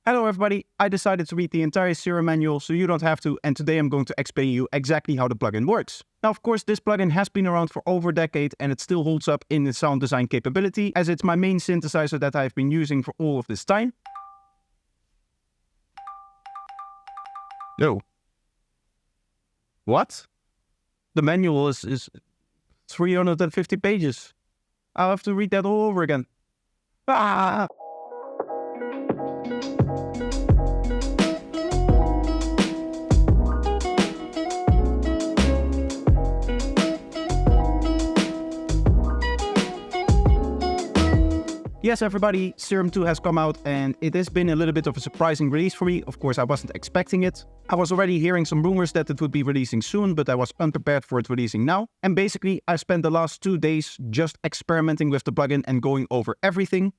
Hello everybody, I decided to read the entire Serum manual so you don't have to, and today I'm going to explain you exactly how the plugin works. Now of course this plugin has been around for over a decade and it still holds up in its sound design capability as it's my main synthesizer that I've been using for all of this time. No. What? The manual is 350 pages. I'll have to read that all over again. Ah! Yes everybody, Serum 2 has come out and it has been a little bit of a surprising release for me. Of course I wasn't expecting it. I was already hearing some rumors that it would be releasing soon, but I was unprepared for it releasing now. And basically I spent the last 2 days just experimenting with the plugin and going over everything.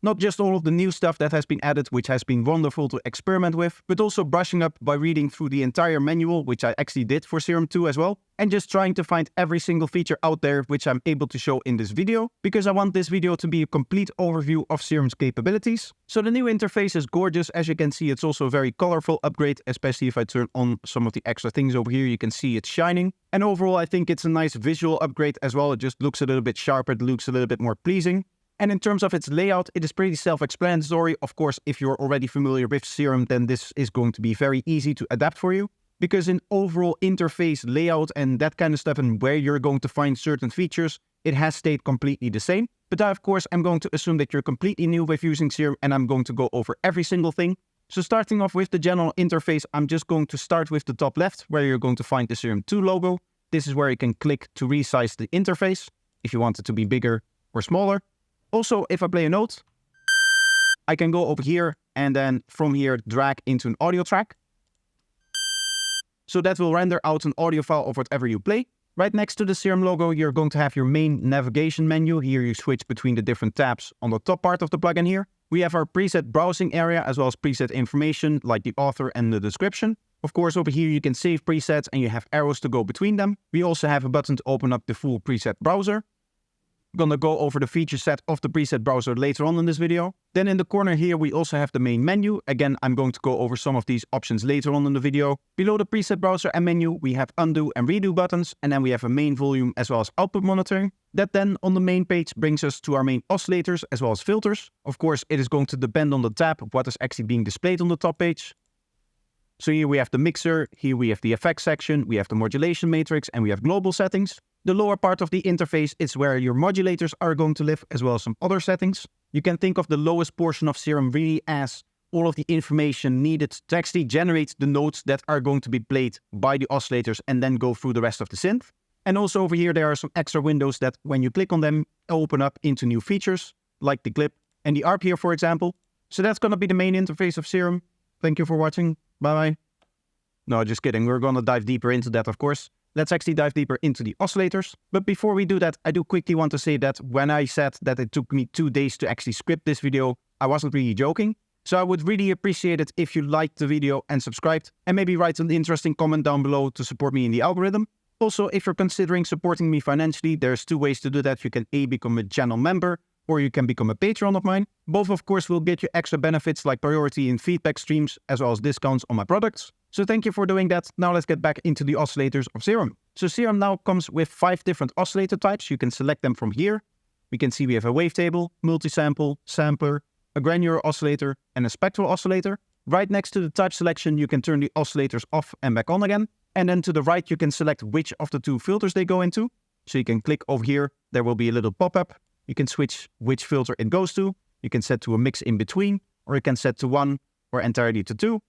Not just all of the new stuff that has been added, which has been wonderful to experiment with, but also brushing up by reading through the entire manual, which I actually did for Serum 2 as well, and just trying to find every single feature out there which I'm able to show in this video, because I want this video to be a complete overview of Serum's capabilities. So the new interface is gorgeous. As you can see, it's also a very colorful upgrade, especially if I turn on some of the extra things over here, you can see it's shining. And overall, I think it's a nice visual upgrade as well. It just looks a little bit sharper, it looks a little bit more pleasing. And in terms of its layout, it is pretty self-explanatory. Of course, if you're already familiar with Serum, then this is going to be very easy to adapt for you. Because in overall interface layout and that kind of stuff and where you're going to find certain features, it has stayed completely the same. But I, of course, I'm going to assume that you're completely new with using Serum and I'm going to go over every single thing. So starting off with the general interface, I'm just going to start with the top left, where you're going to find the Serum 2 logo. This is where you can click to resize the interface, if you want it to be bigger or smaller. Also, if I play a note, I can go over here and then from here drag into an audio track. So that will render out an audio file of whatever you play. Right next to the Serum logo, you're going to have your main navigation menu. Here you switch between the different tabs on the top part of the plugin here. We have our preset browsing area as well as preset information like the author and the description. Of course, over here you can save presets and you have arrows to go between them. We also have a button to open up the full preset browser. I'm gonna go over the feature set of the preset browser later on in this video. Then in the corner here we also have the main menu. Again, I'm going to go over some of these options later on in the video. Below the preset browser and menu we have undo and redo buttons, and then we have a main volume as well as output monitoring. That then on the main page brings us to our main oscillators as well as filters. Of course it is going to depend on the tab of what is actually being displayed on the top page. So here we have the mixer, here we have the effects section, we have the modulation matrix and we have global settings. The lower part of the interface is where your modulators are going to live, as well as some other settings. You can think of the lowest portion of Serum really as all of the information needed to actually generate the notes that are going to be played by the oscillators and then go through the rest of the synth. And also over here there are some extra windows that when you click on them open up into new features, like the clip and the arp here for example. So that's going to be the main interface of Serum. Thank you for watching. Bye bye. No, just kidding. We're going to dive deeper into that of course. Let's actually dive deeper into the oscillators. But before we do that, I do quickly want to say that when I said that it took me 2 days to actually script this video, I wasn't really joking. So I would really appreciate it if you liked the video and subscribed, and maybe write an interesting comment down below to support me in the algorithm. Also, if you're considering supporting me financially, there's 2 ways to do that. You can become a channel member, or you can become a patron of mine. Both of course will get you extra benefits like priority in feedback streams, as well as discounts on my products. So thank you for doing that. Now let's get back into the oscillators of Serum. So Serum now comes with 5 different oscillator types. You can select them from here. We can see we have a wavetable, multisample, sampler, a granular oscillator, and a spectral oscillator. Right next to the type selection, you can turn the oscillators off and back on again. And then to the right, you can select which of the 2 filters they go into. So you can click over here. There will be a little pop-up. You can switch which filter it goes to. You can set to a mix in between, or you can set to 1 or entirely to 2.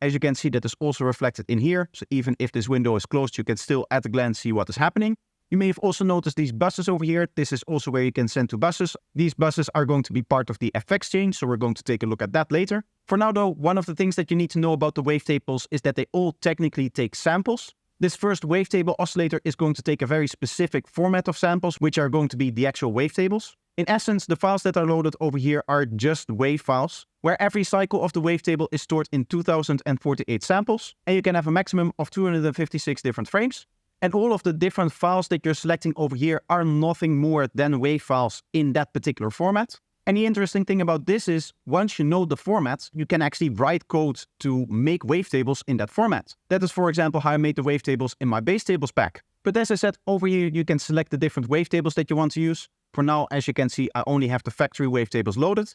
As you can see, that is also reflected in here. So even if this window is closed, you can still at a glance see what is happening. You may have also noticed these buses over here. This is also where you can send to buses. These buses are going to be part of the FX chain, so we're going to take a look at that later. For now though, one of the things that you need to know about the wavetables is that they all technically take samples. This first wavetable oscillator is going to take a very specific format of samples, which are going to be the actual wavetables. In essence, the files that are loaded over here are just wave files, where every cycle of the wavetable is stored in 2048 samples, and you can have a maximum of 256 different frames. And all of the different files that you're selecting over here are nothing more than wave files in that particular format. And the interesting thing about this is, once you know the format, you can actually write code to make wavetables in that format. That is, for example, how I made the wavetables in my base tables pack. But as I said, over here you can select the different wavetables that you want to use. For now, as you can see, I only have the factory wavetables loaded.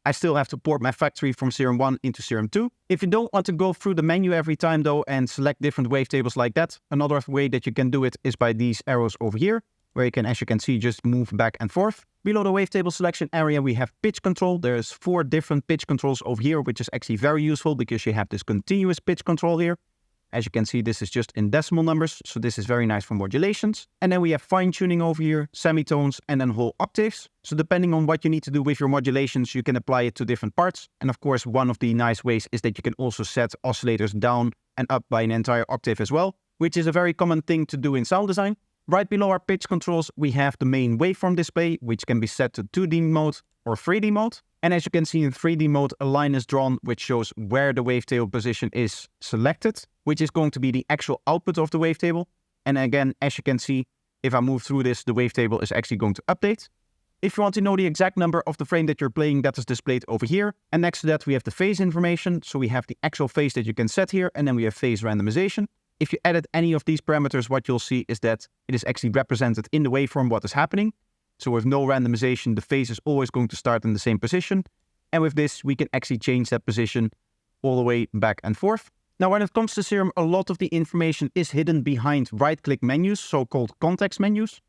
I still have to port my factory from Serum 1 into Serum 2. If you don't want to go through the menu every time though and select different wavetables like that, another way that you can do it is by these arrows over here, where you can, as you can see, just move back and forth. Below the wavetable selection area, we have pitch control. There's 4 different pitch controls over here, which is actually very useful because you have this continuous pitch control here. As you can see, this is just in decimal numbers, so this is very nice for modulations. And then we have fine-tuning over here, semitones, and then whole octaves. So depending on what you need to do with your modulations, you can apply it to different parts. And of course, one of the nice ways is that you can also set oscillators down and up by an entire octave as well, which is a very common thing to do in sound design. Right below our pitch controls, we have the main waveform display, which can be set to 2D mode or 3D mode. And as you can see in 3D mode, a line is drawn which shows where the wavetable position is selected, which is going to be the actual output of the wavetable. And again, as you can see, if I move through this, the wavetable is actually going to update. If you want to know the exact number of the frame that you're playing, that is displayed over here. And next to that, we have the phase information. So we have the actual phase that you can set here, and then we have phase randomization. If you edit any of these parameters, what you'll see is that it is actually represented in the waveform what is happening. So with no randomization, the phase is always going to start in the same position. And with this, we can actually change that position all the way back and forth. Now, when it comes to Serum, a lot of the information is hidden behind right-click menus, so-called context menus.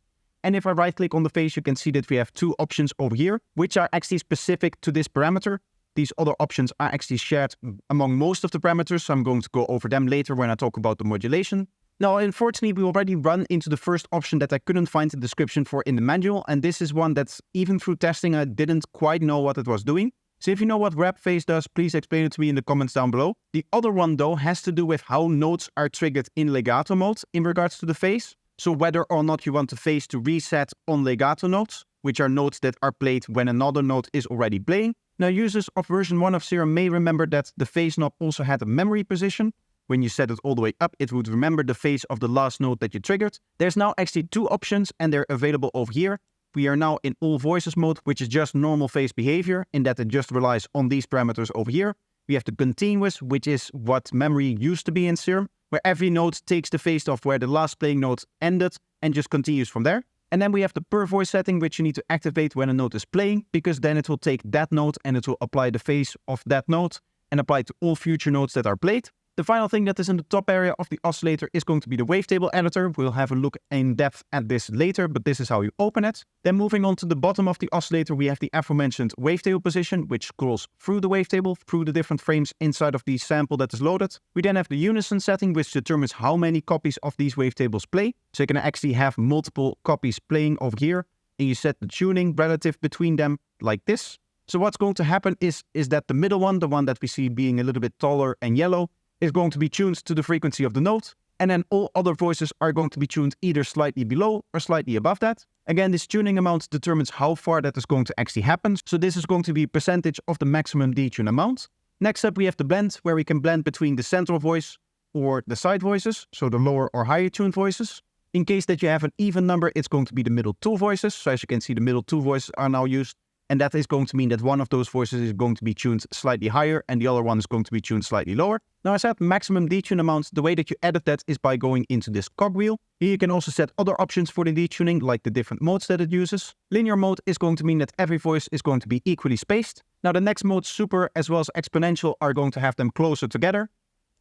And if I right-click on the phase, you can see that we have 2 options over here, which are actually specific to this parameter. These other options are actually shared among most of the parameters, so I'm going to go over them later when I talk about the modulation. Now, unfortunately, we already run into the first option that I couldn't find the description for in the manual, and this is one that even through testing, I didn't quite know what it was doing. So if you know what grab phase does, please explain it to me in the comments down below. The other one, though, has to do with how notes are triggered in legato mode in regards to the phase. So whether or not you want the phase to reset on legato notes, which are notes that are played when another note is already playing. Now, users of version 1 of Serum may remember that the phase knob also had a memory position. When you set it all the way up, it would remember the phase of the last note that you triggered. There's now actually 2 options, and they're available over here. We are now in all voices mode, which is just normal phase behavior, in that it just relies on these parameters over here. We have the continuous, which is what memory used to be in Serum, where every note takes the phase off where the last playing note ended and just continues from there. And then we have the per voice setting, which you need to activate when a note is playing, because then it will take that note and it will apply the phase of that note and apply it to all future notes that are played. The final thing that is in the top area of the oscillator is going to be the wavetable editor. We'll have a look in depth at this later, but this is how you open it. Then moving on to the bottom of the oscillator, we have the aforementioned wavetable position, which scrolls through the wavetable, through the different frames inside of the sample that is loaded. We then have the unison setting, which determines how many copies of these wavetables play. So you can actually have multiple copies playing over here, and you set the tuning relative between them like this. So what's going to happen is that the middle one, the one that we see being a little bit taller and yellow, is going to be tuned to the frequency of the note, and then all other voices are going to be tuned either slightly below or slightly above that. Again, this tuning amount determines how far that is going to actually happen, so this is going to be a percentage of the maximum detune amount. Next up, we have the blend, where we can blend between the central voice or the side voices, so the lower or higher tuned voices. In case that you have an even number, it's going to be the middle 2 voices, so as you can see, the middle 2 voices are now used. And that is going to mean that one of those voices is going to be tuned slightly higher and the other one is going to be tuned slightly lower. Now, I said maximum detune amount. The way that you edit that is by going into this cogwheel. Here you can also set other options for the detuning, like the different modes that it uses. Linear mode is going to mean that every voice is going to be equally spaced. Now, the next mode, super as well as exponential, are going to have them closer together.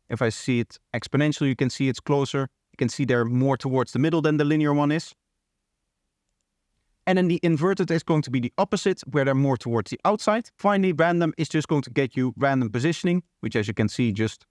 If I see it exponential, you can see it's closer. You can see they're more towards the middle than the linear one is. And then the inverted is going to be the opposite, where they're more towards the outside. Finally, random is just going to get you random positioning, which as you can see just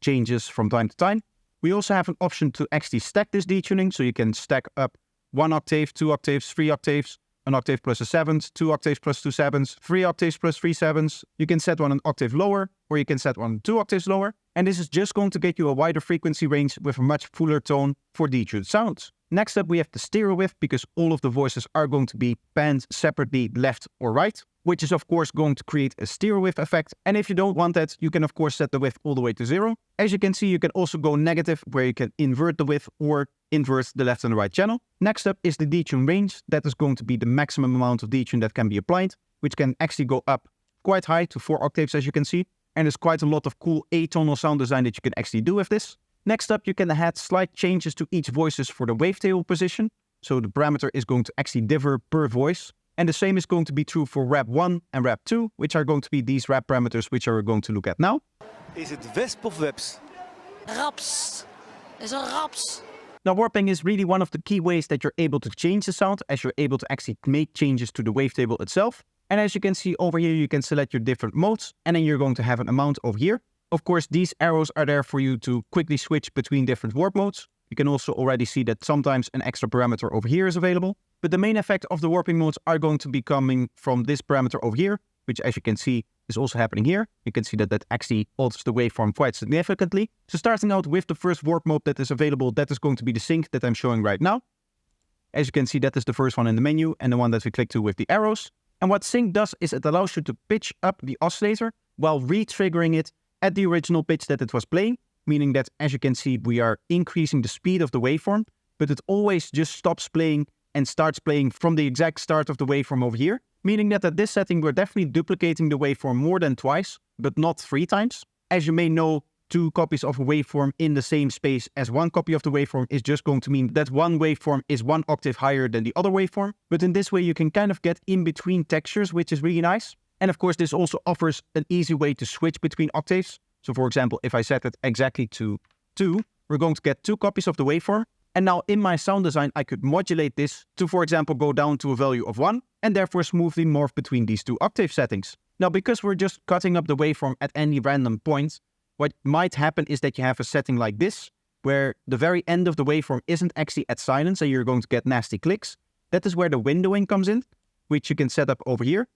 changes from time to time. We also have an option to actually stack this detuning, so you can stack up 1 octave, 2 octaves, 3 octaves, an octave plus a 7th, 2 octaves plus 2 7ths, 3 octaves plus 3 7ths. You can set one an octave lower, or you can set one 2 octaves lower. And this is just going to get you a wider frequency range with a much fuller tone for detuned sounds. Next up, we have the stereo width, because all of the voices are going to be panned separately left or right, which is of course going to create a stereo width effect. And if you don't want that, you can of course set the width all the way to 0. As you can see, you can also go negative, where you can invert the width or invert the left and the right channel. Next up is the detune range. That is going to be the maximum amount of detune that can be applied. which can actually go up quite high to 4 octaves, as you can see. And there's quite a lot of cool atonal sound design that you can actually do with this. Next up, you can add slight changes to each voices for the wavetable position. So the parameter is going to actually differ per voice. And the same is going to be true for rap 1 and rap 2, which are going to be these rap parameters which we're going to look at now. Is it Wesp of Webs? Raps. Is a raps. Now warping is really one of the key ways that you're able to change the sound, as you're able to actually make changes to the wavetable itself. And as you can see over here, you can select your different modes, and then you're going to have an amount over here. Of course, these arrows are there for you to quickly switch between different warp modes. You can also already see that sometimes an extra parameter over here is available. But the main effect of the warping modes are going to be coming from this parameter over here, which, as you can see, is also happening here. You can see that that actually alters the waveform quite significantly. So starting out with the first warp mode that is available, that is going to be the sync that I'm showing right now. As you can see, that is the first one in the menu and the one that we click to with the arrows. And what sync does is it allows you to pitch up the oscillator while re-triggering it at the original pitch that it was playing, meaning that, as you can see, we are increasing the speed of the waveform, but it always just stops playing and starts playing from the exact start of the waveform over here, meaning that at this setting we're definitely duplicating the waveform more than twice, but not 3 times. As you may know, 2 copies of a waveform in the same space as 1 copy of the waveform is just going to mean that one waveform is 1 octave higher than the other waveform, but in this way you can kind of get in between textures, which is really nice. And of course, this also offers an easy way to switch between octaves. So for example, if I set it exactly to 2, we're going to get 2 copies of the waveform. And now in my sound design, I could modulate this to, for example, go down to a value of 1 and therefore smoothly morph between these 2 octave settings. Now, because we're just cutting up the waveform at any random point, what might happen is that you have a setting like this, where the very end of the waveform isn't actually at silence and you're going to get nasty clicks. That is where the windowing comes in, which you can set up over here.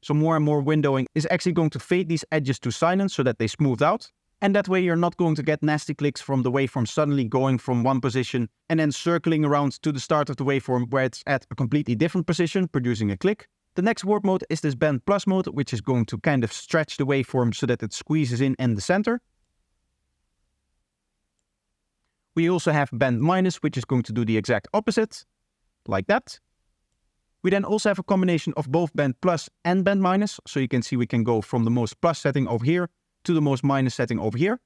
So more and more windowing is actually going to fade these edges to silence so that they smooth out. And that way you're not going to get nasty clicks from the waveform suddenly going from one position and then circling around to the start of the waveform where it's at a completely different position, producing a click. The next warp mode is this bend plus mode, which is going to kind of stretch the waveform so that it squeezes in the center. We also have bend minus, which is going to do the exact opposite, like that. We then also have a combination of both bend plus and bend minus. So you can see we can go from the most plus setting over here to the most minus setting over here.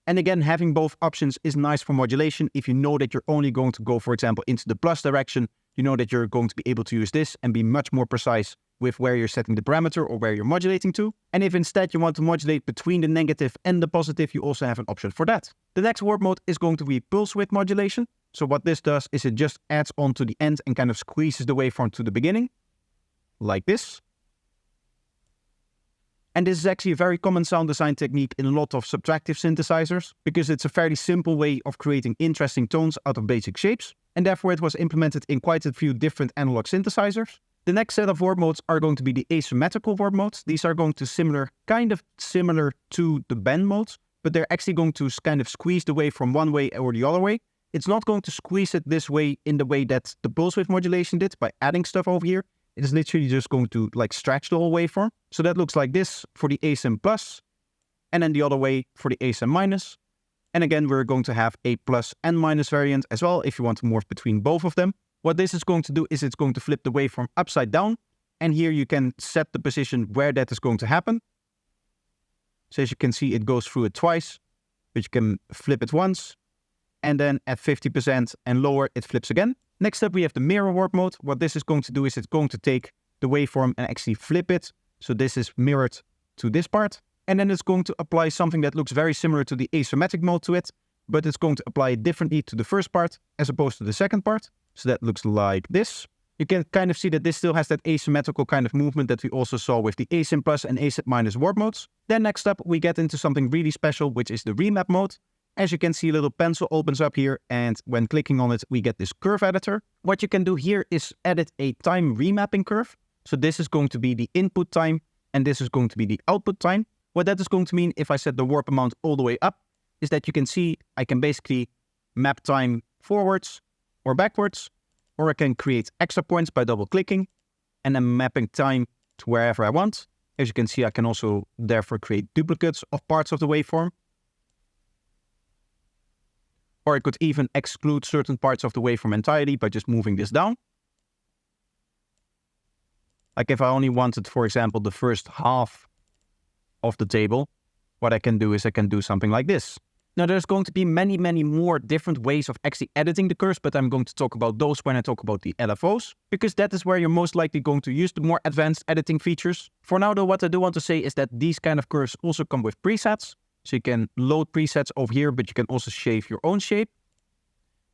And again, having both options is nice for modulation. If you know that you're only going to go, for example, into the plus direction, you know that you're going to be able to use this and be much more precise with where you're setting the parameter or where you're modulating to. And if instead you want to modulate between the negative and the positive, you also have an option for that. The next warp mode is going to be pulse width modulation. So what this does is it just adds on to the end and kind of squeezes the waveform to the beginning, like this. And this is actually a very common sound design technique in a lot of subtractive synthesizers, because it's a fairly simple way of creating interesting tones out of basic shapes, and therefore it was implemented in quite a few different analog synthesizers. The next set of warp modes are going to be the asymmetrical warp modes. These are going to kind of similar to the bend modes, but they're actually going to kind of squeeze the waveform one way or the other way. It's not going to squeeze it this way in the way that the pulse width modulation did by adding stuff over here. It is literally just going to like stretch the whole waveform. So that looks like this for the asym plus, and then the other way for the asym minus. And again, we're going to have a plus and minus variant as well if you want to morph between both of them. What this is going to do is it's going to flip the waveform upside down. And here you can set the position where that is going to happen. So as you can see, it goes through it twice, but you can flip it once. And then at 50% and lower, it flips again. Next up, we have the mirror warp mode. What this is going to do is it's going to take the waveform and actually flip it. So this is mirrored to this part. And then it's going to apply something that looks very similar to the asymmetric mode to it, but it's going to apply it differently to the first part as opposed to the second part. So that looks like this. You can kind of see that this still has that asymmetrical kind of movement that we also saw with the asym plus and asym minus warp modes. Then next up, we get into something really special, which is the remap mode. As you can see, a little pencil opens up here, and when clicking on it, we get this curve editor. What you can do here is edit a time remapping curve. So this is going to be the input time, and this is going to be the output time. What that is going to mean if I set the warp amount all the way up is that you can see I can basically map time forwards or backwards, or I can create extra points by double clicking and then mapping time to wherever I want. As you can see, I can also therefore create duplicates of parts of the waveform. Or I could even exclude certain parts of the waveform entirely by just moving this down. Like if I only wanted, for example, the first half of the table, what I can do is I can do something like this. Now there's going to be many more different ways of actually editing the curves, but I'm going to talk about those when I talk about the LFOs, because that is where you're most likely going to use the more advanced editing features. For now though, what I do want to say is that these kind of curves also come with presets. So you can load presets over here, but you can also shave your own shape.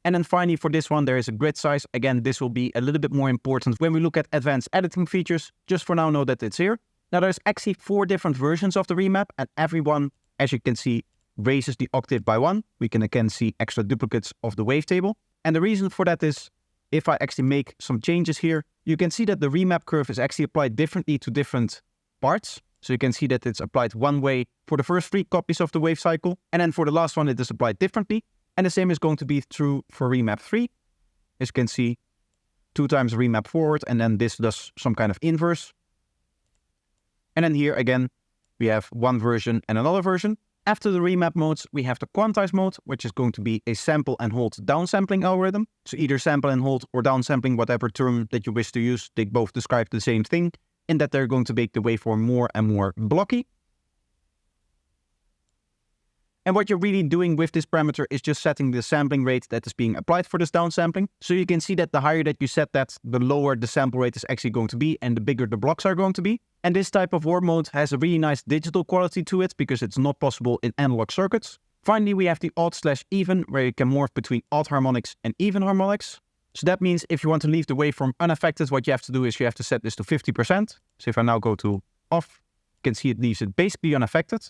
And then finally for this one, there is a grid size. Again, this will be a little bit more important when we look at advanced editing features. Just for now, know that it's here. Now there's actually 4 different versions of the remap, and every one, as you can see, raises the octave by 1. We can again see extra duplicates of the wavetable. And the reason for that is, if I actually make some changes here, you can see that the remap curve is actually applied differently to different parts. So you can see that it's applied one way for the first 3 copies of the wave cycle, and then for the last one it is applied differently. And the same is going to be true for remap 3. As you can see, 2 times remap forward, and then this does some kind of inverse. And then here again, we have one version and another version. After the remap modes, we have the quantize mode, which is going to be a sample and hold downsampling algorithm. So either sample and hold or downsampling, whatever term that you wish to use, they both describe the same thing, in that they're going to make the waveform more and more blocky. And what you're really doing with this parameter is just setting the sampling rate that is being applied for this downsampling. So you can see that the higher that you set that, the lower the sample rate is actually going to be and the bigger the blocks are going to be. And this type of warp mode has a really nice digital quality to it because it's not possible in analog circuits. Finally, we have the odd/even, where you can morph between odd harmonics and even harmonics. So that means if you want to leave the waveform unaffected, what you have to do is you have to set this to 50%. So if I now go to off, you can see it leaves it basically unaffected.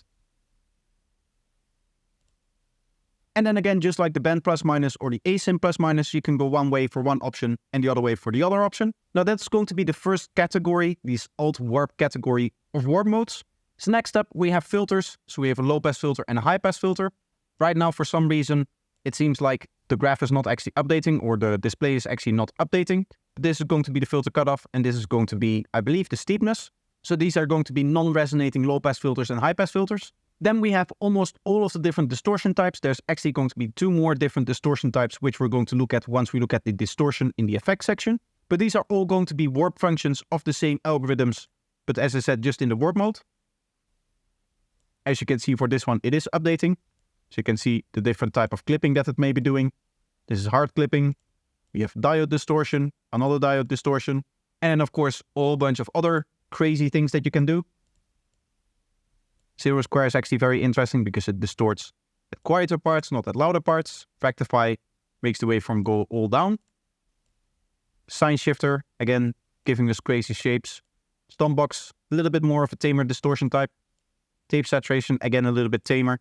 And then again, just like the band plus minus or the asym plus minus, you can go one way for one option and the other way for the other option. Now that's going to be the first category, this alt warp category of warp modes. So next up, we have filters. So we have a low pass filter and a high pass filter. Right now, for some reason, it seems like the graph is not actually updating, or the display is actually not updating. This is going to be the filter cutoff, and this is going to be, I believe, the steepness. So these are going to be non-resonating low pass filters and high pass filters. Then we have almost all of the different distortion types. There's actually going to be 2 more different distortion types, which we're going to look at once we look at the distortion in the effects section. But these are all going to be warp functions of the same algorithms, but as I said, just in the warp mode. As you can see for this one, it is updating. So you can see the different type of clipping that it may be doing. This is hard clipping. We have diode distortion, another diode distortion, and of course, a whole bunch of other crazy things that you can do. 0 square is actually very interesting because it distorts at quieter parts, not at louder parts. Rectify makes the waveform go all down. Sine shifter, again, giving us crazy shapes. Stompbox, a little bit more of a tamer distortion type. Tape saturation, again, a little bit tamer.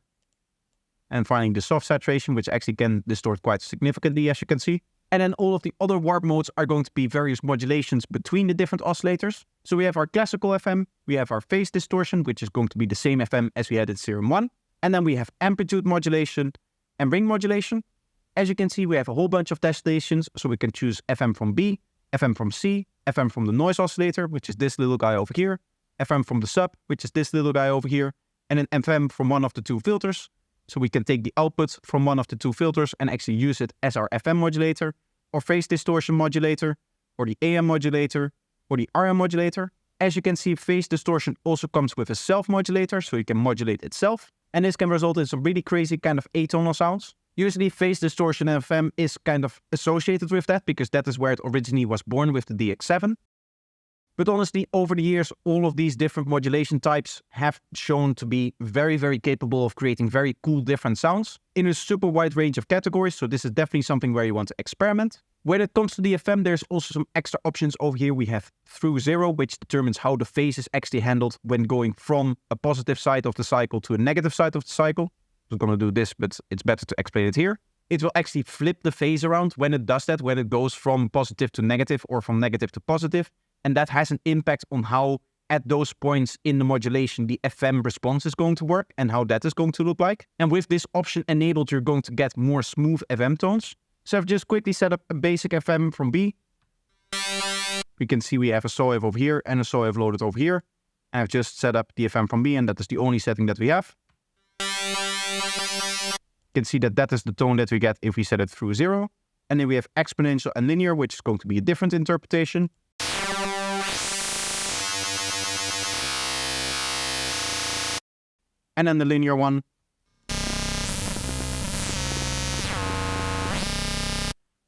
And finally, the soft saturation, which actually can distort quite significantly, as you can see. And then all of the other warp modes are going to be various modulations between the different oscillators. So we have our classical FM, we have our phase distortion, which is going to be the same FM as we had in Serum 1. And then we have amplitude modulation and ring modulation. As you can see, we have a whole bunch of destinations, so we can choose FM from B, FM from C, FM from the noise oscillator, which is this little guy over here, FM from the sub, which is this little guy over here, and then FM from one of the 2 filters. So we can take the output from one of the 2 filters and actually use it as our FM modulator, or phase distortion modulator, or the AM modulator, or the RM modulator. As you can see, phase distortion also comes with a self-modulator, so you can modulate itself. And this can result in some really crazy kind of atonal sounds. Usually phase distortion in FM is kind of associated with that, because that is where it originally was born with the DX7. But honestly, over the years, all of these different modulation types have shown to be very, very capable of creating very cool different sounds in a super wide range of categories. So this is definitely something where you want to experiment. When it comes to the FM, there's also some extra options over here. We have through 0, which determines how the phase is actually handled when going from a positive side of the cycle to a negative side of the cycle. I'm going to do this, but it's better to explain it here. It will actually flip the phase around when it does that, when it goes from positive to negative or from negative to positive. And that has an impact on how, at those points in the modulation, the FM response is going to work and how that is going to look like. And with this option enabled, you're going to get more smooth FM tones. So I've just quickly set up a basic FM from B. We can see we have a saw wave over here and a saw wave loaded over here. And I've just set up the FM from B, and that is the only setting that we have. You can see that that is the tone that we get if we set it through 0. And then we have exponential and linear, which is going to be a different interpretation. and then the linear one.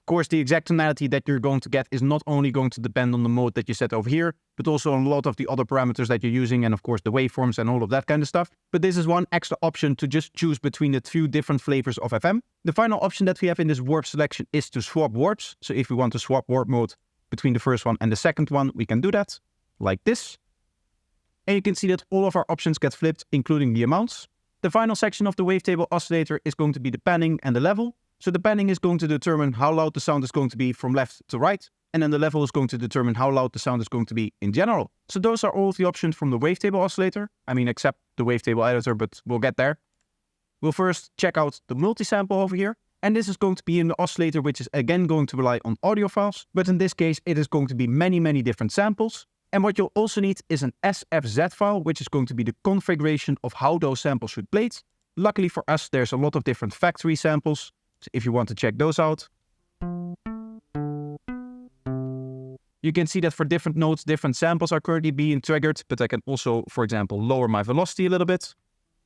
Of course, the exact tonality that you're going to get is not only going to depend on the mode that you set over here, but also on a lot of the other parameters that you're using, and of course the waveforms and all of that kind of stuff. But this is one extra option to just choose between the few different flavors of FM. The final option that we have in this warp selection is to swap warps. So if we want to swap warp mode between the first one and the second one, we can do that like this. And you can see that all of our options get flipped, including the amounts. The final section of the Wavetable Oscillator is going to be the panning and the level. So the panning is going to determine how loud the sound is going to be from left to right, and then the level is going to determine how loud the sound is going to be in general. So those are all of the options from the Wavetable Oscillator. I mean, except the Wavetable editor, but we'll get there. We'll first check out the multisample over here. And this is going to be in the oscillator, which is again going to rely on audio files. But in this case, it is going to be many different samples. And what you'll also need is an SFZ file, which is going to be the configuration of how those samples should play. Luckily for us, there's a lot of different factory samples. So if you want to check those out, you can see that for different notes, different samples are currently being triggered, but I can also, for example, lower my velocity a little bit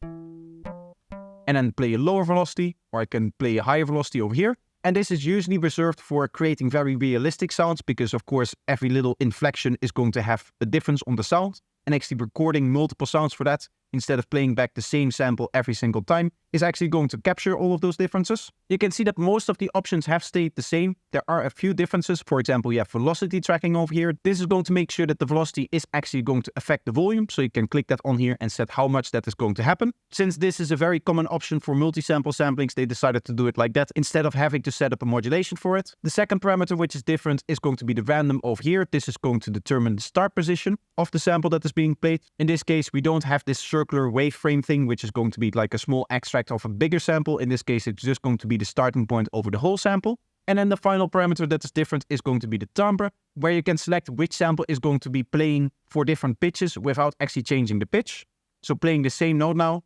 and then play a lower velocity, or I can play a higher velocity over here. And this is usually reserved for creating very realistic sounds because, of course, every little inflection is going to have a difference on the sound. And actually recording multiple sounds for that, instead of playing back the same sample every single time, is actually going to capture all of those differences. You can see that most of the options have stayed the same. There are a few differences. For example, you have velocity tracking over here. This is going to make sure that the velocity is actually going to affect the volume. So you can click that on here and set how much that is going to happen. Since this is a very common option for multi-sample samplings, they decided to do it like that instead of having to set up a modulation for it. The second parameter, which is different, is going to be the random over here. This is going to determine the start position of the sample that is being played. In this case, we don't have this circular waveframe thing, which is going to be like a small extract of a bigger sample. In this case, it's just going to be the starting point over the whole sample. And then the final parameter that is different is going to be the timbre, where you can select which sample is going to be playing for different pitches without actually changing the pitch. So playing the same note now.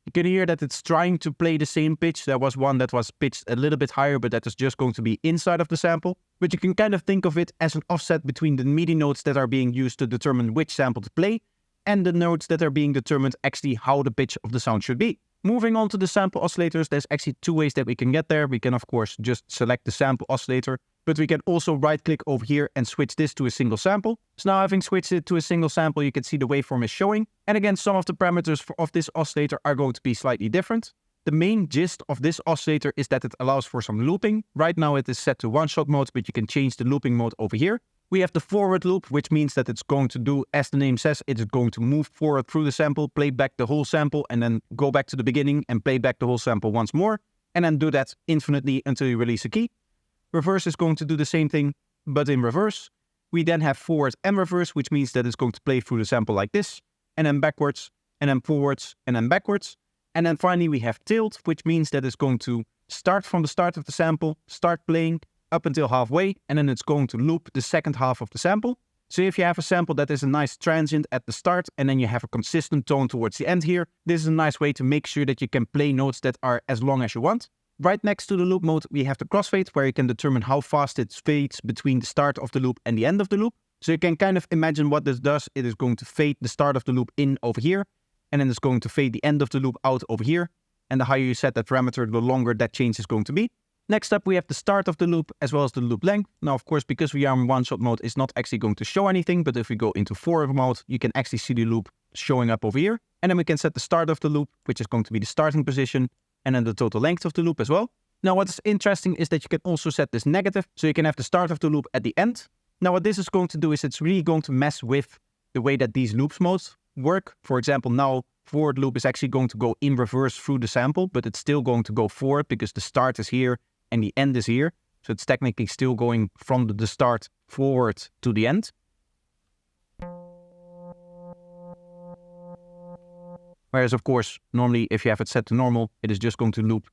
You can hear that it's trying to play the same pitch. There was one that was pitched a little bit higher, but that is just going to be inside of the sample. But you can kind of think of it as an offset between the MIDI notes that are being used to determine which sample to play and the notes that are being determined actually how the pitch of the sound should be. Moving on to the sample oscillators, there's actually two ways that we can get there. We can, of course, just select the sample oscillator, but we can also right-click over here and switch this to a single sample. So now having switched it to a single sample, you can see the waveform is showing. And again, some of the parameters of this oscillator are going to be slightly different. The main gist of this oscillator is that it allows for some looping. Right now it is set to one-shot mode, but you can change the looping mode over here. We have the forward loop, which means that it's going to do, as the name says, it is going to move forward through the sample, play back the whole sample, and then go back to the beginning and play back the whole sample once more, and then do that infinitely until you release a key. Reverse is going to do the same thing, but in reverse. We then have forward and reverse, which means that it's going to play through the sample like this, and then backwards, and then forwards, and then backwards. And then finally we have tilt, which means that it's going to start from the start of the sample, start playing, up until halfway, and then it's going to loop the second half of the sample. So if you have a sample that is a nice transient at the start, and then you have a consistent tone towards the end here, this is a nice way to make sure that you can play notes that are as long as you want. Right next to the loop mode, we have the crossfade, where you can determine how fast it fades between the start of the loop and the end of the loop. So you can kind of imagine what this does. It is going to fade the start of the loop in over here, and then it's going to fade the end of the loop out over here. And the higher you set that parameter, the longer that change is going to be. Next up, we have the start of the loop as well as the loop length. Now, of course, because we are in one-shot mode, it's not actually going to show anything. But if we go into forward mode, you can actually see the loop showing up over here. And then we can set the start of the loop, which is going to be the starting position, and then the total length of the loop as well. Now, what's interesting is that you can also set this negative, so you can have the start of the loop at the end. Now, what this is going to do is it's really going to mess with the way that these loops modes work. For example, now forward loop is actually going to go in reverse through the sample, but it's still going to go forward because the start is here and the end is here. So it's technically still going from the start forward to the end. Whereas, of course, normally if you have it set to normal, it is just going to loop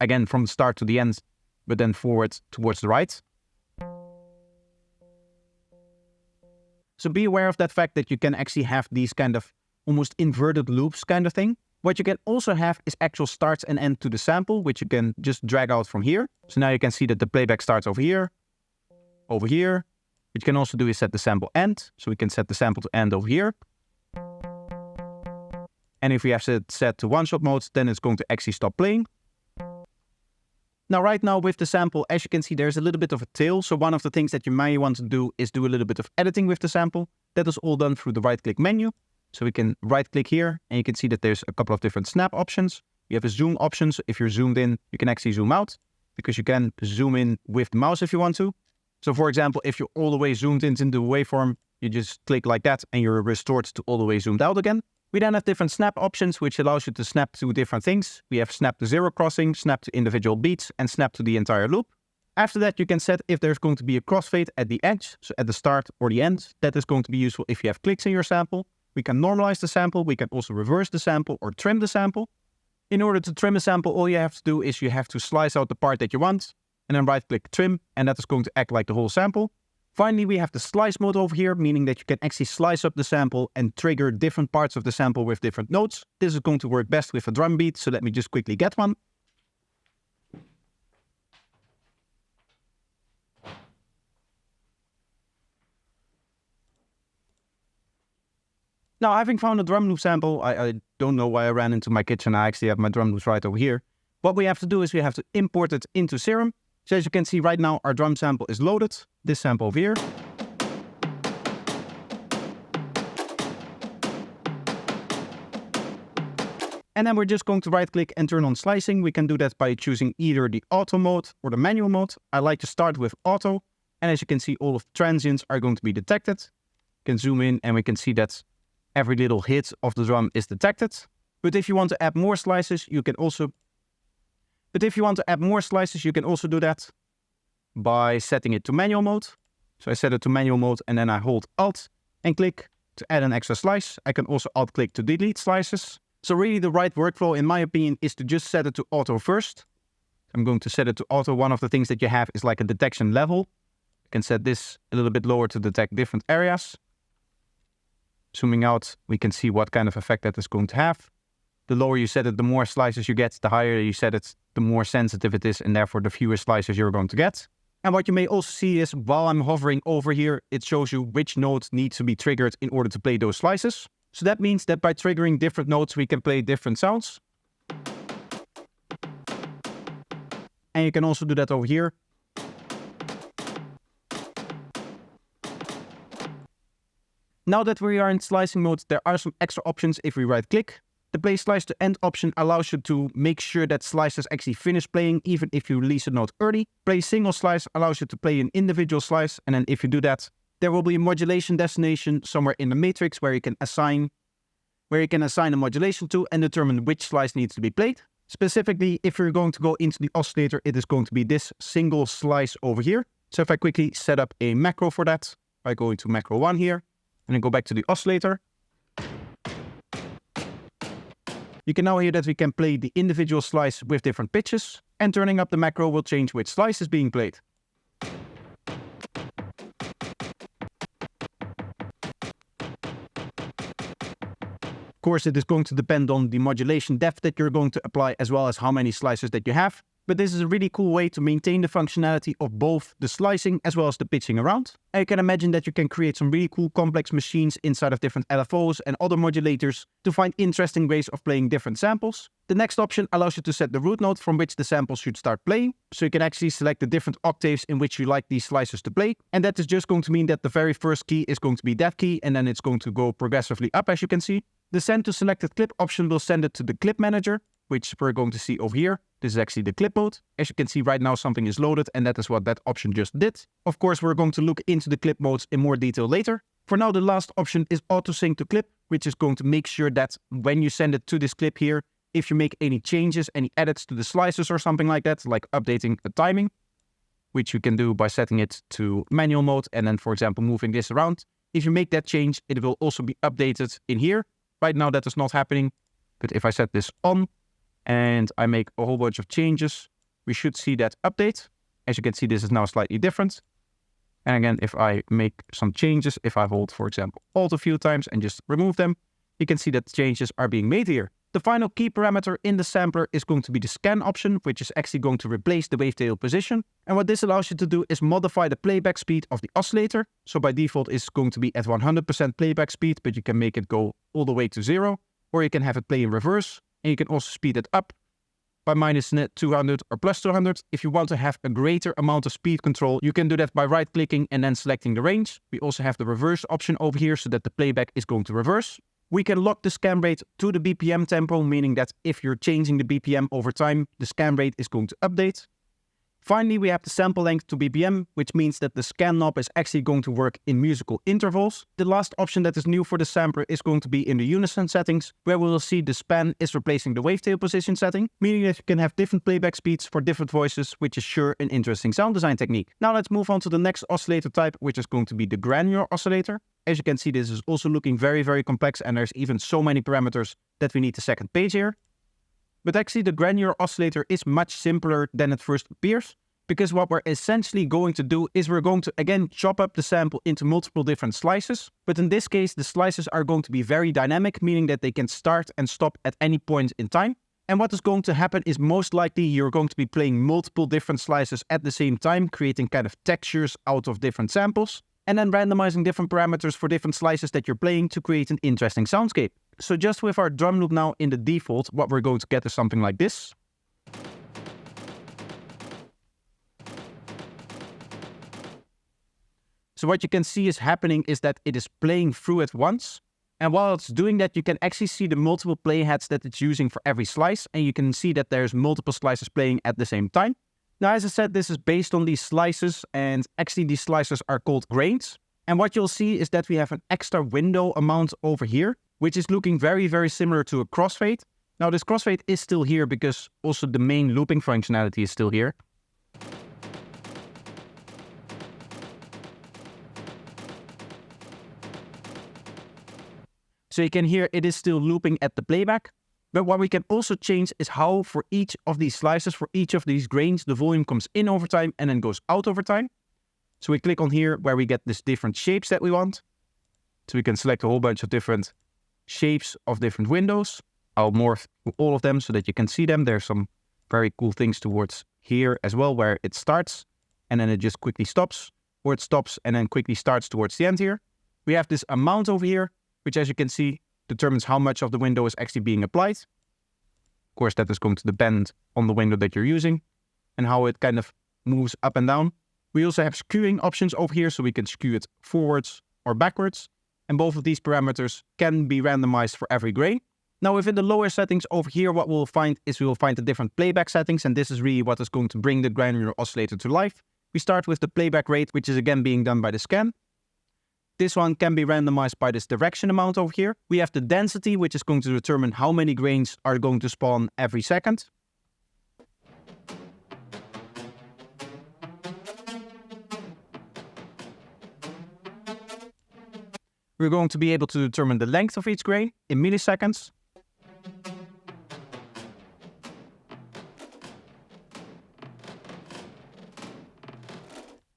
again from the start to the end, but then forward towards the right. So be aware of that fact that you can actually have these kind of almost inverted loops kind of thing. What you can also have is actual starts and end to the sample, which you can just drag out from here. So now you can see that the playback starts over here, over here. What you can also do is set the sample end. So we can set the sample to end over here. And if we have it set to one-shot mode, then it's going to actually stop playing. Now, right now with the sample, as you can see, there's a little bit of a tail. So one of the things that you may want to do is do a little bit of editing with the sample. That is all done through the right-click menu. So we can right-click here, and you can see that there's a couple of different snap options. You have a zoom option. So if you're zoomed in, you can actually zoom out, because you can zoom in with the mouse if you want to. So for example, if you're all the way zoomed into the waveform, you just click like that, and you're restored to all the way zoomed out again. We then have different snap options, which allows you to snap to different things. We have snap to zero crossing, snap to individual beats, and snap to the entire loop. After that, you can set if there's going to be a crossfade at the edge, so at the start or the end. That is going to be useful if you have clicks in your sample. We can normalize the sample. We can also reverse the sample or trim the sample. In order to trim a sample, all you have to do is you have to slice out the part that you want, and then right-click trim, and that is going to act like the whole sample. Finally, we have the slice mode over here, meaning that you can actually slice up the sample and trigger different parts of the sample with different notes. This is going to work best with a drum beat, so let me just quickly get one. Now, having found a drum loop sample, I don't know why I ran into my kitchen. I actually have my drum loops right over here. What we have to do is we have to import it into Serum. So as you can see right now, our drum sample is loaded. This sample over here. And then we're just going to right click and turn on slicing. We can do that by choosing either the auto mode or the manual mode. I like to start with auto. And as you can see, all of the transients are going to be detected. You can zoom in and we can see that every little hit of the drum is detected. But if you want to add more slices, you can also do that by setting it to manual mode. So I set it to manual mode and then I hold Alt and click to add an extra slice. I can also Alt click to delete slices. So really the right workflow, in my opinion, is to just set it to auto first. I'm going to set it to auto. One of the things that you have is like a detection level. You can set this a little bit lower to detect different areas. Zooming out, we can see what kind of effect that is going to have. The lower you set it, the more slices you get. The higher you set it, the more sensitive it is, and therefore the fewer slices you're going to get. And what you may also see is, while I'm hovering over here, it shows you which note needs to be triggered in order to play those slices. So that means that by triggering different notes, we can play different sounds. And you can also do that over here. Now that we are in slicing mode, there are some extra options if we right click. The play slice to end option allows you to make sure that slices actually finish playing even if you release a note early. Play single slice allows you to play an individual slice, and then if you do that, there will be a modulation destination somewhere in the matrix where you can assign a modulation to and determine which slice needs to be played. Specifically, if you're going to go into the oscillator, it is going to be this single slice over here. So if I quickly set up a macro for that, I go into macro 1 here, and then go back to the oscillator. You can now hear that we can play the individual slice with different pitches, and turning up the macro will change which slice is being played. Of course, it is going to depend on the modulation depth that you're going to apply, as well as how many slices that you have. But this is a really cool way to maintain the functionality of both the slicing as well as the pitching around. And you can imagine that you can create some really cool complex machines inside of different LFOs and other modulators to find interesting ways of playing different samples. The next option allows you to set the root note from which the sample should start playing. So you can actually select the different octaves in which you like these slices to play. And that is just going to mean that the very first key is going to be that key, and then it's going to go progressively up, as you can see. The send to selected clip option will send it to the clip manager, which we're going to see over here. This is actually the clip mode. As you can see right now, something is loaded, and that is what that option just did. Of course, we're going to look into the clip modes in more detail later. For now, the last option is auto sync to clip, which is going to make sure that when you send it to this clip here, if you make any changes, any edits to the slices or something like that, like updating the timing, which you can do by setting it to manual mode and then, for example, moving this around. If you make that change, it will also be updated in here. Right now, that is not happening. But if I set this on, and I make a whole bunch of changes, we should see that update. As you can see, this is now slightly different. And again, if I make some changes, if I hold, for example, Alt a few times and just remove them, you can see that changes are being made here. The final key parameter in the sampler is going to be the scan option, which is actually going to replace the wavetable position. And what this allows you to do is modify the playback speed of the oscillator. So by default, it's going to be at 100% playback speed, but you can make it go all the way to 0, or you can have it play in reverse, and you can also speed it up by minus 200 or plus 200. If you want to have a greater amount of speed control, you can do that by right-clicking and then selecting the range. We also have the reverse option over here so that the playback is going to reverse. We can lock the scan rate to the BPM tempo, meaning that if you're changing the BPM over time, the scan rate is going to update. Finally, we have the sample length to BPM, which means that the scan knob is actually going to work in musical intervals. The last option that is new for the sampler is going to be in the unison settings, where we will see the span is replacing the wavetable position setting, meaning that you can have different playback speeds for different voices, which is sure an interesting sound design technique. Now let's move on to the next oscillator type, which is going to be the Granular Oscillator. As you can see, this is also looking very, very complex, and there's even so many parameters that we need the second page here. But actually, the Granular Oscillator is much simpler than it first appears, because what we're essentially going to do is we're going to again chop up the sample into multiple different slices. But in this case, the slices are going to be very dynamic, meaning that they can start and stop at any point in time. And what is going to happen is most likely you're going to be playing multiple different slices at the same time, creating kind of textures out of different samples, and then randomizing different parameters for different slices that you're playing to create an interesting soundscape. So just with our drum loop now in the default, what we're going to get is something like this. So what you can see is happening is that it is playing through at once. And while it's doing that, you can actually see the multiple playheads that it's using for every slice. And you can see that there's multiple slices playing at the same time. Now, as I said, this is based on these slices, and actually these slices are called grains. And what you'll see is that we have an extra window amount over here, which is looking very, very similar to a crossfade. Now, this crossfade is still here because also the main looping functionality is still here. So you can hear it is still looping at the playback. But what we can also change is how for each of these slices, for each of these grains, the volume comes in over time and then goes out over time. So we click on here where we get these different shapes that we want. So we can select a whole bunch of different shapes of different windows. I'll morph all of them so that you can see them. There's some very cool things towards here as well, where it starts and then it just quickly stops, or it stops and then quickly starts towards the end here. We have this amount over here, which, as you can see, determines how much of the window is actually being applied. Of course, that is going to depend on the window that you're using and how it kind of moves up and down. We also have skewing options over here, so we can skew it forwards or backwards. And both of these parameters can be randomized for every grain. Now, within the lower settings over here, what we'll find is we will find the different playback settings, and this is really what is going to bring the Granular Oscillator to life. We start with the playback rate, which is again being done by the scan. This one can be randomized by this direction amount over here. We have the density, which is going to determine how many grains are going to spawn every second. We're going to be able to determine the length of each grain in milliseconds.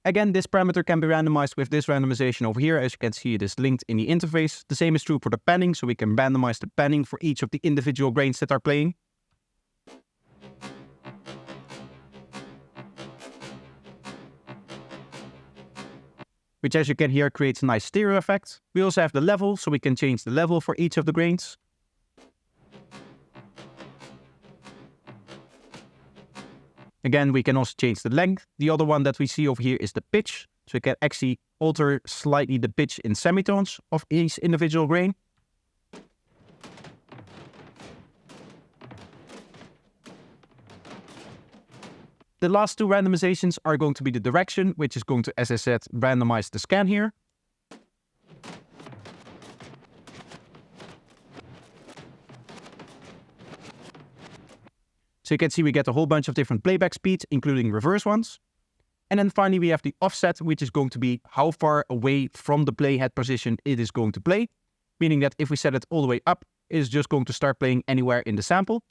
Again, this parameter can be randomized with this randomization over here. As you can see, it is linked in the interface. The same is true for the panning, so we can randomize the panning for each of the individual grains that are playing. Which, as you can hear, creates a nice stereo effect. We also have the level, so we can change the level for each of the grains. Again, we can also change the length. The other one that we see over here is the pitch. So we can actually alter slightly the pitch in semitones of each individual grain. The last two randomizations are going to be the direction, which is going to, as I said, randomize the scan here. So you can see we get a whole bunch of different playback speeds, including reverse ones. And then finally we have the offset, which is going to be how far away from the playhead position it is going to play. Meaning that if we set it all the way up, it is just going to start playing anywhere in the sample.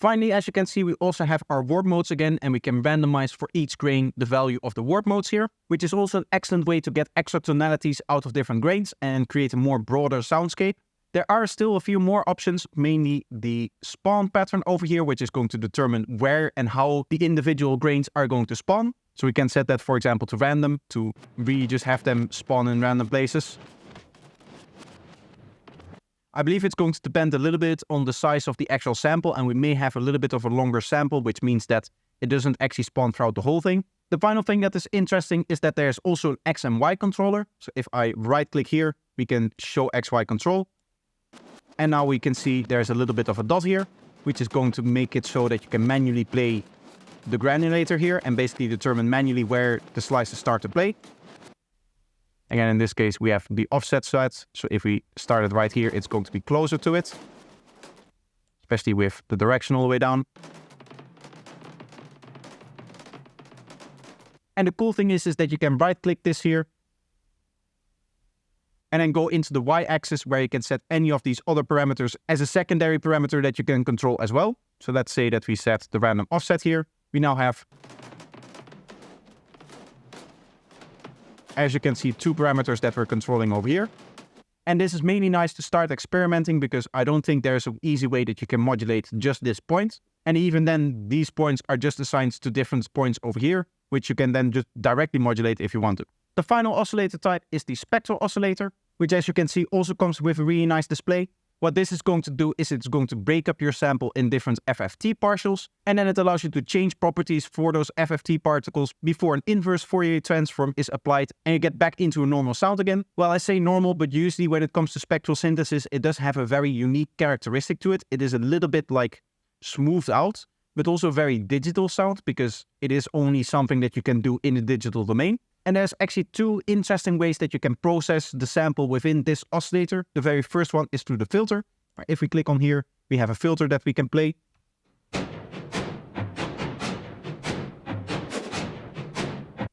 Finally, as you can see, we also have our warp modes again, and we can randomize for each grain the value of the warp modes here, which is also an excellent way to get extra tonalities out of different grains and create a more broader soundscape. There are still a few more options, mainly the spawn pattern over here, which is going to determine where and how the individual grains are going to spawn. So we can set that, for example, to random, to really just have them spawn in random places. I believe it's going to depend a little bit on the size of the actual sample, and we may have a little bit of a longer sample, which means that it doesn't actually spawn throughout the whole thing. The final thing that is interesting is that there's also an X and Y controller. So if I right click here, we can show XY control. And now we can see there's a little bit of a dot here, which is going to make it so that you can manually play the granulator here and basically determine manually where the slices start to play. Again, in this case, we have the offset side. So if we start it right here, it's going to be closer to it, especially with the direction all the way down. And the cool thing is that you can right click this here and then go into the Y-axis where you can set any of these other parameters as a secondary parameter that you can control as well. So let's say that we set the random offset here. We now have, as you can see, two parameters that we're controlling over here. And this is mainly nice to start experimenting because I don't think there's an easy way that you can modulate just this point. And even then, these points are just assigned to different points over here, which you can then just directly modulate if you want to. The final oscillator type is the Spectral Oscilator, which as you can see also comes with a really nice display. What this is going to do is it's going to break up your sample in different FFT partials, and then it allows you to change properties for those FFT particles before an inverse Fourier transform is applied and you get back into a normal sound again. Well, I say normal, but usually when it comes to spectral synthesis, it does have a very unique characteristic to it. It is a little bit like smoothed out, but also very digital sound because it is only something that you can do in the digital domain. And there's actually two interesting ways that you can process the sample within this oscillator. The very first one is through the filter. If we click on here, we have a filter that we can play.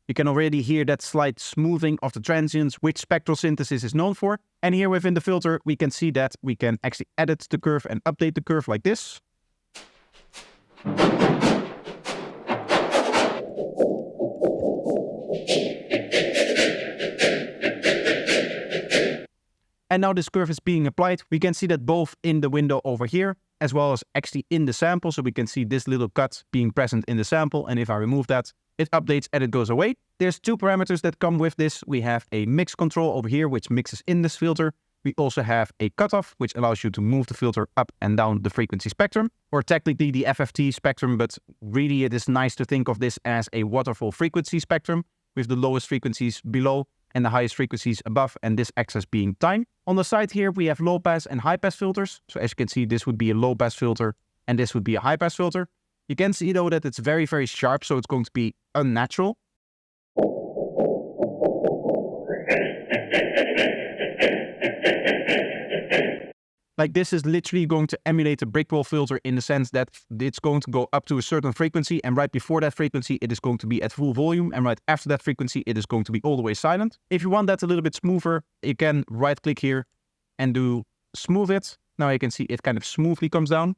You can already hear that slight smoothing of the transients, which spectral synthesis is known for. And here within the filter, we can see that we can actually edit the curve and update the curve like this. And now this curve is being applied. We can see that both in the window over here, as well as actually in the sample. So we can see this little cut being present in the sample. And if I remove that, it updates and it goes away. There's two parameters that come with this. We have a mix control over here, which mixes in this filter. We also have a cutoff, which allows you to move the filter up and down the frequency spectrum, or technically the FFT spectrum, but really it is nice to think of this as a waterfall frequency spectrum with the lowest frequencies below and the highest frequencies above, and this axis being time. On the side here, we have low pass and high pass filters. So as you can see, this would be a low pass filter and this would be a high pass filter. You can see though that it's very, very sharp, so it's going to be unnatural. Like this is literally going to emulate a brick wall filter in the sense that it's going to go up to a certain frequency, and right before that frequency it is going to be at full volume, and right after that frequency it is going to be all the way silent. If you want that a little bit smoother, you can right click here and do smooth it. Now you can see it kind of smoothly comes down.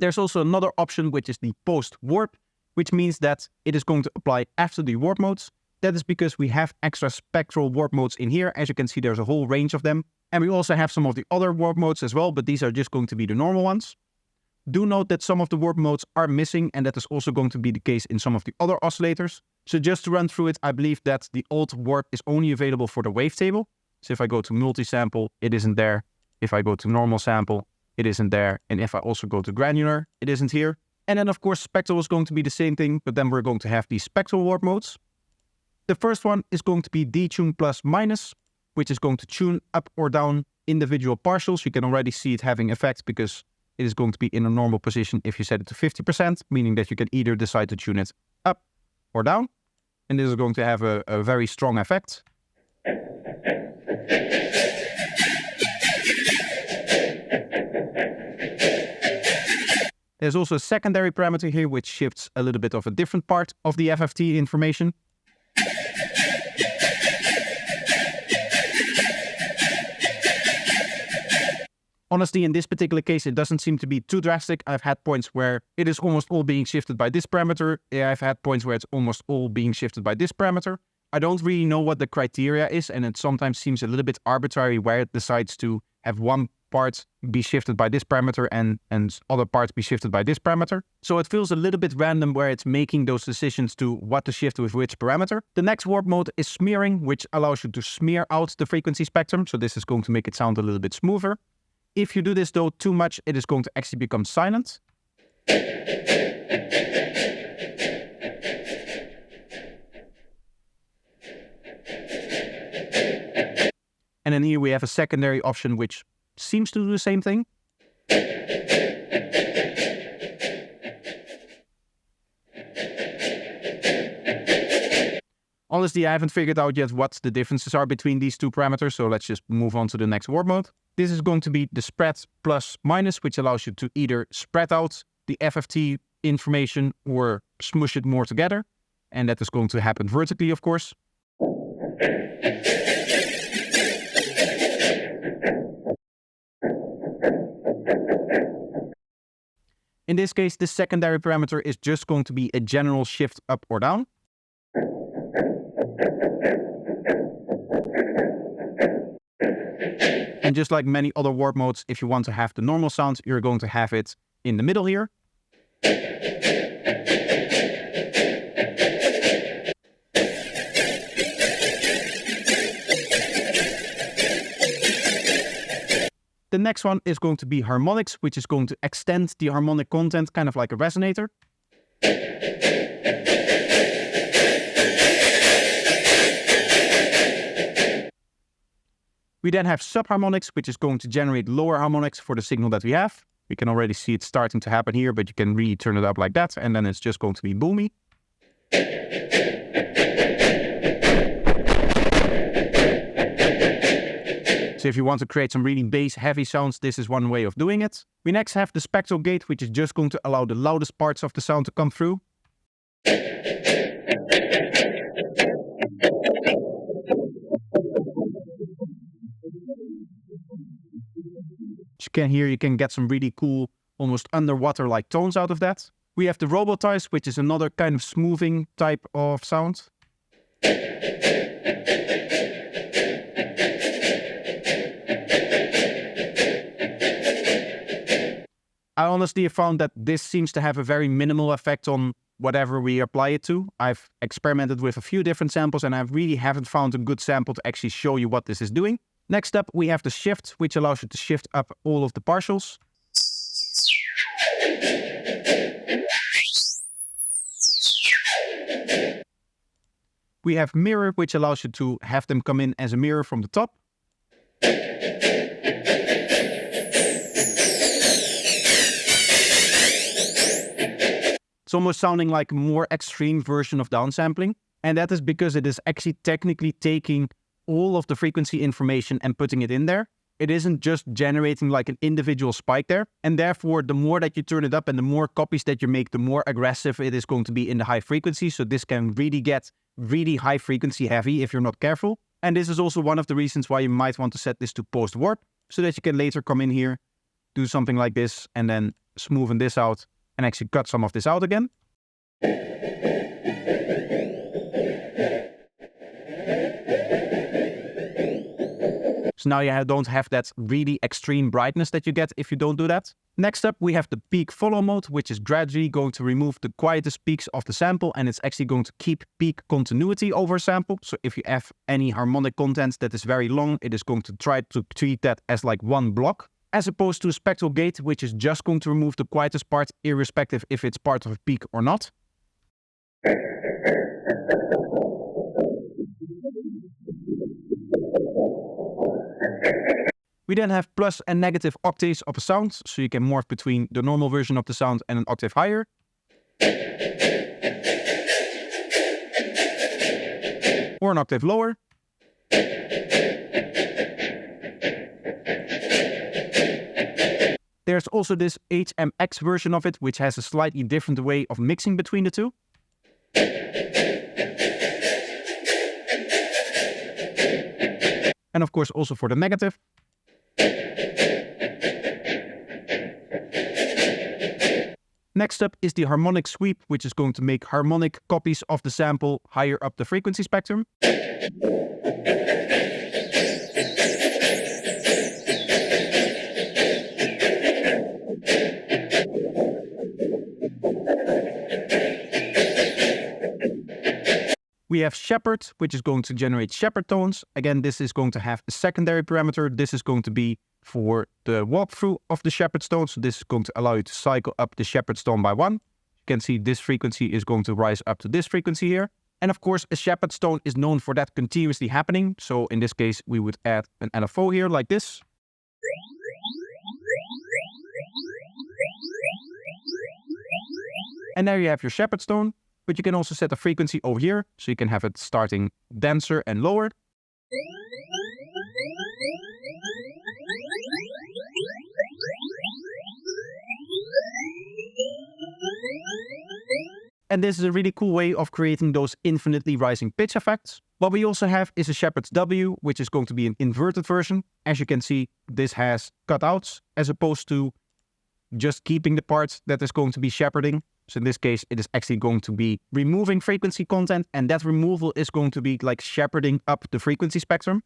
There's also another option, which is the post warp, which means that it is going to apply after the warp modes. That is because we have extra spectral warp modes in here. As you can see, there's a whole range of them. And we also have some of the other warp modes as well, but these are just going to be the normal ones. Do note that some of the warp modes are missing, and that is also going to be the case in some of the other oscillators. So just to run through it, I believe that the old warp is only available for the wavetable. So if I go to multisample, it isn't there. If I go to normal sample, it isn't there. And if I also go to granular, it isn't here. And then of course, spectral is going to be the same thing, but then we're going to have these spectral warp modes. The first one is going to be detune plus minus, which is going to tune up or down individual partials. You can already see it having effect because it is going to be in a normal position if you set it to 50%, meaning that you can either decide to tune it up or down. And this is going to have a very strong effect. There's also a secondary parameter here, which shifts a little bit of a different part of the FFT information. Honestly, in this particular case, it doesn't seem to be too drastic. I've had points where it is almost all being shifted by this parameter. Yeah, I've had points where it's almost all being shifted by this parameter. I don't really know what the criteria is, and it sometimes seems a little bit arbitrary where it decides to have one part be shifted by this parameter and other parts be shifted by this parameter. So it feels a little bit random where it's making those decisions to what to shift with which parameter. The next warp mode is smearing, which allows you to smear out the frequency spectrum. So this is going to make it sound a little bit smoother. If you do this though too much, it is going to actually become silent. And then here we have a secondary option which seems to do the same thing. Honestly, I haven't figured out yet what the differences are between these two parameters, so let's just move on to the next warp mode. This is going to be the spread plus minus, which allows you to either spread out the FFT information or smush it more together. And that is going to happen vertically, of course. In this case, the secondary parameter is just going to be a general shift up or down. And just like many other warp modes, if you want to have the normal sound, you're going to have it in the middle here. The next one is going to be harmonics, which is going to extend the harmonic content, kind of like a resonator. We then have subharmonics, which is going to generate lower harmonics for the signal that we have. We can already see it starting to happen here, but you can really turn it up like that, and then it's just going to be boomy. So if you want to create some really bass-heavy sounds, this is one way of doing it. We next have the spectral gate, which is just going to allow the loudest parts of the sound to come through. As you can hear, you can get some really cool, almost underwater-like tones out of that. We have the robotize, which is another kind of smoothing type of sound. I honestly have found that this seems to have a very minimal effect on whatever we apply it to. I've experimented with a few different samples and I really haven't found a good sample to actually show you what this is doing. Next up, we have the shift, which allows you to shift up all of the partials. We have mirror, which allows you to have them come in as a mirror from the top. It's almost sounding like a more extreme version of downsampling. And that is because it is actually technically taking all of the frequency information and putting it in there. It isn't just generating like an individual spike there. And therefore, the more that you turn it up and the more copies that you make, the more aggressive it is going to be in the high frequency. So this can really get really high frequency heavy if you're not careful. And this is also one of the reasons why you might want to set this to post warp, so that you can later come in here, do something like this, and then smoothen this out and actually cut some of this out again. So now you don't have that really extreme brightness that you get if you don't do that. Next up, we have the peak follow mode, which is gradually going to remove the quietest peaks of the sample, and it's actually going to keep peak continuity over a sample. So if you have any harmonic content that is very long, it is going to try to treat that as like one block, as opposed to a spectral gate, which is just going to remove the quietest part, irrespective if it's part of a peak or not. We then have plus and negative octaves of a sound, so you can morph between the normal version of the sound and an octave higher. Or an octave lower. There's also this HMX version of it, which has a slightly different way of mixing between the two. And of course also for the negative. Next up is the harmonic sweep, which is going to make harmonic copies of the sample higher up the frequency spectrum. We have shepherd, which is going to generate shepherd tones. Again, this is going to have a secondary parameter. This is going to be for the walkthrough of the shepherd tone. So this is going to allow you to cycle up the shepherd tone by 1. You can see this frequency is going to rise up to this frequency here. And of course, a shepherd tone is known for that continuously happening. So in this case, we would add an LFO here like this. And there you have your shepherd tone. But you can also set the frequency over here, so you can have it starting denser and lower. And this is a really cool way of creating those infinitely rising pitch effects. What we also have is a shepherd's W, which is going to be an inverted version. As you can see, this has cutouts as opposed to just keeping the part that is going to be shepherding. So in this case, it is actually going to be removing frequency content, and that removal is going to be like shepherding up the frequency spectrum.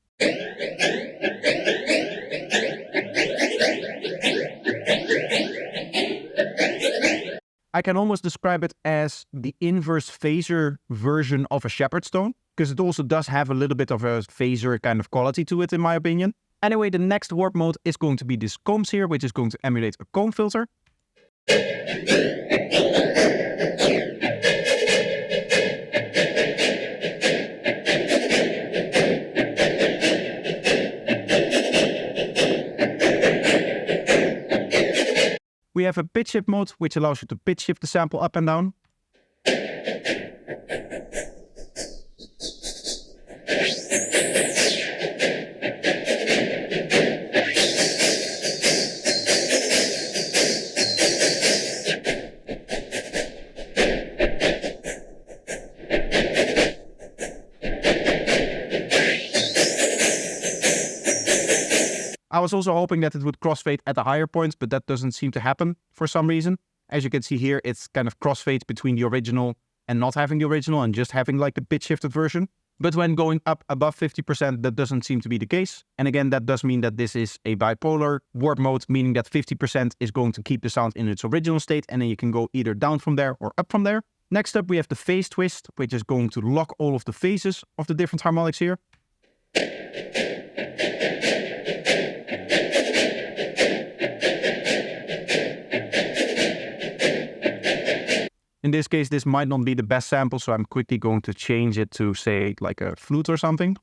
I can almost describe it as the inverse phaser version of a shepherd's tone, because it also does have a little bit of a phaser kind of quality to it, in my opinion. Anyway, the next warp mode is going to be this combs here, which is going to emulate a comb filter. We have a pitch shift mode, which allows you to pitch shift the sample up and down. I was also hoping that it would crossfade at the higher points, but that doesn't seem to happen for some reason. As you can see here, it's kind of crossfade between the original and not having the original and just having like the pitch shifted version. But when going up above 50%, that doesn't seem to be the case. And again, that does mean that this is a bipolar warp mode, meaning that 50% is going to keep the sound in its original state, and then you can go either down from there or up from there. Next up, we have the phase twist, which is going to lock all of the phases of the different harmonics here. In this case, this might not be the best sample, so I'm quickly going to change it to, say, like a flute or something.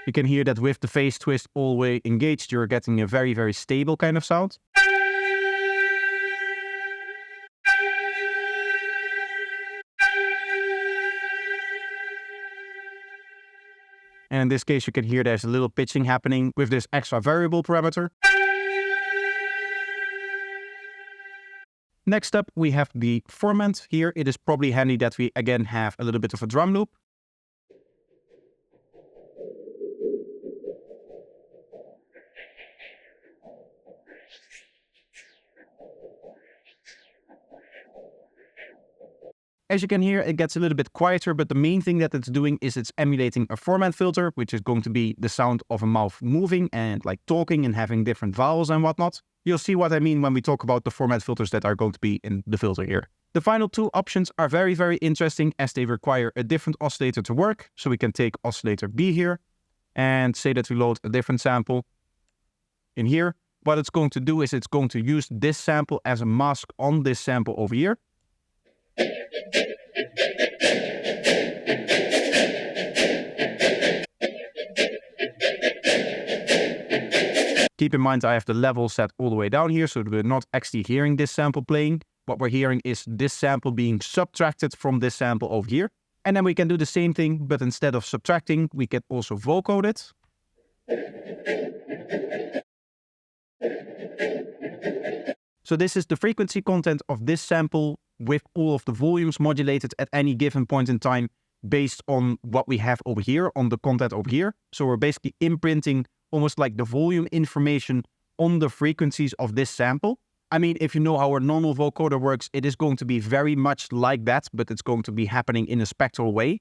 You can hear that with the phase twist all the way engaged, you're getting a very, very stable kind of sound. And in this case, you can hear there's a little pitching happening with this extra variable parameter. Next up, we have the formant. Here, it is probably handy that we again have a little bit of a drum loop. As you can hear, it gets a little bit quieter, but the main thing that it's doing is it's emulating a formant filter, which is going to be the sound of a mouth moving and like talking and having different vowels and whatnot. You'll see what I mean when we talk about the formant filters that are going to be in the filter here. The final two options are very, very interesting as they require a different oscillator to work. So we can take oscillator B here and say that we load a different sample in here. What it's going to do is it's going to use this sample as a mask on this sample over here. Keep in mind I have the level set all the way down here, so we're not actually hearing this sample playing. What we're hearing is this sample being subtracted from this sample over here. And then we can do the same thing, but instead of subtracting, we can also vocode it. So this is the frequency content of this sample with all of the volumes modulated at any given point in time based on what we have over here, on the content over here. So we're basically imprinting almost like the volume information on the frequencies of this sample. I mean, if you know how a normal vocoder works, it is going to be very much like that, but it's going to be happening in a spectral way.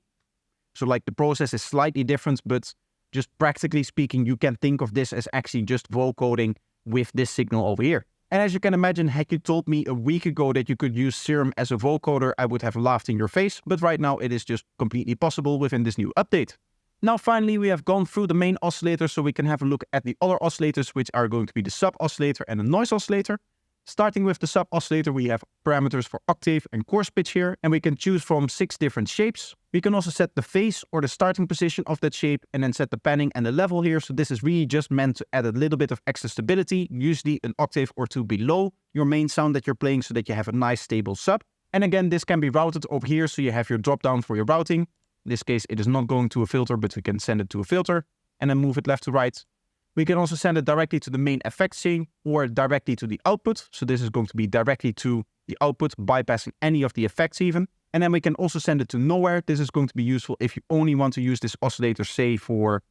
So like the process is slightly different, but just practically speaking, you can think of this as actually just vocoding with this signal over here. And as you can imagine, had you told me a week ago that you could use Serum as a vocoder, I would have laughed in your face, but right now it is just completely possible within this new update. Now finally, we have gone through the main oscillator, so we can have a look at the other oscillators, which are going to be the sub oscillator and the noise oscillator. Starting with the sub oscillator, we have parameters for octave and coarse pitch here, and we can choose from 6 different shapes. We can also set the phase or the starting position of that shape, and then set the panning and the level here. So this is really just meant to add a little bit of extra stability, usually an octave or 2 below your main sound that you're playing, so that you have a nice stable sub. And again, this can be routed over here, so you have your drop down for your routing. In this case, it is not going to a filter, but we can send it to a filter and then move it left to right. We can also send it directly to the main effect chain or directly to the output. So this is going to be directly to the output, bypassing any of the effects even. And then we can also send it to nowhere. This is going to be useful if you only want to use this oscillator, say for,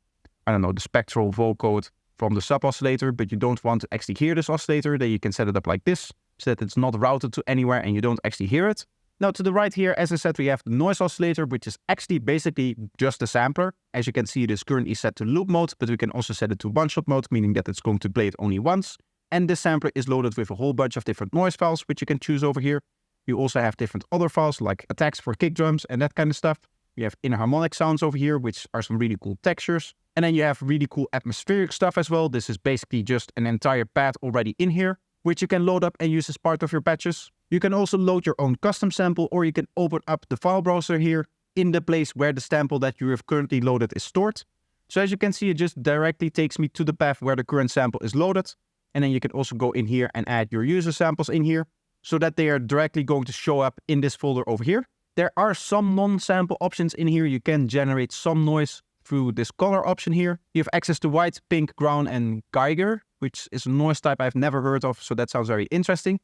I don't know, the spectral vocode from the sub oscillator, but you don't want to actually hear this oscillator. Then you can set it up like this, so that it's not routed to anywhere and you don't actually hear it. Now to the right here, as I said, we have the noise oscillator, which is actually basically just a sampler. As you can see, it is currently set to loop mode, but we can also set it to one-shot mode, meaning that it's going to play it only once. And this sampler is loaded with a whole bunch of different noise files, which you can choose over here. You also have different other files like attacks for kick drums and that kind of stuff. You have inharmonic sounds over here, which are some really cool textures. And then you have really cool atmospheric stuff as well. This is basically just an entire pad already in here, which you can load up and use as part of your patches. You can also load your own custom sample, or you can open up the file browser here in the place where the sample that you have currently loaded is stored. So as you can see, it just directly takes me to the path where the current sample is loaded. And then you can also go in here and add your user samples in here, so that they are directly going to show up in this folder over here. There are some non-sample options in here. You can generate some noise through this color option here. You have access to white, pink, ground, and Geiger, which is a noise type I've never heard of, so that sounds very interesting.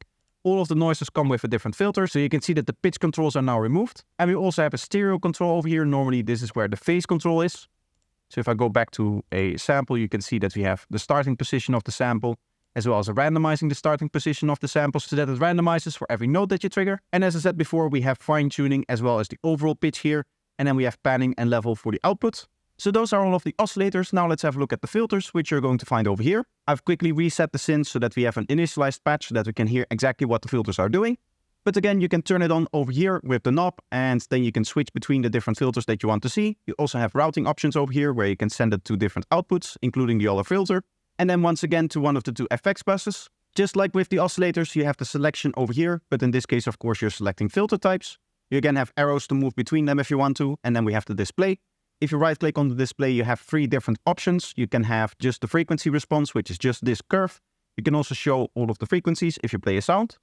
All of the noises come with a different filter, so you can see that the pitch controls are now removed. And we also have a stereo control over here. Normally this is where the phase control is. So if I go back to a sample, you can see that we have the starting position of the sample, as well as randomizing the starting position of the sample, so that it randomizes for every note that you trigger. And as I said before, we have fine tuning as well as the overall pitch here. And then we have panning and level for the output. So those are all of the oscillators. Now let's have a look at the filters, which you're going to find over here. I've quickly reset the synth so that we have an initialized patch so that we can hear exactly what the filters are doing. But again, you can turn it on over here with the knob, and then you can switch between the different filters that you want to see. You also have routing options over here where you can send it to different outputs, including the other filter. And then once again to one of the 2 FX buses. Just like with the oscillators, you have the selection over here, but in this case, of course, you're selecting filter types. You again have arrows to move between them if you want to, and then we have the display. If you right-click on the display, you have 3 different options. You can have just the frequency response, which is just this curve. You can also show all of the frequencies if you play a sound.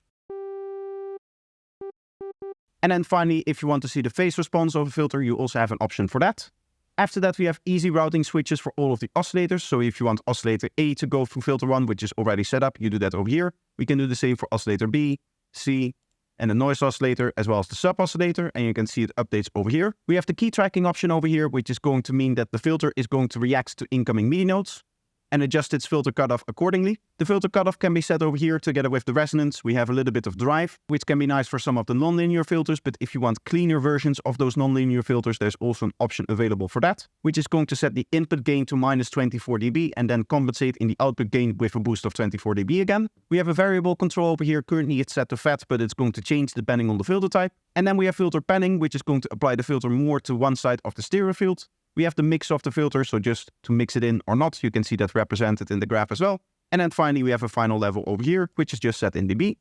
And then finally, if you want to see the phase response of a filter, you also have an option for that. After that, we have easy routing switches for all of the oscillators. So if you want oscillator A to go through filter 1, which is already set up, you do that over here. We can do the same for oscillator B, C, and the noise oscillator, as well as the sub oscillator, and you can see it updates over here. We have the key tracking option over here, which is going to mean that the filter is going to react to incoming MIDI notes and adjust its filter cutoff accordingly. The filter cutoff can be set over here together with the resonance. We have a little bit of drive, which can be nice for some of the nonlinear filters, but if you want cleaner versions of those nonlinear filters, there's also an option available for that, which is going to set the input gain to minus 24 dB and then compensate in the output gain with a boost of 24 dB again. We have a variable control over here. Currently it's set to fat, but it's going to change depending on the filter type. And then we have filter panning, which is going to apply the filter more to one side of the stereo field. We have the mix of the filter, so just to mix it in or not, you can see that represented in the graph as well. And then finally, we have a final level over here, which is just set in dB.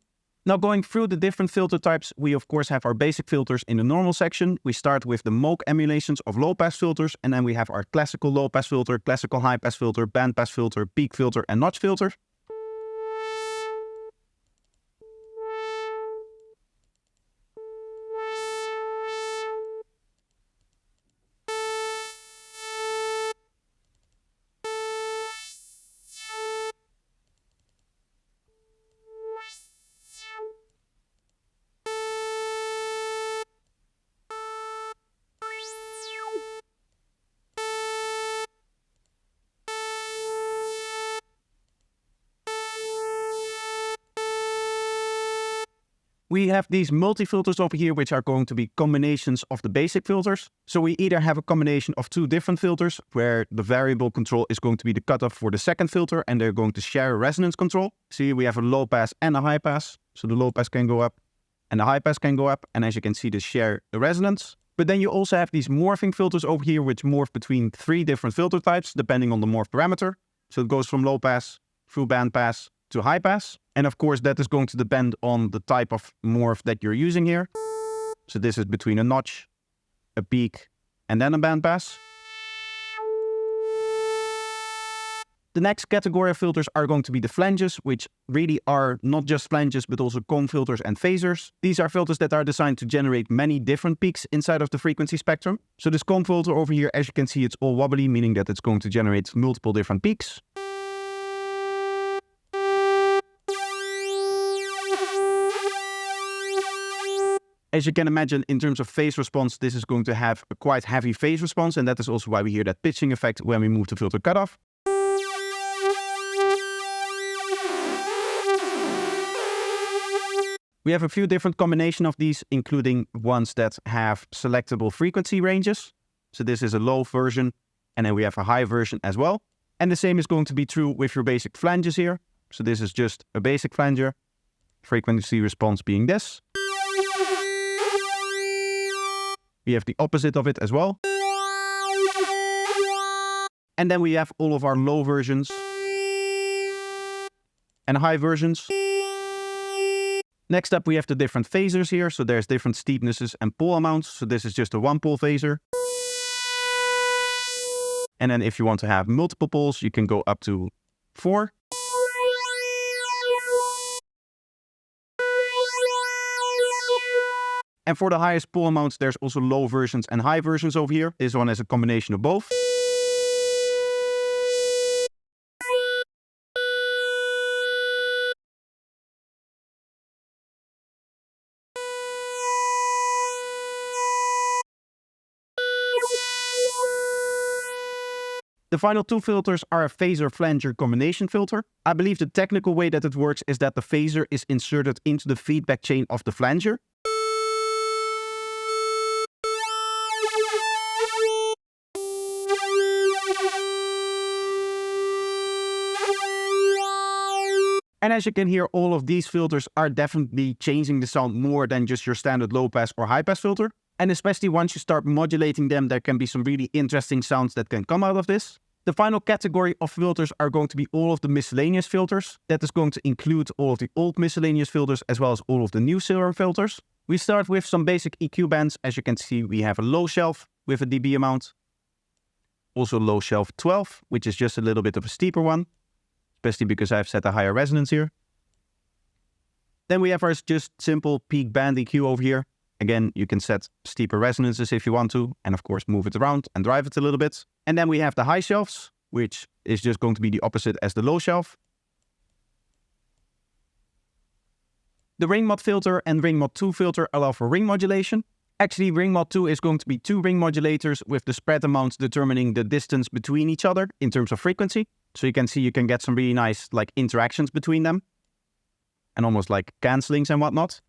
Now going through the different filter types, we of course have our basic filters in the normal section. We start with the Moog emulations of low-pass filters, and then we have our classical low-pass filter, classical high-pass filter, band-pass filter, peak filter, and notch filter. We have these multi-filters over here, which are going to be combinations of the basic filters. So we either have a combination of two different filters, where the variable control is going to be the cutoff for the second filter, and they're going to share a resonance control. See, we have a low pass and a high pass. So the low pass can go up and the high pass can go up. And as you can see, they share the resonance. But then you also have these morphing filters over here, which morph between 3 different filter types, depending on the morph parameter. So it goes from low pass, full band pass, to high pass. And of course, that is going to depend on the type of morph that you're using here. So this is between a notch, a peak, and then a band pass. The next category of filters are going to be the flanges, which really are not just flanges, but also comb filters and phasers. These are filters that are designed to generate many different peaks inside of the frequency spectrum. So this comb filter over here, as you can see, it's all wobbly, meaning that it's going to generate multiple different peaks. As you can imagine, in terms of phase response, this is going to have a quite heavy phase response, and that is also why we hear that pitching effect when we move the filter cutoff. We have a few different combinations of these, including ones that have selectable frequency ranges. So this is a low version, and then we have a high version as well. And the same is going to be true with your basic flanges here. So this is just a basic flanger, frequency response being this. We have the opposite of it as well. And then we have all of our low versions and high versions. Next up, we have the different phasers here. So there's different steepnesses and pole amounts. So this is just a 1-pole phaser. And then if you want to have multiple poles, you can go up to 4. And for the highest pole amounts, there's also low versions and high versions over here. This one is a combination of both. The final 2 filters are a phaser-flanger combination filter. I believe the technical way that it works is that the phaser is inserted into the feedback chain of the flanger. And as you can hear, all of these filters are definitely changing the sound more than just your standard low pass or high pass filter. And especially once you start modulating them, there can be some really interesting sounds that can come out of this. The final category of filters are going to be all of the miscellaneous filters. That is going to include all of the old miscellaneous filters as well as all of the new Serum filters. We start with some basic EQ bands. As you can see, we have a low shelf with a dB amount. Also low shelf 12, which is just a little bit of a steeper one, especially because I've set a higher resonance here. Then we have our just simple peak band EQ over here. Again, you can set steeper resonances if you want to, and of course move it around and drive it a little bit. And then we have the high shelves, which is just going to be the opposite as the low shelf. The ring mod filter and ring mod 2 filter allow for ring modulation. Actually, ring mod 2 is going to be 2 ring modulators with the spread amount determining the distance between each other in terms of frequency. So you can see you can get some really nice interactions between them and almost like cancelings and whatnot.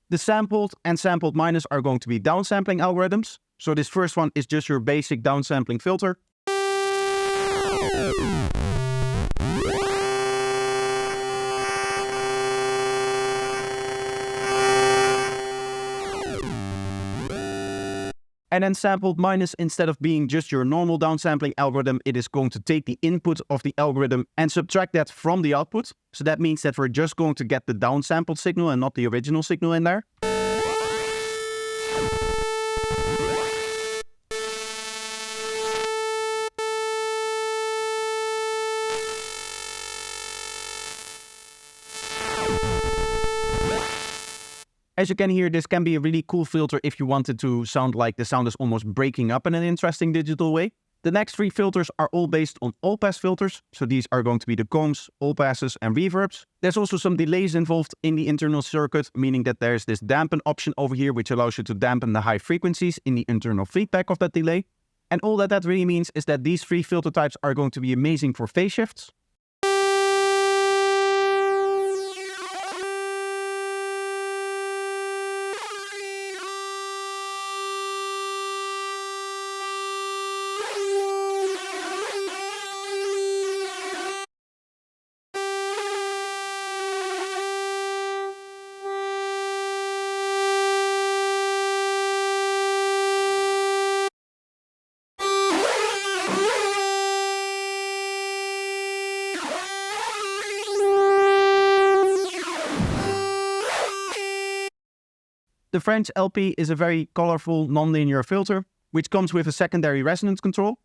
The sampled and sampled minus are going to be downsampling algorithms. So this first one is just your basic downsampling filter. And then sampled minus, instead of being just your normal downsampling algorithm, it is going to take the input of the algorithm and subtract that from the output. So that means that we're just going to get the downsampled signal and not the original signal in there. As you can hear, this can be a really cool filter if you want it to sound like the sound is almost breaking up in an interesting digital way. The next three filters are all based on all-pass filters, so these are going to be the combs, all-passes and reverbs. There's also some delays involved in the internal circuit, meaning that there's this dampen option over here which allows you to dampen the high frequencies in the internal feedback of that delay. And all that really means is that these three filter types are going to be amazing for phase shifts. The French LP is a very colorful nonlinear filter, which comes with a secondary resonance control.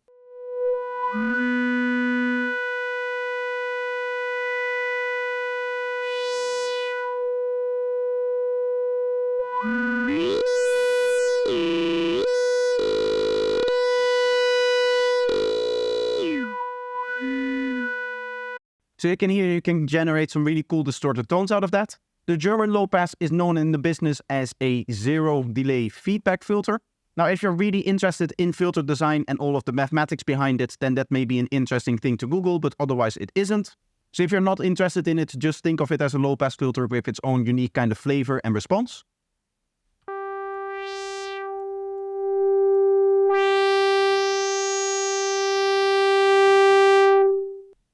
So you can generate some really cool distorted tones out of that. The German low pass is known in the business as a zero delay feedback filter. Now, if you're really interested in filter design and all of the mathematics behind it, then that may be an interesting thing to Google, but otherwise it isn't. So if you're not interested in it, just think of it as a low pass filter with its own unique kind of flavor and response.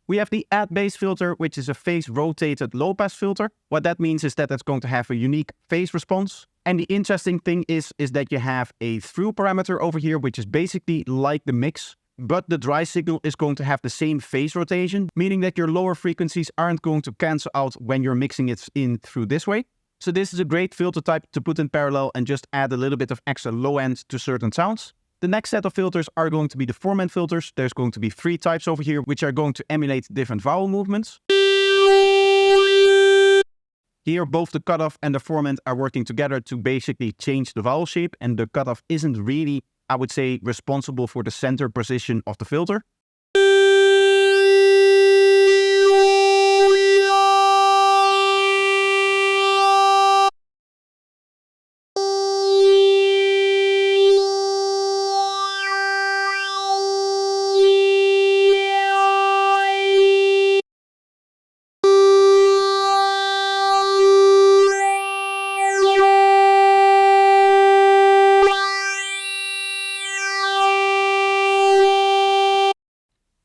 We have the add bass filter, which is a phase rotated low pass filter. What that means is that it's going to have a unique phase response. And the interesting thing is that you have a through parameter over here, which is basically like the mix, but the dry signal is going to have the same phase rotation, meaning that your lower frequencies aren't going to cancel out when you're mixing it in through this way. So this is a great filter type to put in parallel and just add a little bit of extra low end to certain sounds. The next set of filters are going to be the formant filters. There's going to be three types over here, which are going to emulate different vowel movements. Here, both the cutoff and the formant are working together to basically change the vowel shape, and the cutoff isn't really, I would say, responsible for the center position of the filter.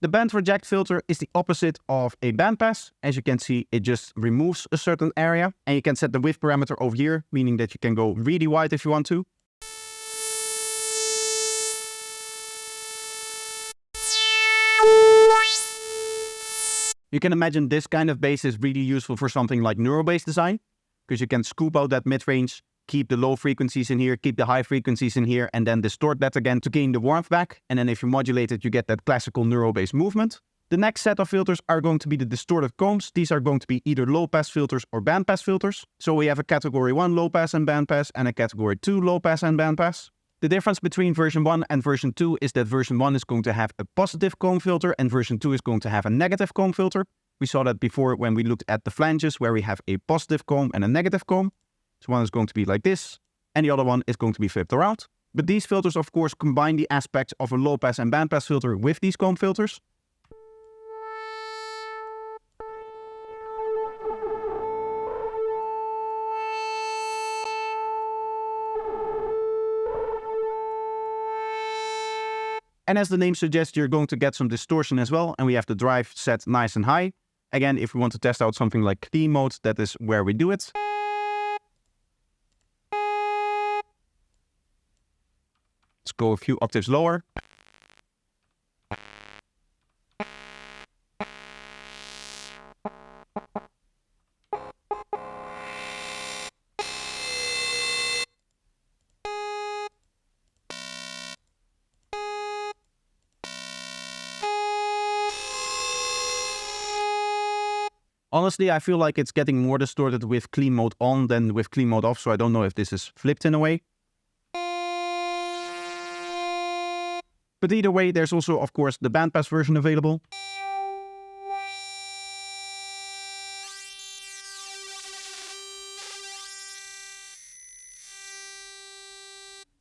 The band reject filter is the opposite of a bandpass. As you can see, it just removes a certain area, and you can set the width parameter over here, meaning that you can go really wide if you want to. You can imagine this kind of bass is really useful for something like neurobass design, because you can scoop out that mid-range, keep the low frequencies in here, keep the high frequencies in here, and then distort that again to gain the warmth back. And then if you modulate it, you get that classical neurobass movement. The next set of filters are going to be the distorted combs. These are going to be either low-pass filters or bandpass filters. So we have a category 1 low-pass and bandpass and a category 2 low-pass and bandpass. The difference between version 1 and version 2 is that version 1 is going to have a positive comb filter and version 2 is going to have a negative comb filter. We saw that before when we looked at the flanges where we have a positive comb and a negative comb. So one is going to be like this and the other one is going to be flipped around. But these filters of course combine the aspects of a low-pass and bandpass filter with these comb filters. And as the name suggests, you're going to get some distortion as well. And we have the drive set nice and high. Again, if we want to test out something like clean mode, that is where we do it. Let's go a few octaves lower. Honestly, I feel like it's getting more distorted with clean mode on than with clean mode off, so I don't know if this is flipped in a way. But either way, there's also, of course, the bandpass version available.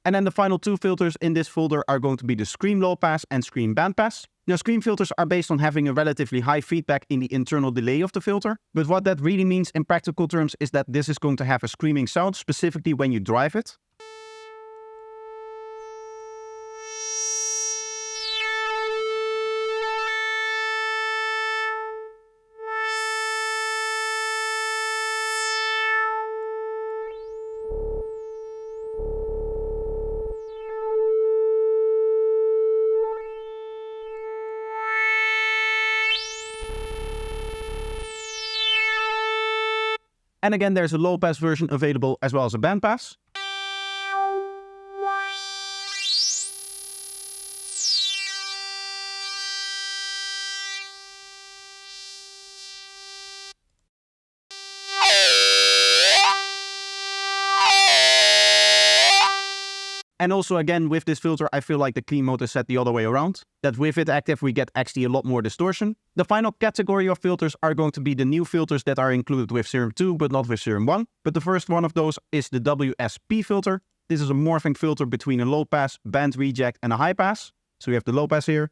And then the final two filters in this folder are going to be the Scream Low Pass and Scream Bandpass. Now, Scream filters are based on having a relatively high feedback in the internal delay of the filter. But what that really means in practical terms is that this is going to have a screaming sound, specifically when you drive it. And again, there's a low pass version available as well as a band pass. And also again, with this filter, I feel like the clean mode is set the other way around. That with it active, we get actually a lot more distortion. The final category of filters are going to be the new filters that are included with Serum 2, but not with Serum 1. But the first one of those is the WSP filter. This is a morphing filter between a low pass, band reject, and a high pass. So we have the low pass here,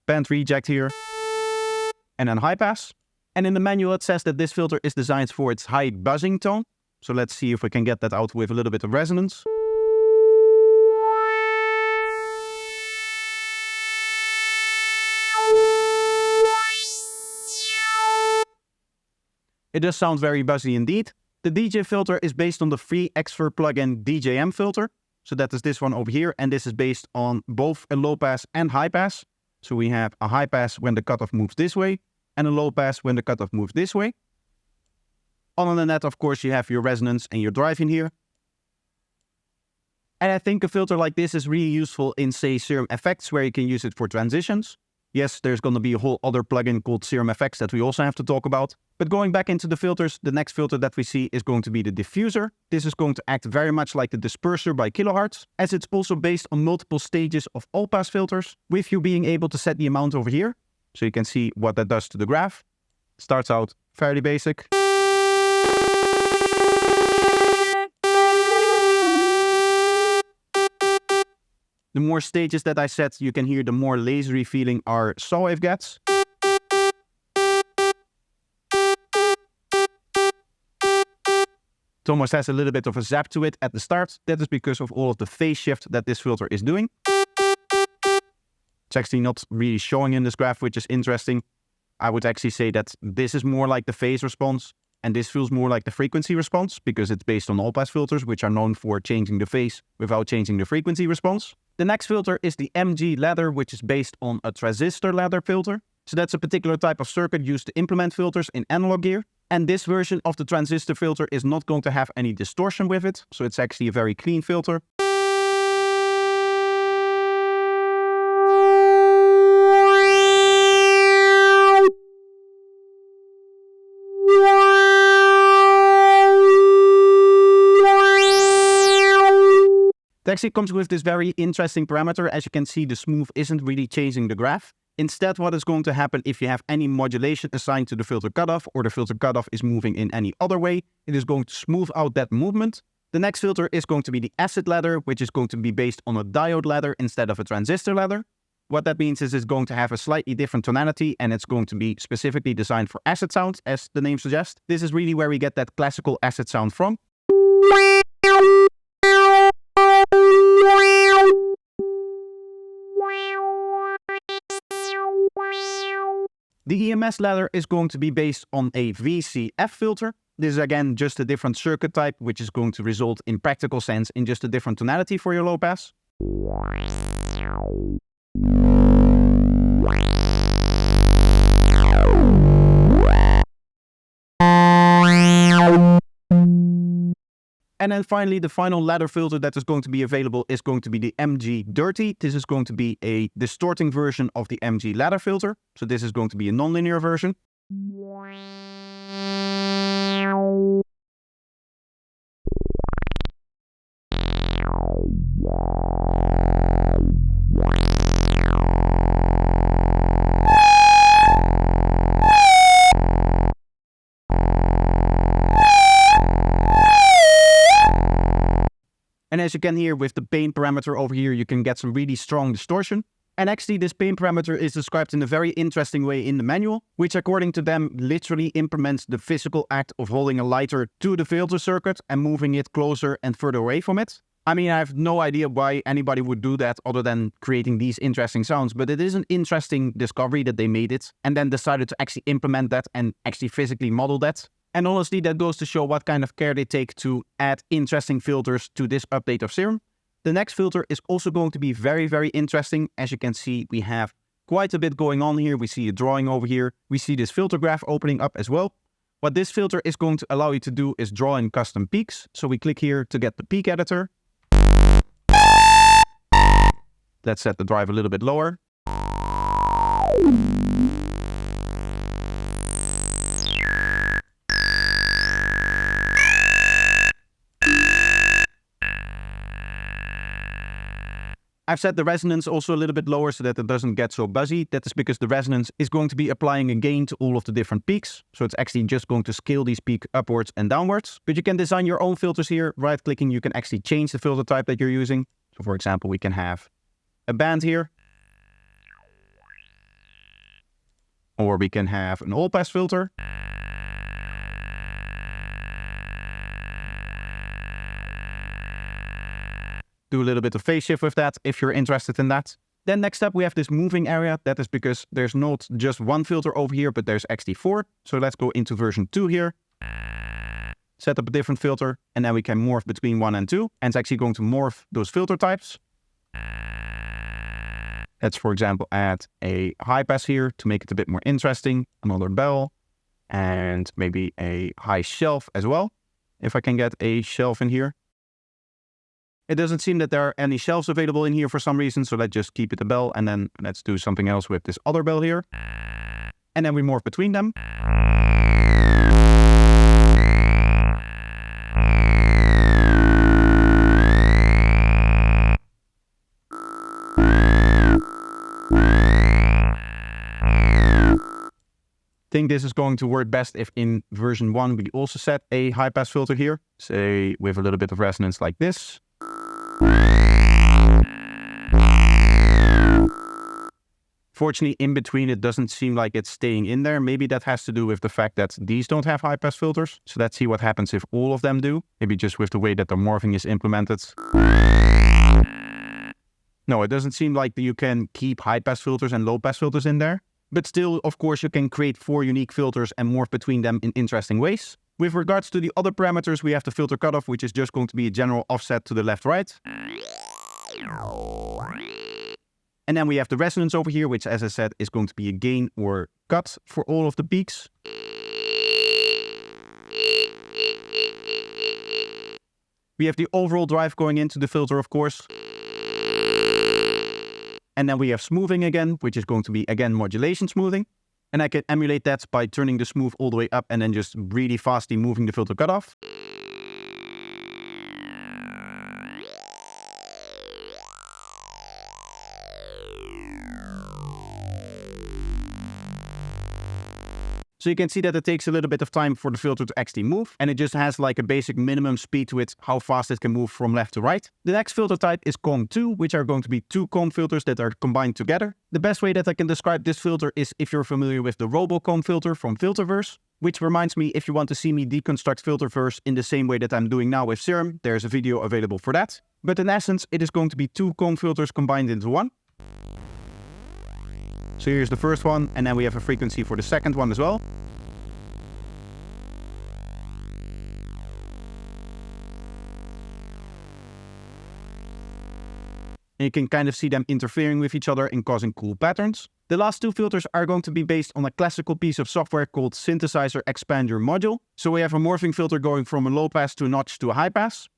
band reject here, and then high pass. And in the manual, it says that this filter is designed for its high buzzing tone. So let's see if we can get that out with a little bit of resonance. It does sound very buzzy indeed. The DJ filter is based on the free Xfer plugin DJM filter. So that is this one over here, and this is based on both a low pass and high pass. So we have a high pass when the cutoff moves this way, and a low pass when the cutoff moves this way. Other than that, of course, you have your resonance and your drive in here. And I think a filter like this is really useful in, say, SerumFX, where you can use it for transitions. Yes, there's going to be a whole other plugin called SerumFX that we also have to talk about. But going back into the filters, the next filter that we see is going to be the diffuser. This is going to act very much like the disperser by kilohertz, as it's also based on multiple stages of all-pass filters, with you being able to set the amount over here. So you can see what that does to the graph. Starts out fairly basic. The more stages that I set, you can hear the more lasery feeling our saw wave gets. It almost has a little bit of a zap to it at the start. That is because of all of the phase shift that this filter is doing. It's actually not really showing in this graph, which is interesting. I would actually say that this is more like the phase response, and this feels more like the frequency response, because it's based on all-pass filters, which are known for changing the phase without changing the frequency response. The next filter is the MG ladder, which is based on a transistor ladder filter. So that's a particular type of circuit used to implement filters in analog gear. And this version of the transistor filter is not going to have any distortion with it. So it's actually a very clean filter. It actually comes with this very interesting parameter. As you can see, the smooth isn't really changing the graph. Instead, what is going to happen if you have any modulation assigned to the filter cutoff, or the filter cutoff is moving in any other way, it is going to smooth out that movement. The next filter is going to be the acid ladder, which is going to be based on a diode ladder instead of a transistor ladder. What that means is it's going to have a slightly different tonality, and it's going to be specifically designed for acid sounds, as the name suggests. This is really where we get that classical acid sound from. The EMS ladder is going to be based on a VCF filter. This is again just a different circuit type, which is going to result in practical sense in just a different tonality for your low pass. And then finally, the final ladder filter that is going to be available is going to be the MG Dirty. This is going to be a distorting version of the MG ladder filter. So this is going to be a nonlinear version. And as you can hear with the pain parameter over here, you can get some really strong distortion. And actually this pain parameter is described in a very interesting way in the manual, which according to them literally implements the physical act of holding a lighter to the filter circuit and moving it closer and further away from it. I mean, I have no idea why anybody would do that other than creating these interesting sounds, but it is an interesting discovery that they made it and then decided to actually implement that and actually physically model that. And honestly, that goes to show what kind of care they take to add interesting filters to this update of Serum. The next filter is also going to be very, very interesting. As you can see, we have quite a bit going on here. We see a drawing over here. We see this filter graph opening up as well. What this filter is going to allow you to do is draw in custom peaks. So we click here to get the peak editor. Let's set the drive a little bit lower. I've set the resonance also a little bit lower so that it doesn't get so buzzy. That is because the resonance is going to be applying a gain to all of the different peaks. So it's actually just going to scale these peaks upwards and downwards. But you can design your own filters here. Right-clicking, you can actually change the filter type that you're using. So for example, we can have a band here. Or we can have an all-pass filter. Do a little bit of phase shift with that if you're interested in that. Then next up we have this moving area. That is because there's not just one filter over here, but there's actually 4. So let's go into version 2 here. Set up a different filter and then we can morph between 1 and 2. And it's actually going to morph those filter types. Let's for example add a high pass here to make it a bit more interesting. Another bell and maybe a high shelf as well. If I can get a shelf in here. It doesn't seem that there are any shelves available in here for some reason, so let's just keep it a bell and then let's do something else with this other bell here. And then we morph between them. I think this is going to work best if in version 1 we also set a high pass filter here, say with a little bit of resonance like this. Fortunately, in between it doesn't seem like it's staying in there. Maybe that has to do with the fact that these don't have high pass filters. So let's see what happens if all of them do. Maybe just with the way that the morphing is implemented. No, it doesn't seem like you can keep high pass filters and low pass filters in there. But still, of course, you can create 4 unique filters and morph between them in interesting ways. With regards to the other parameters, we have the filter cutoff, which is just going to be a general offset to the left-right. And then we have the resonance over here, which, as I said, is going to be a gain or cut for all of the peaks. We have the overall drive going into the filter, of course. And then we have smoothing again, which is going to be, again, modulation smoothing. And I can emulate that by turning the smooth all the way up and then just really fastly moving the filter cutoff. So you can see that it takes a little bit of time for the filter to actually move, and it just has like a basic minimum speed to it, how fast it can move from left to right. The next filter type is COM2, which are going to be 2 COM filters that are combined together. The best way that I can describe this filter is if you're familiar with the RoboCom filter from Filterverse, which reminds me, if you want to see me deconstruct Filterverse in the same way that I'm doing now with Serum, there's a video available for that. But in essence, it is going to be 2 COM filters combined into one. So here's the first one, and then we have a frequency for the second one as well. And you can kind of see them interfering with each other and causing cool patterns. The last 2 filters are going to be based on a classical piece of software called Synthesizer Expander Module. So we have a morphing filter going from a low pass to a notch to a high pass.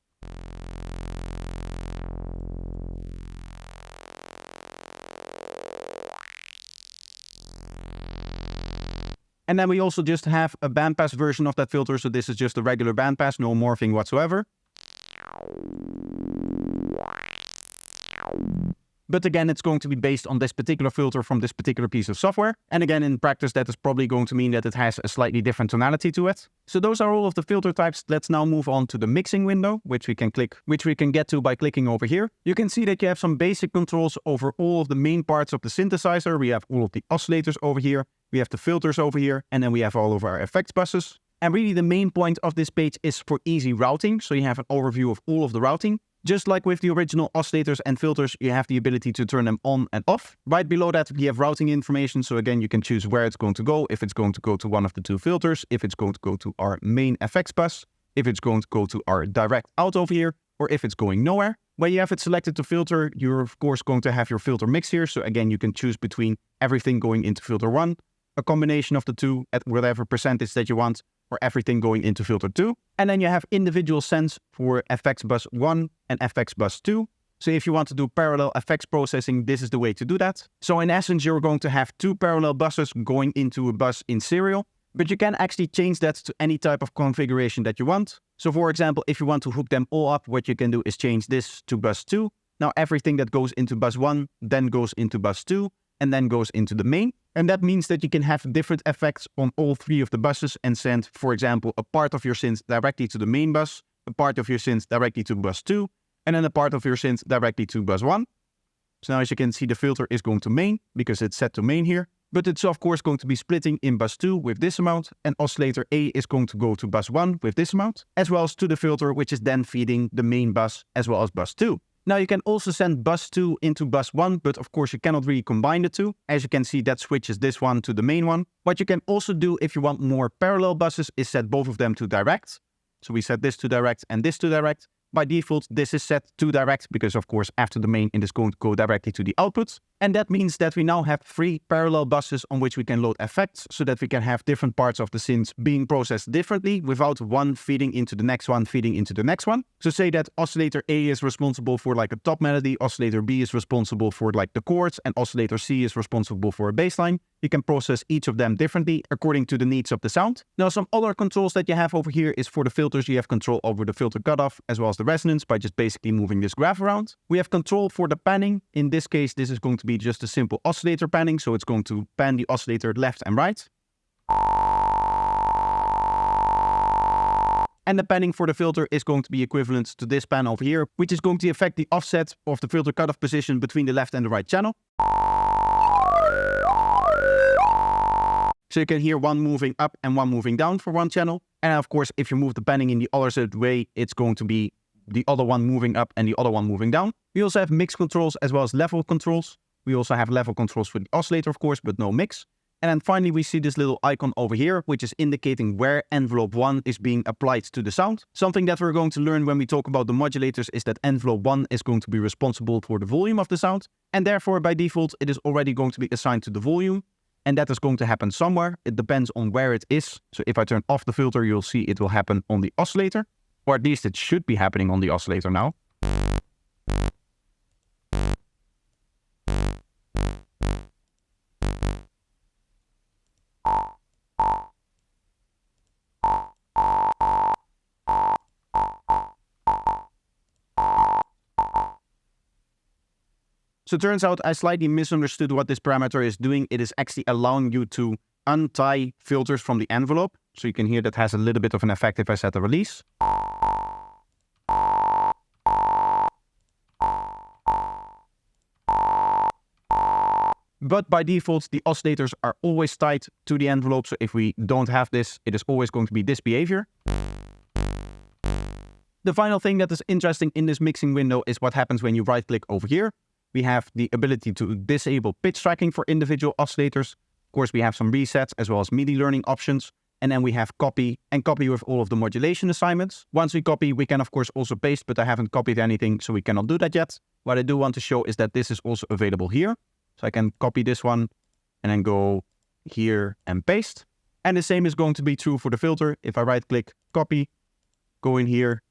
And then we also just have a bandpass version of that filter, so this is just a regular bandpass, no morphing whatsoever. But again, it's going to be based on this particular filter from this particular piece of software. And again, in practice, that is probably going to mean that it has a slightly different tonality to it. So those are all of the filter types. Let's now move on to the mixing window, which we can get to by clicking over here. You can see that you have some basic controls over all of the main parts of the synthesizer. We have all of the oscillators over here. We have the filters over here, and then we have all of our effects buses. And really the main point of this page is for easy routing. So you have an overview of all of the routing. Just like with the original oscillators and filters, you have the ability to turn them on and off. Right below that, we have routing information. So again, you can choose where it's going to go. If it's going to go to one of the two filters, if it's going to go to our main FX bus, if it's going to go to our direct out over here, or if it's going nowhere. When you have it selected to filter, you're of course going to have your filter mix here. So again, you can choose between everything going into filter 1, a combination of the two at whatever percentage that you want, or everything going into filter 2. And then you have individual sends for FX bus 1 and FX bus 2. So if you want to do parallel FX processing, this is the way to do that. So in essence, you're going to have 2 parallel buses going into a bus in serial, but you can actually change that to any type of configuration that you want. So for example, if you want to hook them all up, what you can do is change this to bus 2. Now everything that goes into bus 1 then goes into bus 2 and then goes into the main. And that means that you can have different effects on all 3 of the buses and send, for example, a part of your synth directly to the main bus, a part of your synth directly to bus 2, and then a part of your synth directly to bus 1. So now as you can see, the filter is going to main because it's set to main here. But it's of course going to be splitting in bus 2 with this amount, and oscillator A is going to go to bus 1 with this amount, as well as to the filter, which is then feeding the main bus as well as bus 2. Now you can also send bus 2 into bus 1, but of course you cannot really combine the two. As you can see, that switches this one to the main one. What you can also do if you want more parallel buses is set both of them to direct. So we set this to direct and this to direct. By default, this is set to direct because of course after the main it is going to go directly to the output. And that means that we now have 3 parallel buses on which we can load effects so that we can have different parts of the synth being processed differently without one feeding into the next one, feeding into the next one. So say that oscillator A is responsible for like a top melody, oscillator B is responsible for like the chords, and oscillator C is responsible for a bass line. You can process each of them differently according to the needs of the sound. Now some other controls that you have over here is for the filters. You have control over the filter cutoff as well as the resonance by just basically moving this graph around. We have control for the panning. In this case, this is going to be just a simple oscillator panning, so it's going to pan the oscillator left and right. And the panning for the filter is going to be equivalent to this pan over here, which is going to affect the offset of the filter cutoff position between the left and the right channel. So you can hear one moving up and one moving down for one channel. And of course, if you move the panning in the other way, it's going to be the other one moving up and the other one moving down. We also have mix controls as well as level controls. We also have level controls for the oscillator, of course, but no mix. And then finally, we see this little icon over here, which is indicating where envelope 1 is being applied to the sound. Something that we're going to learn when we talk about the modulators is that envelope 1 is going to be responsible for the volume of the sound. And therefore, by default, it is already going to be assigned to the volume. And that is going to happen somewhere. It depends on where it is. So if I turn off the filter, you'll see it will happen on the oscillator. Or at least it should be happening on the oscillator now. So it turns out I slightly misunderstood what this parameter is doing. It is actually allowing you to untie filters from the envelope. So you can hear that has a little bit of an effect if I set the release. But by default, the oscillators are always tied to the envelope. So if we don't have this, it is always going to be this behavior. The final thing that is interesting in this mixing window is what happens when you right click over here. We have the ability to disable pitch tracking for individual oscillators. Of course, we have some resets as well as MIDI learning options. And then we have copy and copy with all of the modulation assignments. Once we copy, we can of course also paste, but I haven't copied anything, so we cannot do that yet. What I do want to show is that this is also available here. So I can copy this one and then go here and paste. And the same is going to be true for the filter. If I right click, copy, go in here,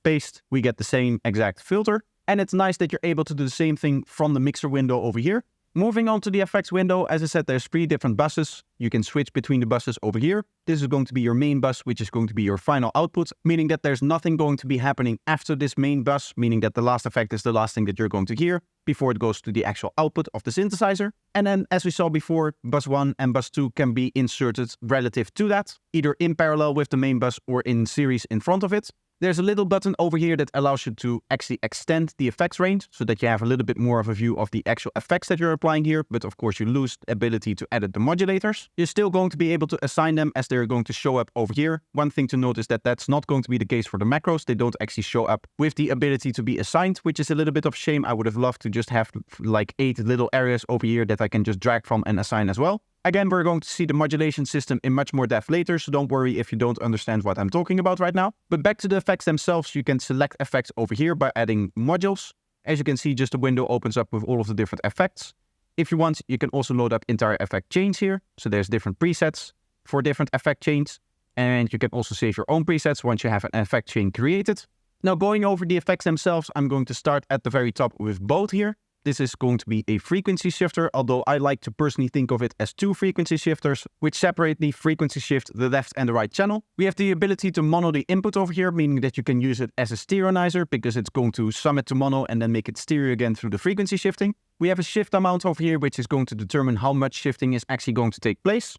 paste, we get the same exact filter. And it's nice that you're able to do the same thing from the mixer window over here. Moving on to the effects window, as I said, there's 3 different buses. You can switch between the buses over here. This is going to be your main bus, which is going to be your final output, meaning that there's nothing going to be happening after this main bus, meaning that the last effect is the last thing that you're going to hear before it goes to the actual output of the synthesizer. And then, as we saw before, bus 1 and bus 2 can be inserted relative to that, either in parallel with the main bus or in series in front of it. There's a little button over here that allows you to actually extend the effects range so that you have a little bit more of a view of the actual effects that you're applying here, but of course you lose the ability to edit the modulators. You're still going to be able to assign them as they're going to show up over here. One thing to note is that that's not going to be the case for the macros. They don't actually show up with the ability to be assigned, which is a little bit of shame. I would have loved to just have like 8 little areas over here that I can just drag from and assign as well. Again, we're going to see the modulation system in much more depth later, so don't worry if you don't understand what I'm talking about right now. But back to the effects themselves, you can select effects over here by adding modules. As you can see, just a window opens up with all of the different effects. If you want, you can also load up entire effect chains here. So there's different presets for different effect chains. And you can also save your own presets once you have an effect chain created. Now going over the effects themselves, I'm going to start at the very top with both here. This is going to be a frequency shifter, although I like to personally think of it as 2 frequency shifters, which separately frequency shift the left and the right channel. We have the ability to mono the input over here, meaning that you can use it as a stereoizer because it's going to sum it to mono and then make it stereo again through the frequency shifting. We have a shift amount over here, which is going to determine how much shifting is actually going to take place.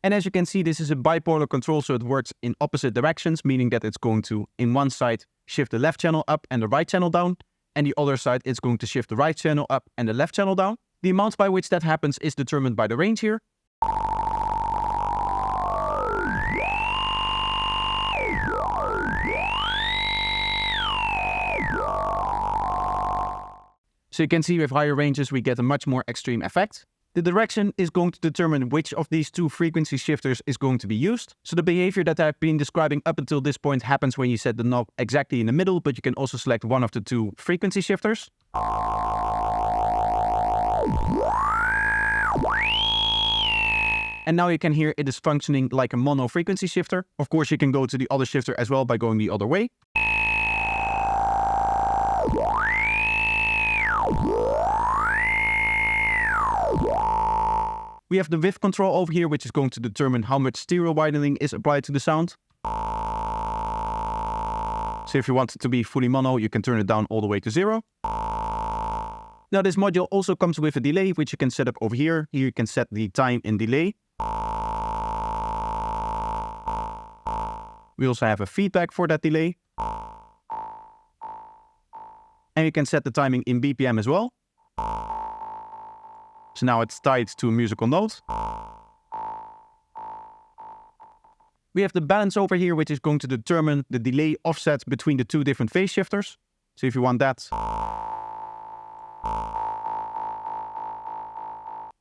And as you can see, this is a bipolar control, so it works in opposite directions, meaning that it's going to, in one side, shift the left channel up and the right channel down, and the other side, it's going to shift the right channel up and the left channel down. The amount by which that happens is determined by the range here. So you can see with higher ranges, we get a much more extreme effect. The direction is going to determine which of these 2 frequency shifters is going to be used. So the behavior that I've been describing up until this point happens when you set the knob exactly in the middle, but you can also select one of the 2 frequency shifters. And now you can hear it is functioning like a mono frequency shifter. Of course, you can go to the other shifter as well by going the other way. We have the width control over here, which is going to determine how much stereo widening is applied to the sound. So if you want it to be fully mono, you can turn it down all the way to 0. Now this module also comes with a delay, which you can set up over here. Here you can set the time in delay. We also have a feedback for that delay. And you can set the timing in BPM as well. So now it's tied to a musical note. We have the balance over here, which is going to determine the delay offset between the 2 different phase shifters. So if you want that,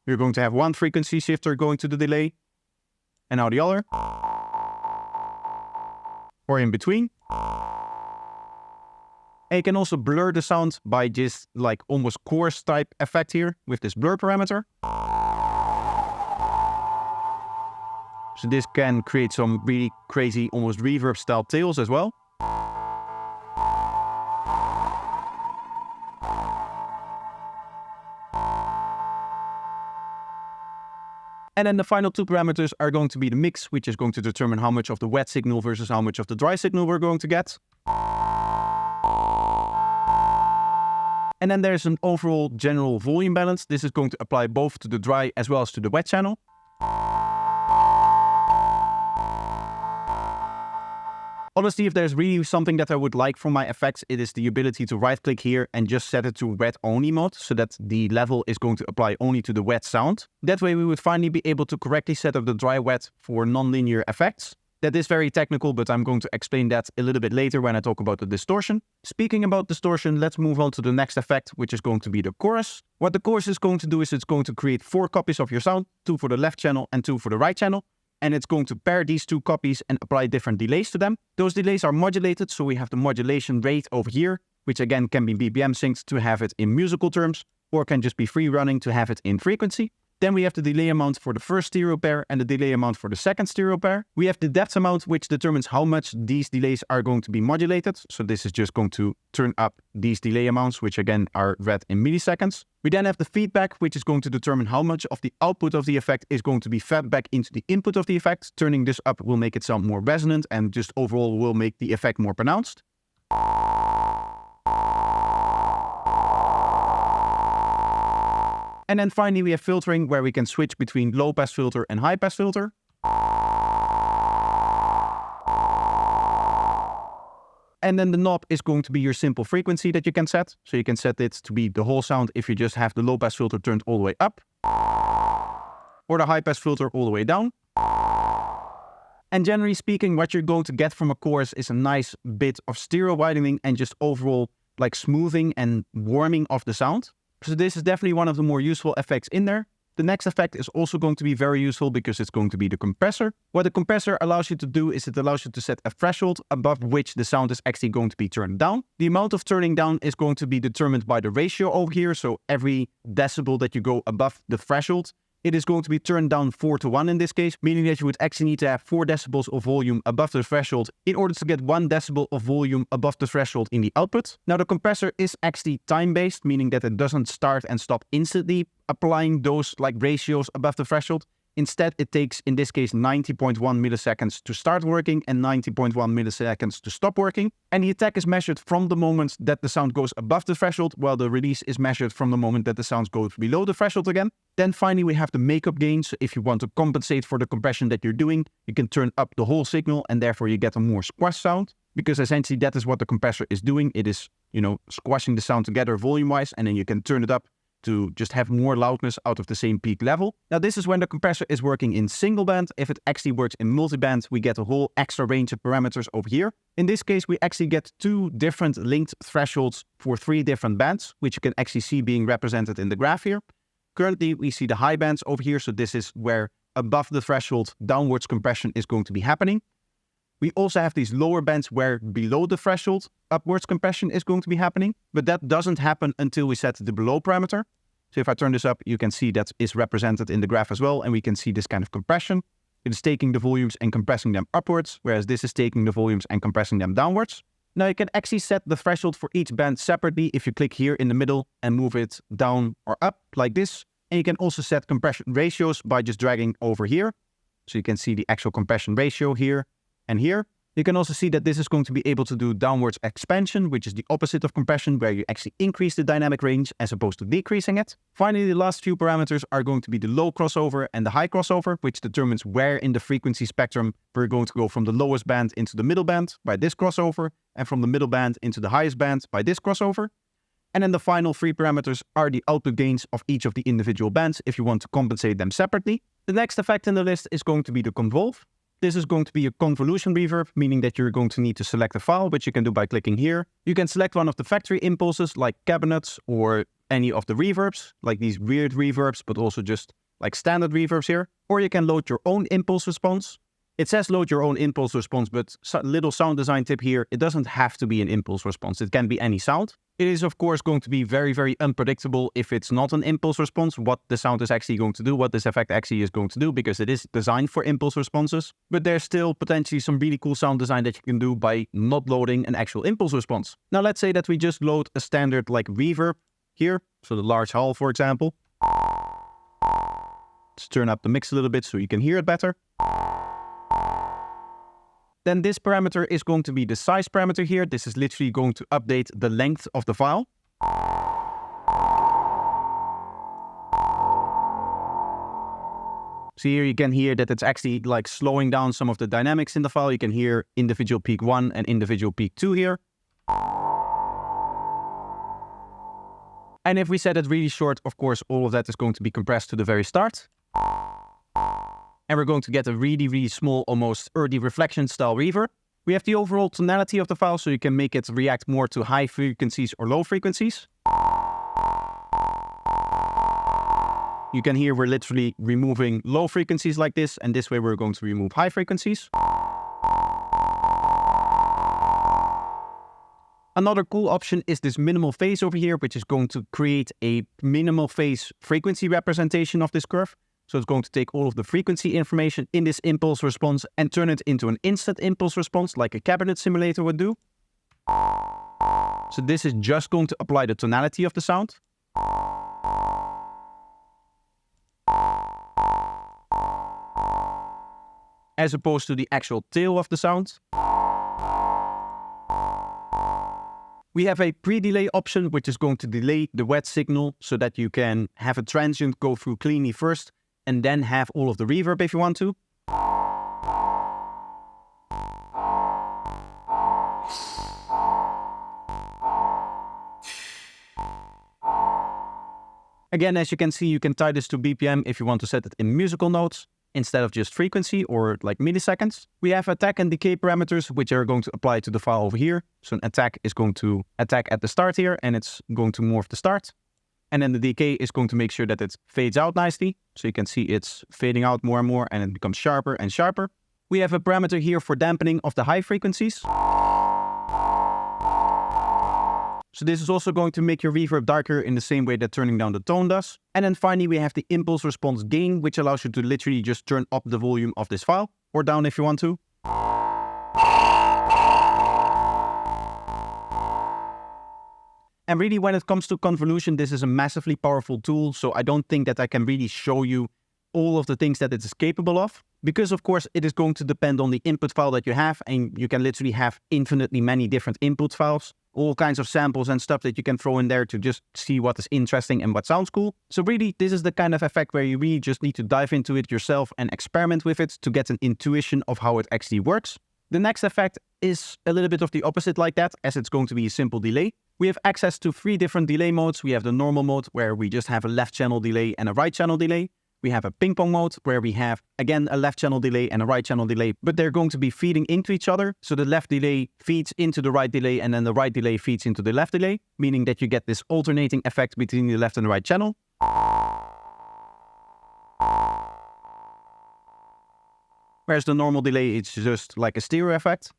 you're going to have one frequency shifter going to the delay, and now the other, or in between. And you can also blur the sound by just like almost coarse type effect here with this blur parameter. So this can create some really crazy, almost reverb style tails as well. And then the final 2 parameters are going to be the mix, which is going to determine how much of the wet signal versus how much of the dry signal we're going to get. And then there's an overall general volume balance. This is going to apply both to the dry as well as to the wet channel. Honestly, if there's really something that I would like from my effects, it is the ability to right click here and just set it to wet only mode so that the level is going to apply only to the wet sound. That way we would finally be able to correctly set up the dry wet for non-linear effects. That is very technical, but I'm going to explain that a little bit later when I talk about the distortion. Speaking about distortion, let's move on to the next effect, which is going to be the chorus. What the chorus is going to do is it's going to create 4 copies of your sound, 2 for the left channel and 2 for the right channel. And it's going to pair these 2 copies and apply different delays to them. Those delays are modulated, so we have the modulation rate over here, which again can be BPM synced to have it in musical terms, or can just be free running to have it in frequency. Then we have the delay amount for the first stereo pair and the delay amount for the second stereo pair. We have the depth amount, which determines how much these delays are going to be modulated. So this is just going to turn up these delay amounts, which again are read in milliseconds. We then have the feedback, which is going to determine how much of the output of the effect is going to be fed back into the input of the effect. Turning this up will make it sound more resonant and just overall will make the effect more pronounced. And then finally we have filtering, where we can switch between low pass filter and high pass filter. And then the knob is going to be your simple frequency that you can set. So you can set it to be the whole sound if you just have the low pass filter turned all the way up, or the high pass filter all the way down. And generally speaking, what you're going to get from a chorus is a nice bit of stereo widening and just overall like smoothing and warming of the sound. So this is definitely one of the more useful effects in there. The next effect is also going to be very useful because it's going to be the compressor. What the compressor allows you to do is it allows you to set a threshold above which the sound is actually going to be turned down. The amount of turning down is going to be determined by the ratio over here. So every decibel that you go above the threshold, it is going to be turned down 4:1 in this case, meaning that you would actually need to have 4 decibels of volume above the threshold in order to get 1 decibel of volume above the threshold in the output. Now the compressor is actually time-based, meaning that it doesn't start and stop instantly applying those like ratios above the threshold. Instead, it takes, in this case, 90.1 milliseconds to start working and 90.1 milliseconds to stop working. And the attack is measured from the moment that the sound goes above the threshold, while the release is measured from the moment that the sound goes below the threshold again. Then finally, we have the makeup gain. So if you want to compensate for the compression that you're doing, you can turn up the whole signal and therefore you get a more squash sound, because essentially that is what the compressor is doing. It is, squashing the sound together volume-wise, and then you can turn it up to just have more loudness out of the same peak level. Now this is when the compressor is working in single band. If it actually works in multi-band, we get a whole extra range of parameters over here. In this case, we actually get 2 different linked thresholds for 3 different bands, which you can actually see being represented in the graph here. Currently, we see the high bands over here. So this is where above the threshold, downwards compression is going to be happening. We also have these lower bands where below the threshold, upwards compression is going to be happening, but that doesn't happen until we set the below parameter. So if I turn this up, you can see that is represented in the graph as well, and we can see this kind of compression. It is taking the volumes and compressing them upwards, whereas this is taking the volumes and compressing them downwards. Now you can actually set the threshold for each band separately if you click here in the middle and move it down or up like this. And you can also set compression ratios by just dragging over here. So you can see the actual compression ratio here and here. You can also see that this is going to be able to do downwards expansion, which is the opposite of compression, where you actually increase the dynamic range as opposed to decreasing it. Finally, the last few parameters are going to be the low crossover and the high crossover, which determines where in the frequency spectrum we're going to go from the lowest band into the middle band by this crossover, and from the middle band into the highest band by this crossover. And then the final 3 parameters are the output gains of each of the individual bands if you want to compensate them separately. The next effect in the list is going to be the convolve. This is going to be a convolution reverb, meaning that you're going to need to select a file, which you can do by clicking here. You can select one of the factory impulses like cabinets or any of the reverbs, like these weird reverbs, but also just like standard reverbs here. Or you can load your own impulse response. It says load your own impulse response, but little sound design tip here, it doesn't have to be an impulse response. It can be any sound. It is of course going to be very, very unpredictable if it's not an impulse response, what the sound is actually going to do, what this effect actually is going to do, because it is designed for impulse responses. But there's still potentially some really cool sound design that you can do by not loading an actual impulse response. Now let's say that we just load a standard like reverb here, so the large hall for example. Let's turn up the mix a little bit so you can hear it better. Then this parameter is going to be the size parameter here. This is literally going to update the length of the file. So here you can hear that it's actually like slowing down some of the dynamics in the file. You can hear individual peak 1 and individual peak 2 here. And if we set it really short, of course, all of that is going to be compressed to the very start. And we're going to get a really, really small, almost earthy reflection style reverb. We have the overall tonality of the file, so you can make it react more to high frequencies or low frequencies. You can hear we're literally removing low frequencies like this, and this way we're going to remove high frequencies. Another cool option is this minimal phase over here, which is going to create a minimal phase frequency representation of this curve. So it's going to take all of the frequency information in this impulse response and turn it into an instant impulse response like a cabinet simulator would do. So this is just going to apply the tonality of the sound. As opposed to the actual tail of the sound. We have a pre-delay option, which is going to delay the wet signal so that you can have a transient go through cleanly first and then have all of the reverb if you want to. Again, as you can see, you can tie this to BPM if you want to set it in musical notes instead of just frequency or like milliseconds. We have attack and decay parameters, which are going to apply to the file over here. So an attack is going to attack at the start here, and it's going to morph the start. And then the decay is going to make sure that it fades out nicely. So you can see it's fading out more and more, and it becomes sharper and sharper. We have a parameter here for dampening of the high frequencies. So this is also going to make your reverb darker in the same way that turning down the tone does. And then finally, we have the impulse response gain, which allows you to literally just turn up the volume of this file, or down if you want to. And really, when it comes to convolution, this is a massively powerful tool. So I don't think that I can really show you all of the things that it is capable of. Because of course, it is going to depend on the input file that you have. And you can literally have infinitely many different input files. All kinds of samples and stuff that you can throw in there to just see what is interesting and what sounds cool. So really, this is the kind of effect where you really just need to dive into it yourself and experiment with it to get an intuition of how it actually works. The next effect is a little bit of the opposite like that, as it's going to be a simple delay. We have access to 3 different delay modes. We have the normal mode, where we just have a left channel delay and a right channel delay. We have a ping pong mode, where we have, again, a left channel delay and a right channel delay, but they're going to be feeding into each other. So the left delay feeds into the right delay, and then the right delay feeds into the left delay, meaning that you get this alternating effect between the left and the right channel. Whereas the normal delay is just like a stereo effect.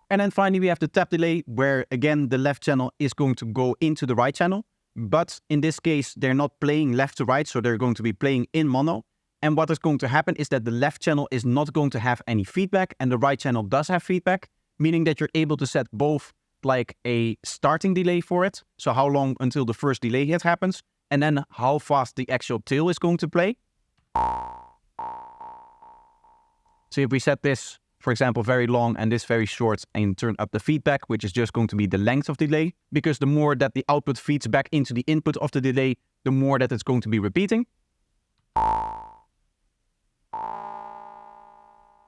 And then finally, we have the tap delay, where again, the left channel is going to go into the right channel. But in this case, they're not playing left to right, so they're going to be playing in mono. And what is going to happen is that the left channel is not going to have any feedback, and the right channel does have feedback, meaning that you're able to set both like a starting delay for it, so how long until the first delay hit happens, and then how fast the actual tail is going to play. So if we set this, for example, very long and this very short, and turn up the feedback, which is just going to be the length of delay, because the more that the output feeds back into the input of the delay, the more that it's going to be repeating.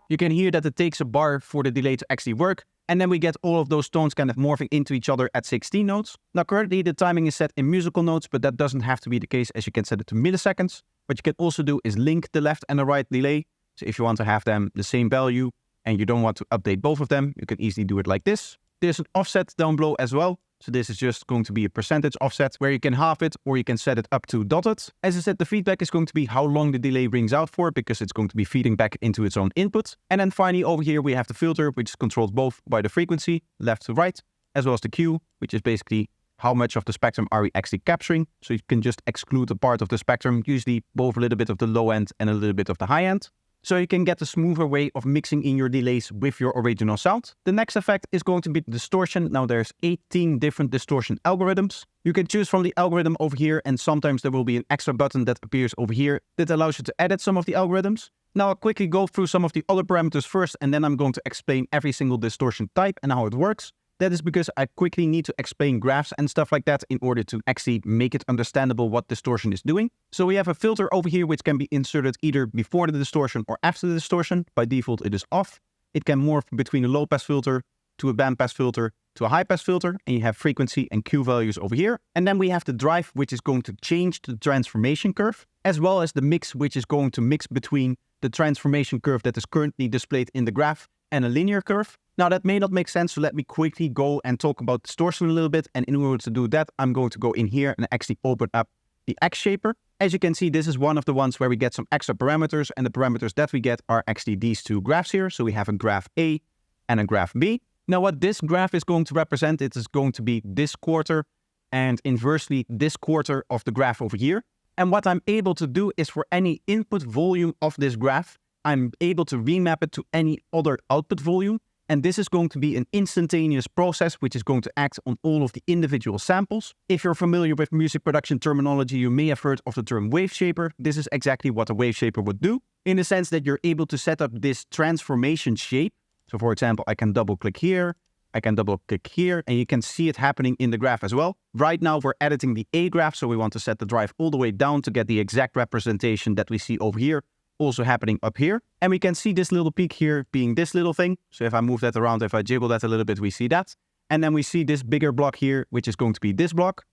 You can hear that it takes a bar for the delay to actually work, and then we get all of those tones kind of morphing into each other at 16 notes. Now currently the timing is set in musical notes, but that doesn't have to be the case, as you can set it to milliseconds. What you can also do is link the left and the right delay. So if you want to have them the same value, and you don't want to update both of them, you can easily do it like this. There's an offset down below as well. So this is just going to be a percentage offset where you can halve it or you can set it up to dotted. As I said, the feedback is going to be how long the delay rings out for, because it's going to be feeding back into its own input. And then finally over here we have the filter, which is controlled both by the frequency, left to right, as well as the Q, which is basically how much of the spectrum are we actually capturing. So you can just exclude a part of the spectrum, usually both a little bit of the low end and a little bit of the high end. So you can get a smoother way of mixing in your delays with your original sound. The next effect is going to be distortion. Now there's 18 different distortion algorithms. You can choose from the algorithm over here, and sometimes there will be an extra button that appears over here that allows you to edit some of the algorithms. Now I'll quickly go through some of the other parameters first, and then I'm going to explain every single distortion type and how it works. That is because I quickly need to explain graphs and stuff like that in order to actually make it understandable what distortion is doing. So we have a filter over here which can be inserted either before the distortion or after the distortion. By default it is off. It can morph between a low pass filter to a band pass filter to a high pass filter, and you have frequency and Q values over here. And then we have the drive, which is going to change the transformation curve, as well as the mix, which is going to mix between the transformation curve that is currently displayed in the graph and a linear curve. Now that may not make sense, so let me quickly go and talk about distortion a little bit. And in order to do that, I'm going to go in here and actually open up the X shaper. As you can see, this is one of the ones where we get some extra parameters, and the parameters that we get are actually these two graphs here. So we have a graph A and a graph B. Now what this graph is going to represent, it is going to be this quarter and inversely this quarter of the graph over here. And what I'm able to do is for any input volume of this graph, I'm able to remap it to any other output volume. And this is going to be an instantaneous process which is going to act on all of the individual samples. If you're familiar with music production terminology, you may have heard of the term waveshaper. This is exactly what a waveshaper would do, in the sense that you're able to set up this transformation shape. So for example, I can double click here, I can double click here, and you can see it happening in the graph as well. Right now we're editing the A graph, so we want to set the drive all the way down to get the exact representation that we see over here, also happening up here. And we can see this little peak here being this little thing. So if I move that around, if I jiggle that a little bit, we see that. And then we see this bigger block here, which is going to be this block.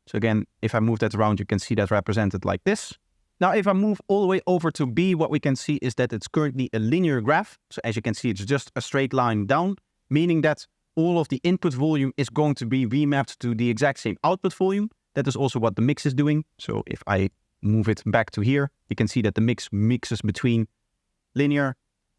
So again, if I move that around, you can see that represented like this. Now, if I move all the way over to B, what we can see is that it's currently a linear graph. So as you can see, it's just a straight line down, meaning that all of the input volume is going to be remapped to the exact same output volume. That is also what the mix is doing. So if I move it back to here, you can see that the mix mixes between linear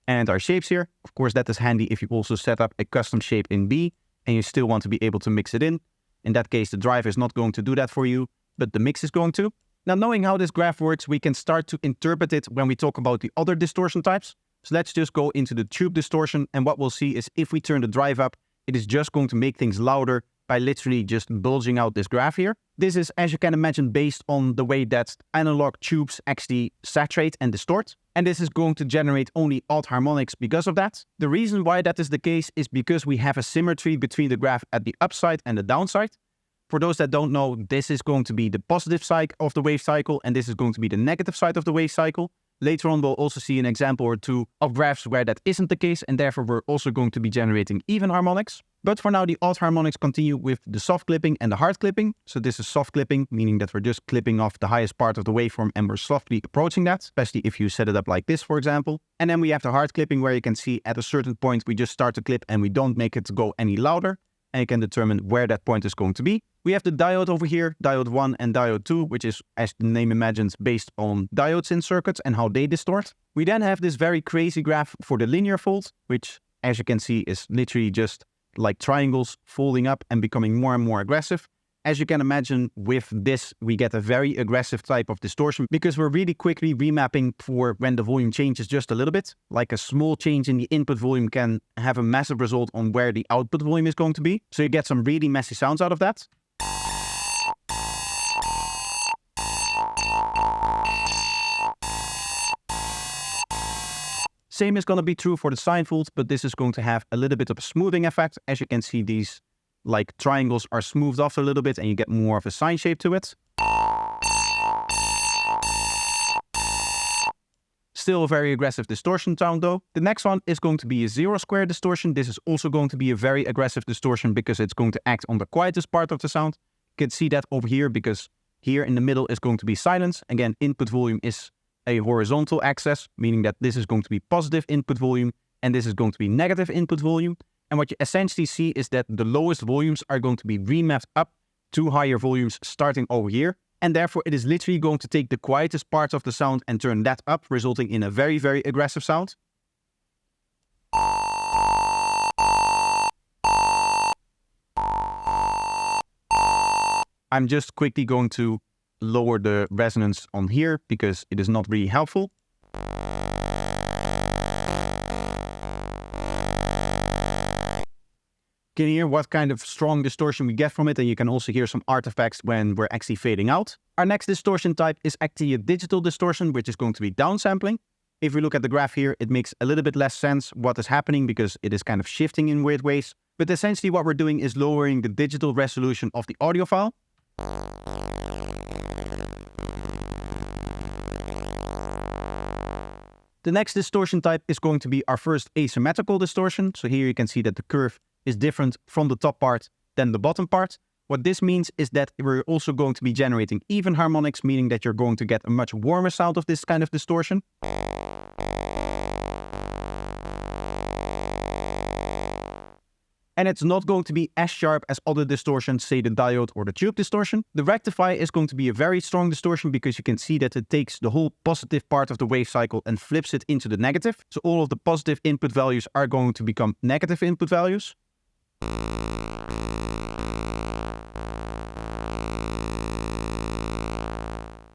and our shapes here. Of course, that is handy if you also set up a custom shape in B and you still want to be able to mix it in. In that case, the drive is not going to do that for you, but the mix is going to. Now, knowing how this graph works, we can start to interpret it when we talk about the other distortion types. So let's just go into the tube distortion, and what we'll see is if we turn the drive up, it is just going to make things louder by literally just bulging out this graph here. This is, as you can imagine, based on the way that analog tubes actually saturate and distort. And this is going to generate only odd harmonics because of that. The reason why that is the case is because we have a symmetry between the graph at the upside and the downside. For those that don't know, this is going to be the positive side of the wave cycle, and this is going to be the negative side of the wave cycle. Later on, we'll also see an example or two of graphs where that isn't the case, and therefore we're also going to be generating even harmonics. But for now, the odd harmonics continue with the soft clipping and the hard clipping. So this is soft clipping, meaning that we're just clipping off the highest part of the waveform and we're softly approaching that, especially if you set it up like this, for example. And then we have the hard clipping where you can see at a certain point, we just start to clip and we don't make it go any louder. And you can determine where that point is going to be. We have the diode over here, diode 1 and diode 2, which is, as the name imagines, based on diodes in circuits and how they distort. We then have this very crazy graph for the linear fold, which, as you can see, is literally just like triangles folding up and becoming more and more aggressive. As you can imagine, with this, we get a very aggressive type of distortion because we're really quickly remapping for when the volume changes just a little bit. Like a small change in the input volume can have a massive result on where the output volume is going to be. So you get some really messy sounds out of that. Same is going to be true for the sine fold, but this is going to have a little bit of a smoothing effect. As you can see, these like triangles are smoothed off a little bit and you get more of a sine shape to it. Still a very aggressive distortion sound though. The next one is going to be a zero square distortion. This is also going to be a very aggressive distortion because it's going to act on the quietest part of the sound. You can see that over here because here in the middle is going to be silence. Again, input volume is a horizontal axis, meaning that this is going to be positive input volume and this is going to be negative input volume. And what you essentially see is that the lowest volumes are going to be remapped up to higher volumes starting over here. And therefore, it is literally going to take the quietest parts of the sound and turn that up, resulting in a very, very aggressive sound. I'm just quickly going to lower the resonance on here because it is not really helpful. You can hear what kind of strong distortion we get from it, and you can also hear some artifacts when we're actually fading out. Our next distortion type is actually a digital distortion, which is going to be downsampling. If we look at the graph here, it makes a little bit less sense what is happening because it is kind of shifting in weird ways. But essentially what we're doing is lowering the digital resolution of the audio file. The next distortion type is going to be our first asymmetrical distortion. So here you can see that the curve is different from the top part than the bottom part. What this means is that we're also going to be generating even harmonics, meaning that you're going to get a much warmer sound of this kind of distortion. And it's not going to be as sharp as other distortions, say the diode or the tube distortion. The rectifier is going to be a very strong distortion because you can see that it takes the whole positive part of the wave cycle and flips it into the negative. So all of the positive input values are going to become negative input values.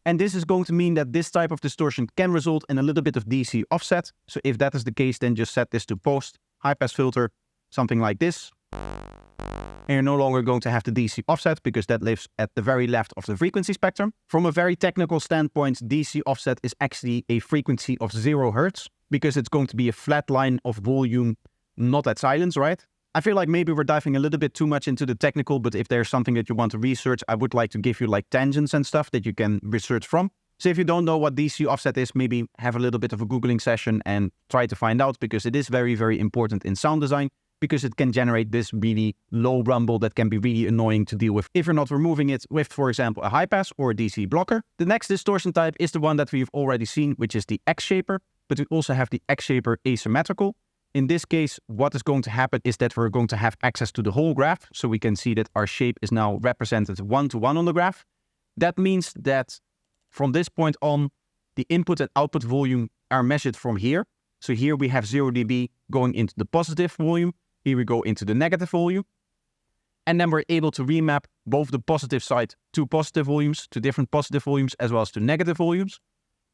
And this is going to mean that this type of distortion can result in a little bit of DC offset. So if that is the case, then just set this to post, high pass filter, something like this. And you're no longer going to have the DC offset because that lives at the very left of the frequency spectrum. From a very technical standpoint, DC offset is actually a frequency of 0 Hertz because it's going to be a flat line of volume, not at silence, right? I feel like maybe we're diving a little bit too much into the technical, but if there's something that you want to research, I would like to give you like tangents and stuff that you can research from. So if you don't know what DC offset is, maybe have a little bit of a Googling session and try to find out, because it is very, very important in sound design, because it can generate this really low rumble that can be really annoying to deal with if you're not removing it with, for example, a high pass or a DC blocker. The next distortion type is the one that we've already seen, which is the X-shaper, but we also have the X-shaper asymmetrical. In this case, what is going to happen is that we're going to have access to the whole graph. So we can see that our shape is now represented 1-to-1 on the graph. That means that from this point on, the input and output volume are measured from here. So here we have 0 dB going into the positive volume. Here we go into the negative volume. And then we're able to remap both the positive side to positive volumes, to different positive volumes, as well as to negative volumes.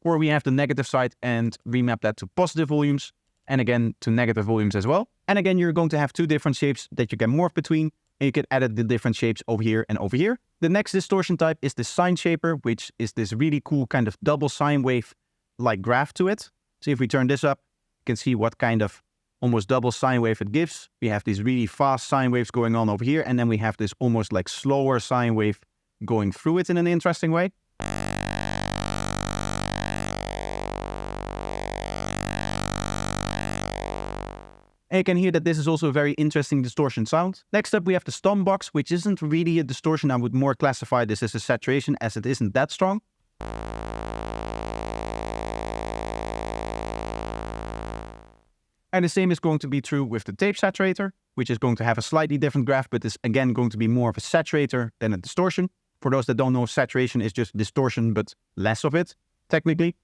Or we have the negative side and remap that to positive volumes, and again to negative volumes as well. And again, you're going to have two different shapes that you can morph between, and you can edit the different shapes over here and over here. The next distortion type is the sine shaper, which is this really cool kind of double sine wave like graph to it. So if we turn this up, you can see what kind of almost double sine wave it gives. We have these really fast sine waves going on over here, and then we have this almost like slower sine wave going through it in an interesting way. And you can hear that this is also a very interesting distortion sound. Next up, we have the stomp box, which isn't really a distortion. I would more classify this as a saturation, as it isn't that strong. And the same is going to be true with the tape saturator, which is going to have a slightly different graph, but is again going to be more of a saturator than a distortion. For those that don't know, saturation is just distortion, but less of it, technically.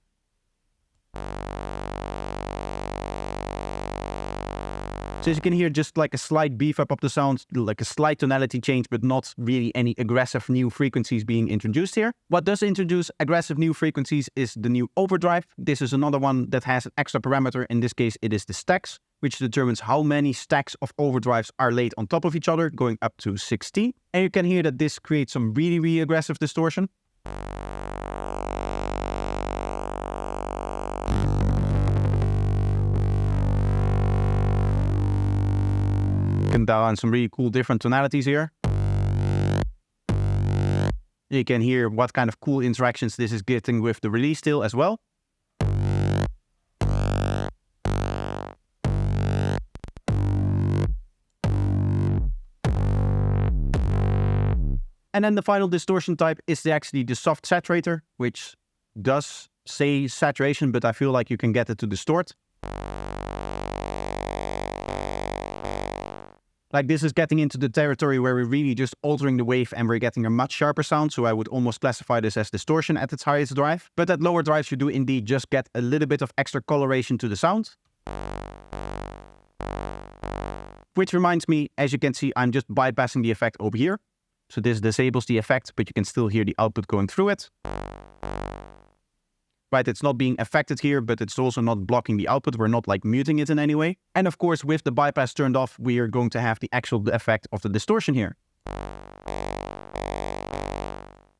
So as you can hear, just like a slight beef up of the sound, like a slight tonality change, but not really any aggressive new frequencies being introduced here. What does introduce aggressive new frequencies is the new overdrive. This is another one that has an extra parameter. In this case, it is the stacks, which determines how many stacks of overdrives are laid on top of each other, going up to 16. And you can hear that this creates some really, really aggressive distortion. Can dial on some really cool different tonalities here. You can hear what kind of cool interactions this is getting with the release tail as well. And then the final distortion type is actually the soft saturator, which does say saturation, but I feel like you can get it to distort. Like this is getting into the territory where we're really just altering the wave and we're getting a much sharper sound. So I would almost classify this as distortion at its highest drive. But at lower drives, you do indeed just get a little bit of extra coloration to the sound. Which reminds me, as you can see, I'm just bypassing the effect over here. So this disables the effect, but you can still hear the output going through it. Right, it's not being affected here, but it's also not blocking the output. We're not like muting it in any way. And of course, with the bypass turned off, we are going to have the actual effect of the distortion here.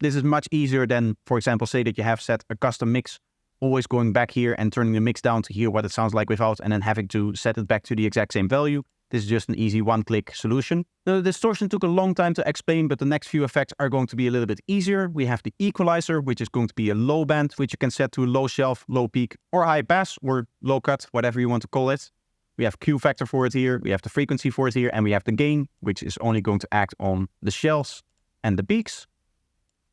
This is much easier than, for example, say that you have set a custom mix, always going back here and turning the mix down to hear what it sounds like without, and then having to set it back to the exact same value. This is just an easy one-click solution. The distortion took a long time to explain, but the next few effects are going to be a little bit easier. We have the equalizer, which is going to be a low band, which you can set to low shelf, low peak, or high pass, or low cut, whatever you want to call it. We have Q factor for it here, we have the frequency for it here, and we have the gain, which is only going to act on the shelves and the peaks.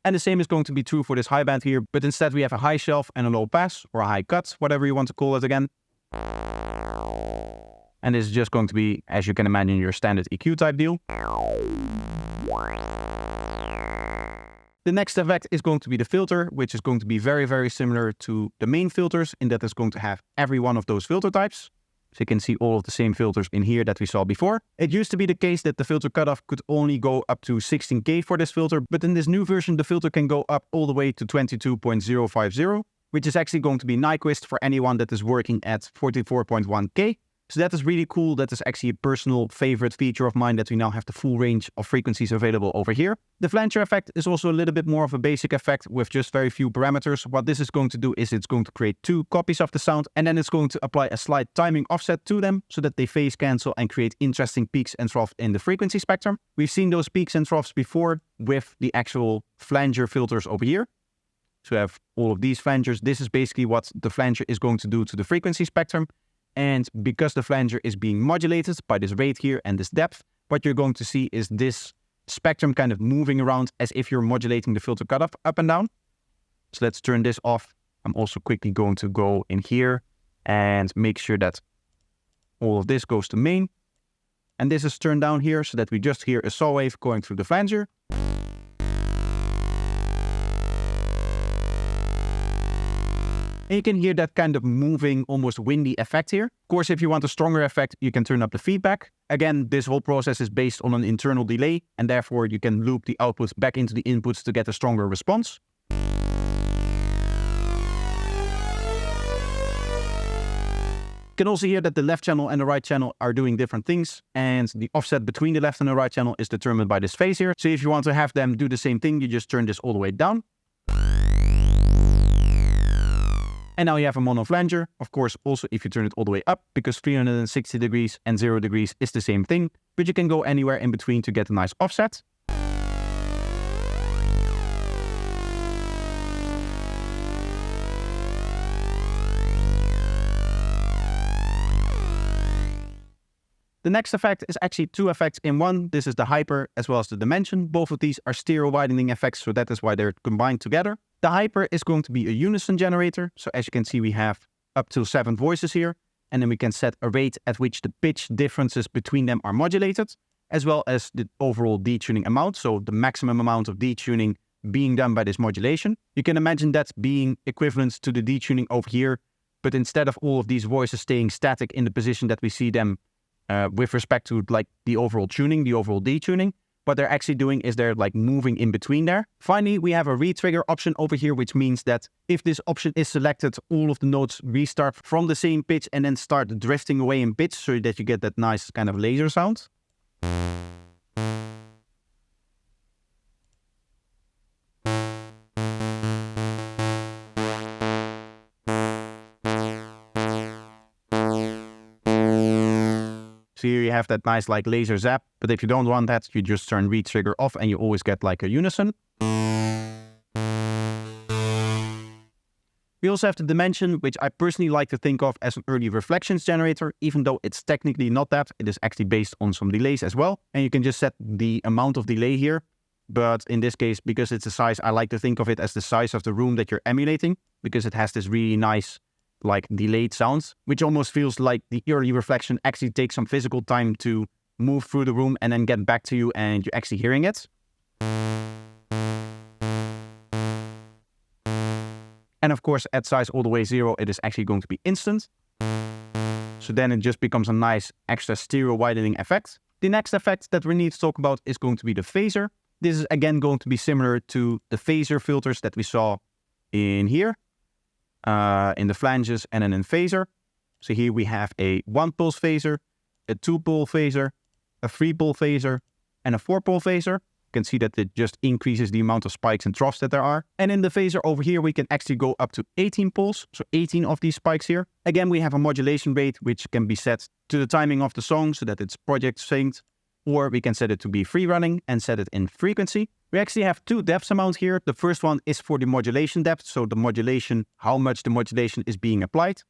And the same is going to be true for this high band here, but instead we have a high shelf and a low pass, or a high cut, whatever you want to call it again. And this is just going to be, as you can imagine, your standard EQ type deal. The next effect is going to be the filter, which is going to be very, very similar to the main filters in that it's going to have every one of those filter types. So you can see all of the same filters in here that we saw before. It used to be the case that the filter cutoff could only go up to 16K for this filter, but in this new version, the filter can go up all the way to 22.050, which is actually going to be Nyquist for anyone that is working at 44.1K. So that is really cool. That is actually a personal favorite feature of mine, that we now have the full range of frequencies available over here. The flanger effect is also a little bit more of a basic effect with just very few parameters. What this is going to do is it's going to create 2 copies of the sound, and then it's going to apply a slight timing offset to them so that they phase cancel and create interesting peaks and troughs in the frequency spectrum. We've seen those peaks and troughs before with the actual flanger filters over here. So we have all of these flangers. This is basically what the flanger is going to do to the frequency spectrum. And because the flanger is being modulated by this rate here and this depth, what you're going to see is this spectrum kind of moving around as if you're modulating the filter cutoff up and down. So let's turn this off. I'm also quickly going to go in here and make sure that all of this goes to main. And this is turned down here so that we just hear a saw wave going through the flanger. And you can hear that kind of moving, almost windy effect here. Of course, if you want a stronger effect, you can turn up the feedback. Again, this whole process is based on an internal delay, and therefore you can loop the outputs back into the inputs to get a stronger response. You can also hear that the left channel and the right channel are doing different things, and the offset between the left and the right channel is determined by this phase here. So if you want to have them do the same thing, you just turn this all the way down. And now you have a mono flanger. Of course, also if you turn it all the way up, because 360 degrees and 0 degrees is the same thing, but you can go anywhere in between to get a nice offset. The next effect is actually 2 effects in one. This is the hyper as well as the dimension. Both of these are stereo widening effects, so that is why they're combined together. The hyper is going to be a unison generator. So as you can see, we have up to 7 voices here. And then we can set a rate at which the pitch differences between them are modulated, as well as the overall detuning amount. So the maximum amount of detuning being done by this modulation. You can imagine that being equivalent to the detuning over here. But instead of all of these voices staying static in the position that we see them with respect to like the overall tuning, the overall detuning, what they're actually doing is they're like moving in between there. Finally, we have a retrigger option over here, which means that if this option is selected, all of the notes restart from the same pitch and then start drifting away in pitch so that you get that nice kind of laser sound. So here you have that nice like laser zap, but if you don't want that, you just turn retrigger off and you always get like a unison. We also have the dimension, which I personally like to think of as an early reflections generator, even though it's technically not that. It is actually based on some delays as well. And you can just set the amount of delay here. But in this case, because it's a size, I like to think of it as the size of the room that you're emulating, because it has this really nice like delayed sounds, which almost feels like the early reflection actually takes some physical time to move through the room and then get back to you and you're actually hearing it. And of course, at size all the way 0, it is actually going to be instant. So then it just becomes a nice extra stereo widening effect. The next effect that we need to talk about is going to be the phaser. This is again going to be similar to the phaser filters that we saw in here. In the flanges and then in phaser. So here we have a 1-pulse phaser, a 2-pole phaser, a 3-pole phaser, and a 4-pole phaser. You can see that it just increases the amount of spikes and troughs that there are. And in the phaser over here, we can actually go up to 18 poles, so 18 of these spikes here. Again, we have a modulation rate, which can be set to the timing of the song so that it's project synced, or we can set it to be free running and set it in frequency. We actually have 2 depths amounts here. The first one is for the modulation depth, so the modulation, how much the modulation is being applied.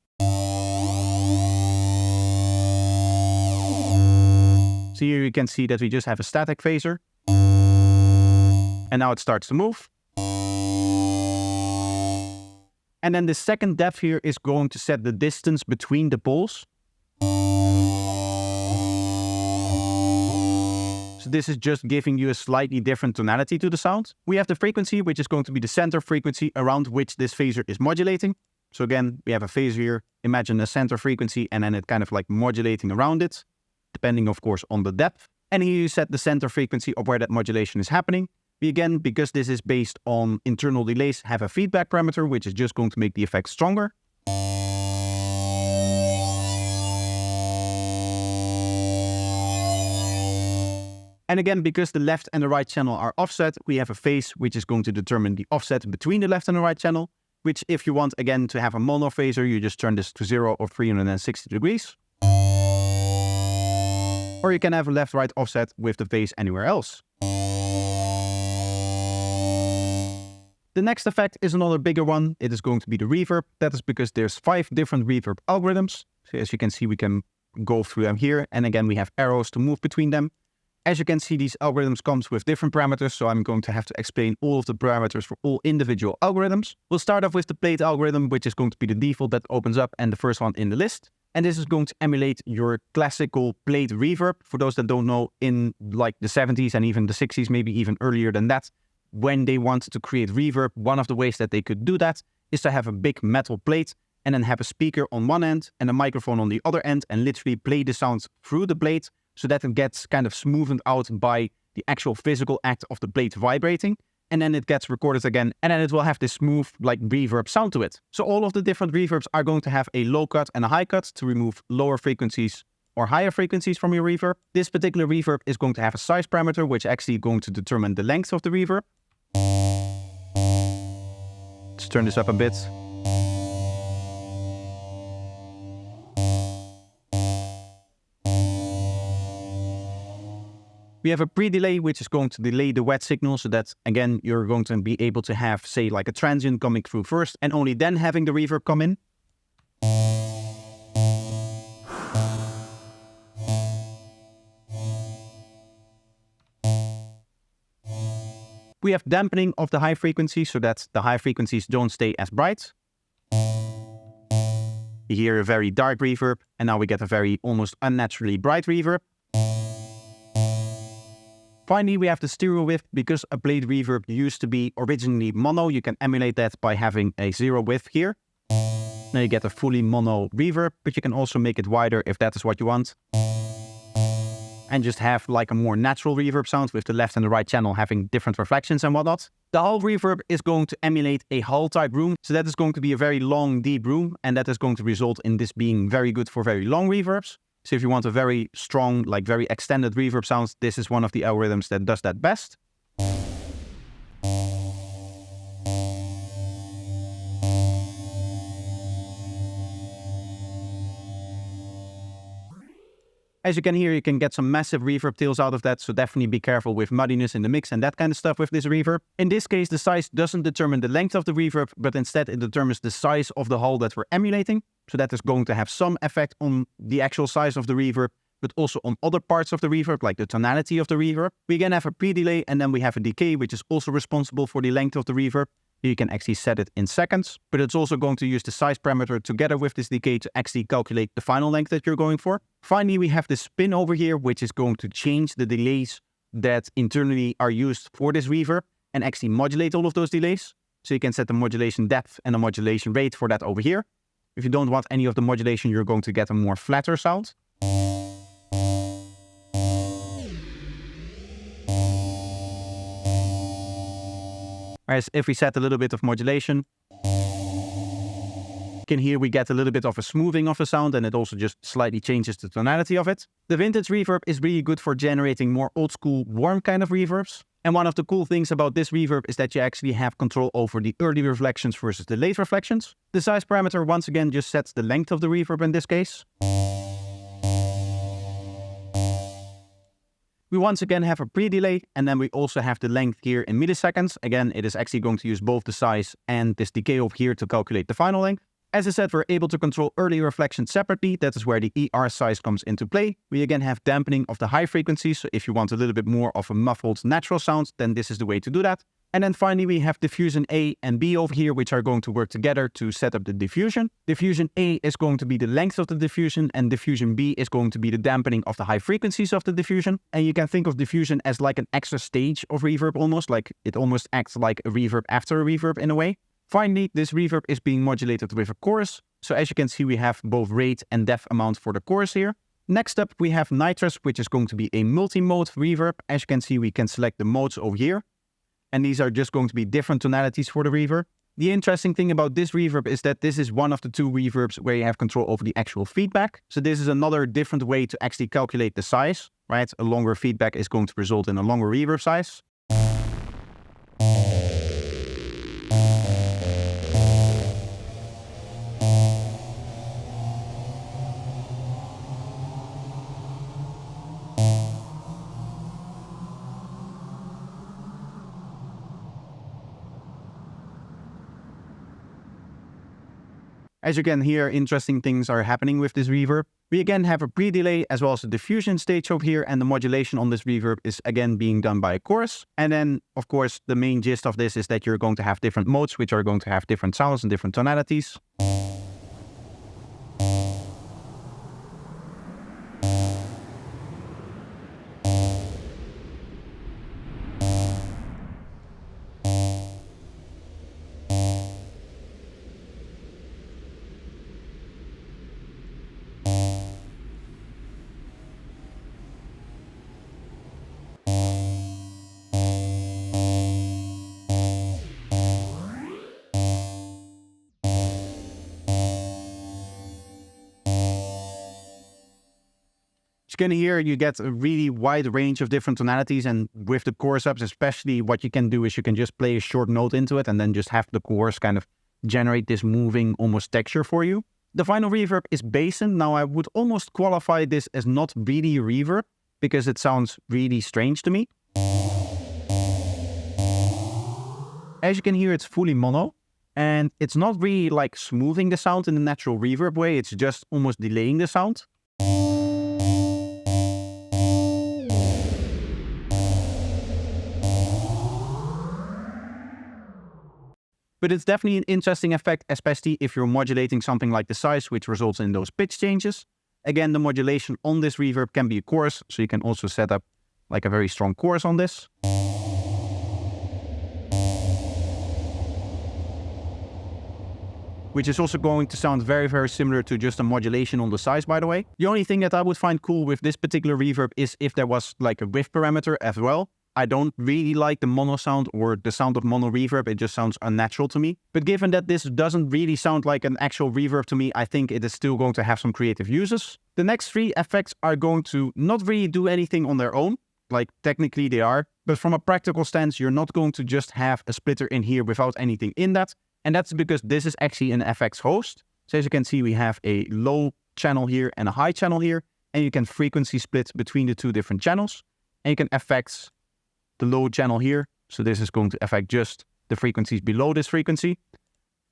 So here you can see that we just have a static phaser. And now it starts to move. And then the second depth here is going to set the distance between the poles. So this is just giving you a slightly different tonality to the sound. We have the frequency, which is going to be the center frequency around which this phaser is modulating. So again, we have a phaser here. Imagine a center frequency and then it kind of like modulating around it, depending of course on the depth. And here you set the center frequency of where that modulation is happening. We again, because this is based on internal delays, have a feedback parameter, which is just going to make the effect stronger. And again, because the left and the right channel are offset, we have a phase which is going to determine the offset between the left and the right channel, which if you want, again, to have a mono phaser, you just turn this to 0 or 360 degrees. Or you can have a left-right offset with the phase anywhere else. The next effect is another bigger one. It is going to be the reverb. That is because there's 5 different reverb algorithms. So as you can see, we can go through them here. And again, we have arrows to move between them. As you can see, these algorithms come with different parameters, so I'm going to have to explain all of the parameters for all individual algorithms. We'll start off with the plate algorithm, which is going to be the default that opens up and the first one in the list. And this is going to emulate your classical plate reverb. For those that don't know, in like the 70s and even the 60s, maybe even earlier than that, when they wanted to create reverb, one of the ways that they could do that is to have a big metal plate and then have a speaker on one end and a microphone on the other end and literally play the sound through the plate, so that it gets kind of smoothened out by the actual physical act of the plate vibrating. And then it gets recorded again, and then it will have this smooth, like, reverb sound to it. So all of the different reverbs are going to have a low cut and a high cut to remove lower frequencies or higher frequencies from your reverb. This particular reverb is going to have a size parameter, which actually going to determine the length of the reverb. Let's turn this up a bit. We have a pre-delay, which is going to delay the wet signal so that, again, you're going to be able to have, say, like a transient coming through first and only then having the reverb come in. We have dampening of the high frequency so that the high frequencies don't stay as bright. You hear a very dark reverb, and now we get a very almost unnaturally bright reverb. Finally, we have the stereo width. Because a plate reverb used to be originally mono, you can emulate that by having a 0 width here. Now you get a fully mono reverb, but you can also make it wider if that is what you want. And just have like a more natural reverb sound with the left and the right channel having different reflections and whatnot. The hall reverb is going to emulate a hall type room. So that is going to be a very long, deep room. And that is going to result in this being very good for very long reverbs. So if you want a very strong, like very extended reverb sound, this is one of the algorithms that does that best. As you can hear, you can get some massive reverb tails out of that, so definitely be careful with muddiness in the mix and that kind of stuff with this reverb. In this case, the size doesn't determine the length of the reverb, but instead it determines the size of the hall that we're emulating. So that is going to have some effect on the actual size of the reverb, but also on other parts of the reverb, like the tonality of the reverb. We again have a pre-delay, and then we have a decay, which is also responsible for the length of the reverb. You can actually set it in seconds, but it's also going to use the size parameter together with this decay to actually calculate the final length that you're going for. Finally, we have the spin over here, which is going to change the delays that internally are used for this reverb and actually modulate all of those delays. So you can set the modulation depth and the modulation rate for that over here. If you don't want any of the modulation, you're going to get a more flatter sound. Whereas if we set a little bit of modulation, you can hear we get a little bit of a smoothing of the sound, and it also just slightly changes the tonality of it. The vintage reverb is really good for generating more old school, warm kind of reverbs. And one of the cool things about this reverb is that you actually have control over the early reflections versus the late reflections. The size parameter once again just sets the length of the reverb in this case. We once again have a pre-delay, and then we also have the length here in milliseconds. Again, it is actually going to use both the size and this decay over here to calculate the final length. As I said, we're able to control early reflections separately. That is where the ER size comes into play. We again have dampening of the high frequencies. So if you want a little bit more of a muffled natural sound, then this is the way to do that. And then finally, we have diffusion A and B over here, which are going to work together to set up the diffusion. Diffusion A is going to be the length of the diffusion, and diffusion B is going to be the dampening of the high frequencies of the diffusion. And you can think of diffusion as like an extra stage of reverb almost, like it almost acts like a reverb after a reverb in a way. Finally, this reverb is being modulated with a chorus. So as you can see, we have both rate and depth amount for the chorus here. Next up, we have nitrous, which is going to be a multi-mode reverb. As you can see, we can select the modes over here. And these are just going to be different tonalities for the reverb. The interesting thing about this reverb is that this is one of the two reverbs where you have control over the actual feedback. So this is another different way to actually calculate the size, right? A longer feedback is going to result in a longer reverb size. As you can hear, interesting things are happening with this reverb. We again have a pre-delay as well as a diffusion stage over here, and the modulation on this reverb is again being done by a chorus. And then, of course, the main gist of this is that you're going to have different modes, which are going to have different sounds and different tonalities. As you can hear, you get a really wide range of different tonalities, and with the chorus ups especially, what you can do is you can just play a short note into it and then just have the chorus kind of generate this moving almost texture for you. The final reverb is basin. Now I would almost qualify this as not really reverb because it sounds really strange to me. As you can hear, it's fully mono, and it's not really like smoothing the sound in the natural reverb way, it's just almost delaying the sound. But it's definitely an interesting effect, especially if you're modulating something like the size, which results in those pitch changes. Again, the modulation on this reverb can be a chorus, so you can also set up like a very strong chorus on this. Which is also going to sound very, very similar to just a modulation on the size, by the way. The only thing that I would find cool with this particular reverb is if there was like a width parameter as well. I don't really like the mono sound or the sound of mono reverb. It just sounds unnatural to me. But given that this doesn't really sound like an actual reverb to me, I think it is still going to have some creative uses. The next three effects are going to not really do anything on their own. Like technically they are, but from a practical stance, you're not going to just have a splitter in here without anything in that. And that's because this is actually an FX host. So as you can see, we have a low channel here and a high channel here, and you can frequency split between the two different channels, and you can affect the low channel here. So this is going to affect just the frequencies below this frequency.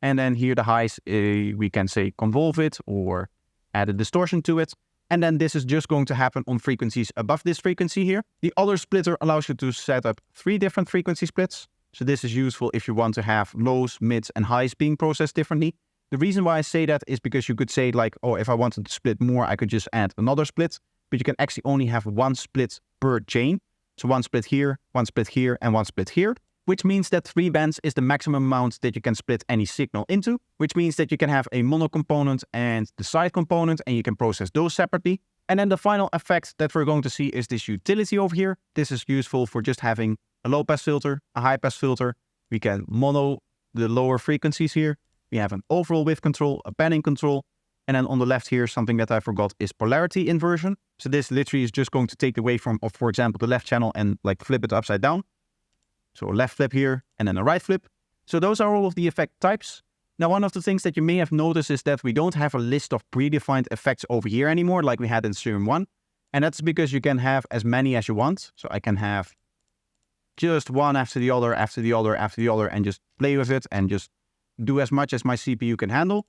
And then here the highs, we can say convolve it or add a distortion to it. And then this is just going to happen on frequencies above this frequency here. The other splitter allows you to set up 3 different frequency splits. So this is useful if you want to have lows, mids, and highs being processed differently. The reason why I say that is because you could say like, oh, if I wanted to split more, I could just add another split. But you can actually only have 1 split per chain. So 1 split here, 1 split here, and 1 split here. Which means that 3 bands is the maximum amount that you can split any signal into. Which means that you can have a mono component and the side component, and you can process those separately. And then the final effect that we're going to see is this utility over here. This is useful for just having a low pass filter, a high pass filter. We can mono the lower frequencies here. We have an overall width control, a panning control. And then on the left here, something that I forgot is polarity inversion. So this literally is just going to take the waveform of, for example, the left channel and like flip it upside down. So a left flip here and then a right flip. So those are all of the effect types. Now, one of the things that you may have noticed is that we don't have a list of predefined effects over here anymore like we had in Serum 1. And that's because you can have as many as you want. So I can have just one after the other, after the other, after the other, and just play with it and just do as much as my CPU can handle.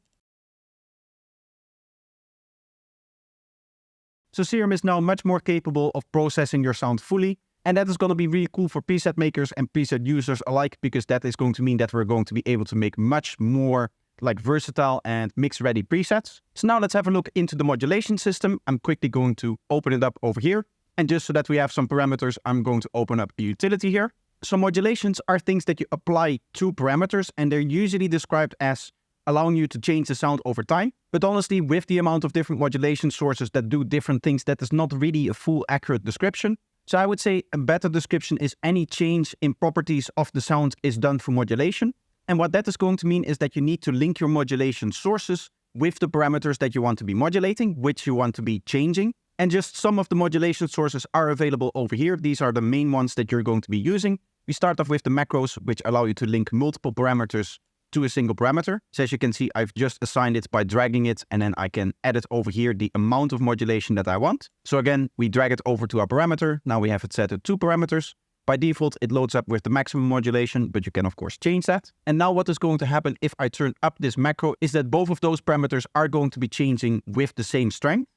So Serum is now much more capable of processing your sound fully. And that is going to be really cool for preset makers and preset users alike, because that is going to mean that we're going to be able to make much more like versatile and mix-ready presets. So now let's have a look into the modulation system. I'm quickly going to open it up over here. And just so that we have some parameters, I'm going to open up a utility here. So modulations are things that you apply to parameters, and they're usually described as allowing you to change the sound over time. But honestly, with the amount of different modulation sources that do different things, that is not really a full accurate description. So I would say a better description is any change in properties of the sound is done through modulation. And what that is going to mean is that you need to link your modulation sources with the parameters that you want to be modulating, which you want to be changing. And just some of the modulation sources are available over here. These are the main ones that you're going to be using. We start off with the macros, which allow you to link multiple parameters to a single parameter. So as you can see, I've just assigned it by dragging it, and then I can edit over here the amount of modulation that I want. So again, we drag it over to our parameter. Now we have it set to 2 parameters. By default, it loads up with the maximum modulation, but you can of course change that. And now what is going to happen if I turn up this macro is that both of those parameters are going to be changing with the same strength.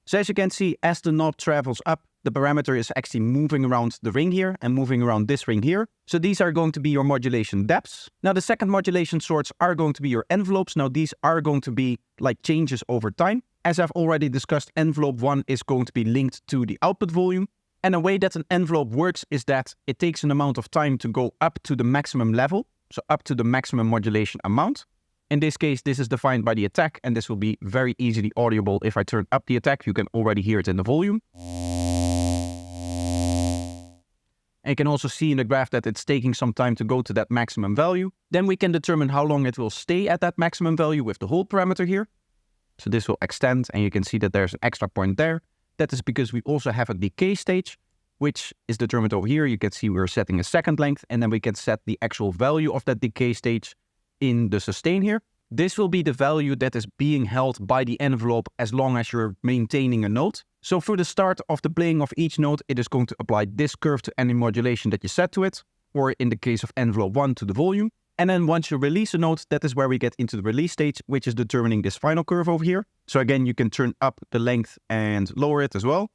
So as you can see, as the knob travels up, the parameter is actually moving around the ring here and moving around this ring here. So these are going to be your modulation depths. Now the second modulation sorts are going to be your envelopes. Now these are going to be like changes over time. As I've already discussed, envelope 1 is going to be linked to the output volume. And the way that an envelope works is that it takes an amount of time to go up to the maximum level. So up to the maximum modulation amount. In this case, this is defined by the attack, and this will be very easily audible. If I turn up the attack, you can already hear it in the volume. And you can also see in the graph that it's taking some time to go to that maximum value. Then we can determine how long it will stay at that maximum value with the hold parameter here. So this will extend, and you can see that there's an extra point there. That is because we also have a decay stage, which is determined over here. You can see we're setting a second length, and then we can set the actual value of that decay stage in the sustain here. This will be the value that is being held by the envelope as long as you're maintaining a note. So for the start of the playing of each note, it is going to apply this curve to any modulation that you set to it, or in the case of envelope 1 to the volume. And then once you release a note, that is where we get into the release stage, which is determining this final curve over here. So again, you can turn up the length and lower it as well.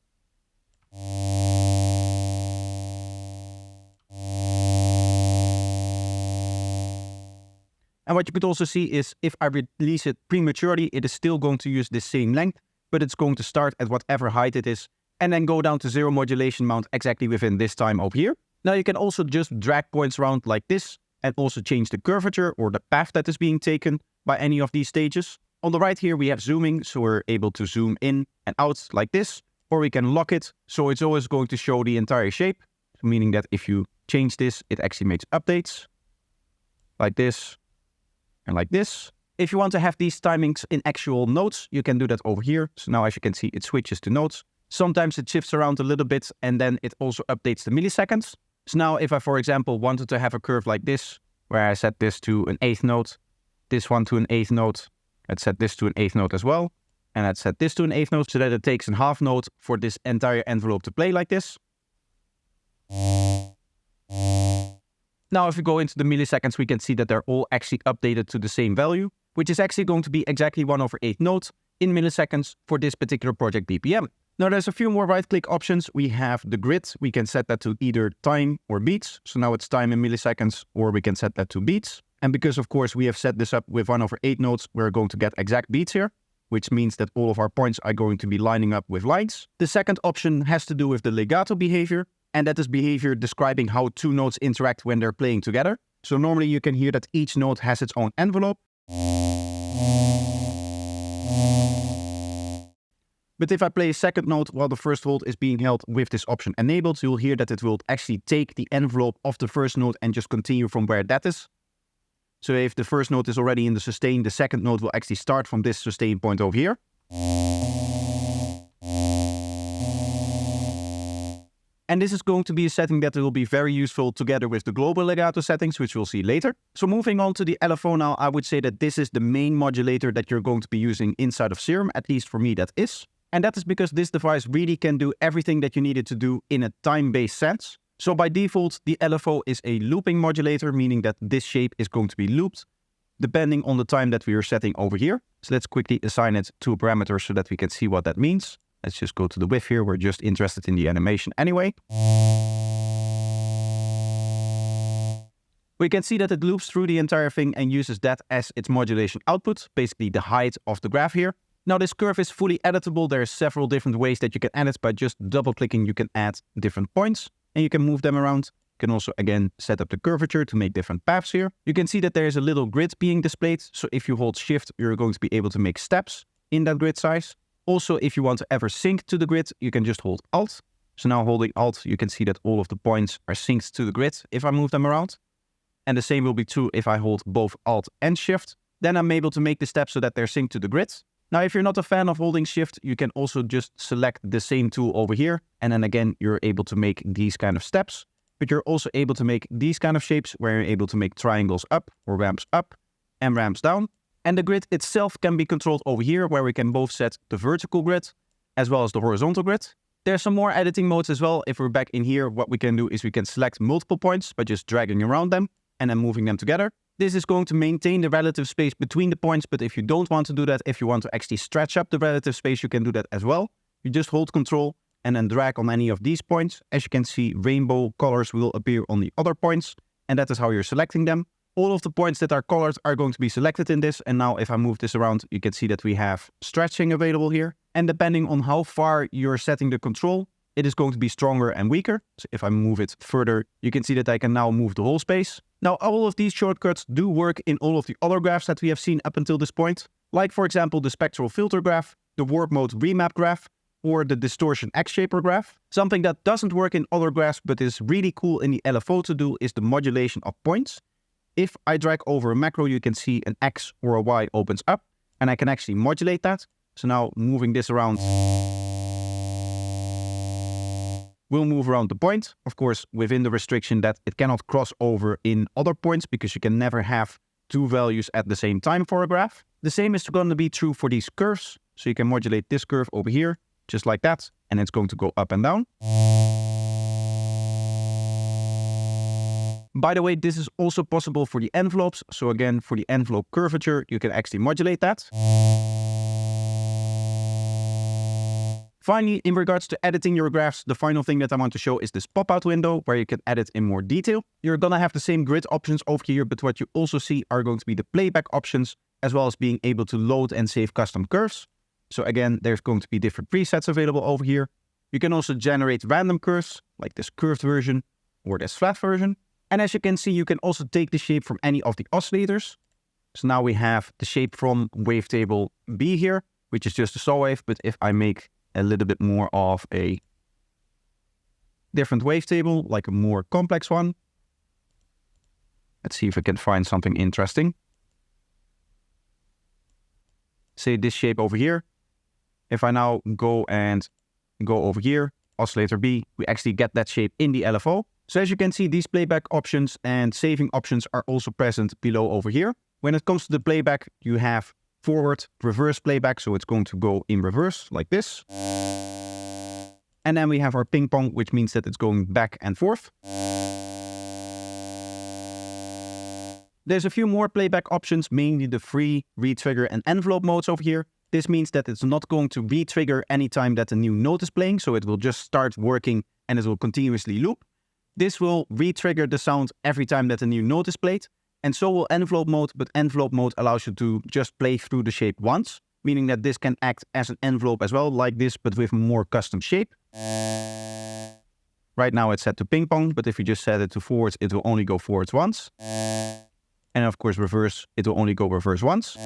And what you could also see is if I release it prematurely, it is still going to use the same length, but it's going to start at whatever height it is and then go down to 0 modulation mount exactly within this time over here. Now you can also just drag points around like this and also change the curvature or the path that is being taken by any of these stages. On the right here, we have zooming, so we're able to zoom in and out like this, or we can lock it. So it's always going to show the entire shape, meaning that if you change this, it actually makes updates like this. And like this. If you want to have these timings in actual notes, you can do that over here. So now as you can see, it switches to notes. Sometimes it shifts around a little bit, and then it also updates the milliseconds. So now if I, for example, wanted to have a curve like this, where I set this to an 8th note, this one to an 8th note, let's set this to an 8th note as well, and let's set this to an 8th note so that it takes a half note for this entire envelope to play like this. Now, if we go into the milliseconds, we can see that they're all actually updated to the same value, which is actually going to be exactly 1/8 notes in milliseconds for this particular project BPM. Now, there's a few more right-click options. We have the grid. We can set that to either time or beats. So now it's time in milliseconds, or we can set that to beats. And because, of course, we have set this up with 1/8 notes, we're going to get exact beats here, which means that all of our points are going to be lining up with lines. The second option has to do with the legato behavior. And that is behavior describing how 2 notes interact when they're playing together. So normally you can hear that each note has its own envelope. But if I play a second note while the first hold is being held with this option enabled, you'll hear that it will actually take the envelope of the first note and just continue from where that is. So if the first note is already in the sustain, the second note will actually start from this sustain point over here. And this is going to be a setting that will be very useful together with the global legato settings, which we'll see later. So moving on to the LFO now, I would say that this is the main modulator that you're going to be using inside of Serum, at least for me that is. And that is because this device really can do everything that you need it to do in a time-based sense. So by default, the LFO is a looping modulator, meaning that this shape is going to be looped depending on the time that we are setting over here. So let's quickly assign it to a parameter so that we can see what that means. Let's just go to the width here. We're just interested in the animation anyway. We can see that it loops through the entire thing and uses that as its modulation output, basically the height of the graph here. Now this curve is fully editable. There are several different ways that you can edit. By just double clicking, you can add different points and you can move them around. You can also again set up the curvature to make different paths here. You can see that there is a little grid being displayed. So if you hold shift, you're going to be able to make steps in that grid size. Also, if you want to ever sync to the grid, you can just hold Alt. So now holding Alt, you can see that all of the points are synced to the grid if I move them around. And the same will be true if I hold both Alt and Shift. Then I'm able to make the steps so that they're synced to the grid. Now, if you're not a fan of holding Shift, you can also just select the same tool over here. And then again, you're able to make these kind of steps. But you're also able to make these kind of shapes where you're able to make triangles up or ramps up and ramps down. And the grid itself can be controlled over here where we can both set the vertical grid as well as the horizontal grid. There's some more editing modes as well. If we're back in here, what we can do is we can select multiple points by just dragging around them and then moving them together. This is going to maintain the relative space between the points, but if you don't want to do that, if you want to actually stretch up the relative space, you can do that as well. You just hold Control and then drag on any of these points. As you can see, rainbow colors will appear on the other points, and that is how you're selecting them. All of the points that are colored are going to be selected in this, and now if I move this around, you can see that we have stretching available here. And depending on how far you're setting the control, it is going to be stronger and weaker. So if I move it further, you can see that I can now move the whole space. Now, all of these shortcuts do work in all of the other graphs that we have seen up until this point. Like, for example, the spectral filter graph, the warp mode remap graph, or the distortion X-shaper graph. Something that doesn't work in other graphs but is really cool in the LFO to do is the modulation of points. If I drag over a macro, you can see an X or a Y opens up, and I can actually modulate that. So now moving this around, we'll move around the point, of course, within the restriction that it cannot cross over in other points because you can never have two values at the same time for a graph. The same is going to be true for these curves. So you can modulate this curve over here, just like that, and it's going to go up and down. By the way, this is also possible for the envelopes. So again, for the envelope curvature, you can actually modulate that. Finally, in regards to editing your graphs, the final thing that I want to show is this pop-out window where you can edit in more detail. You're going to have the same grid options over here, but what you also see are going to be the playback options, as well as being able to load and save custom curves. So again, there's going to be different presets available over here. You can also generate random curves, like this curved version or this flat version. And as you can see, you can also take the shape from any of the oscillators. So now we have the shape from Wavetable B here, which is just a saw wave, but if I make a little bit more of a different wavetable, like a more complex one. Let's see if I can find something interesting. Say this shape over here. If I now go over here, oscillator B, we actually get that shape in the LFO. So as you can see, these playback options and saving options are also present below over here. When it comes to the playback, you have forward, reverse playback, so it's going to go in reverse like this. And then we have our ping pong, which means that it's going back and forth. There's a few more playback options, mainly the free, retrigger and envelope modes over here. This means that it's not going to retrigger anytime that a new note is playing, so it will just start working and it will continuously loop. This will retrigger the sound every time that a new note is played. And so will envelope mode, but envelope mode allows you to just play through the shape once, meaning that this can act as an envelope as well, like this, but with a more custom shape. Right now it's set to ping pong, but if you just set it to forwards, it will only go forwards once. And of course reverse, it will only go reverse once.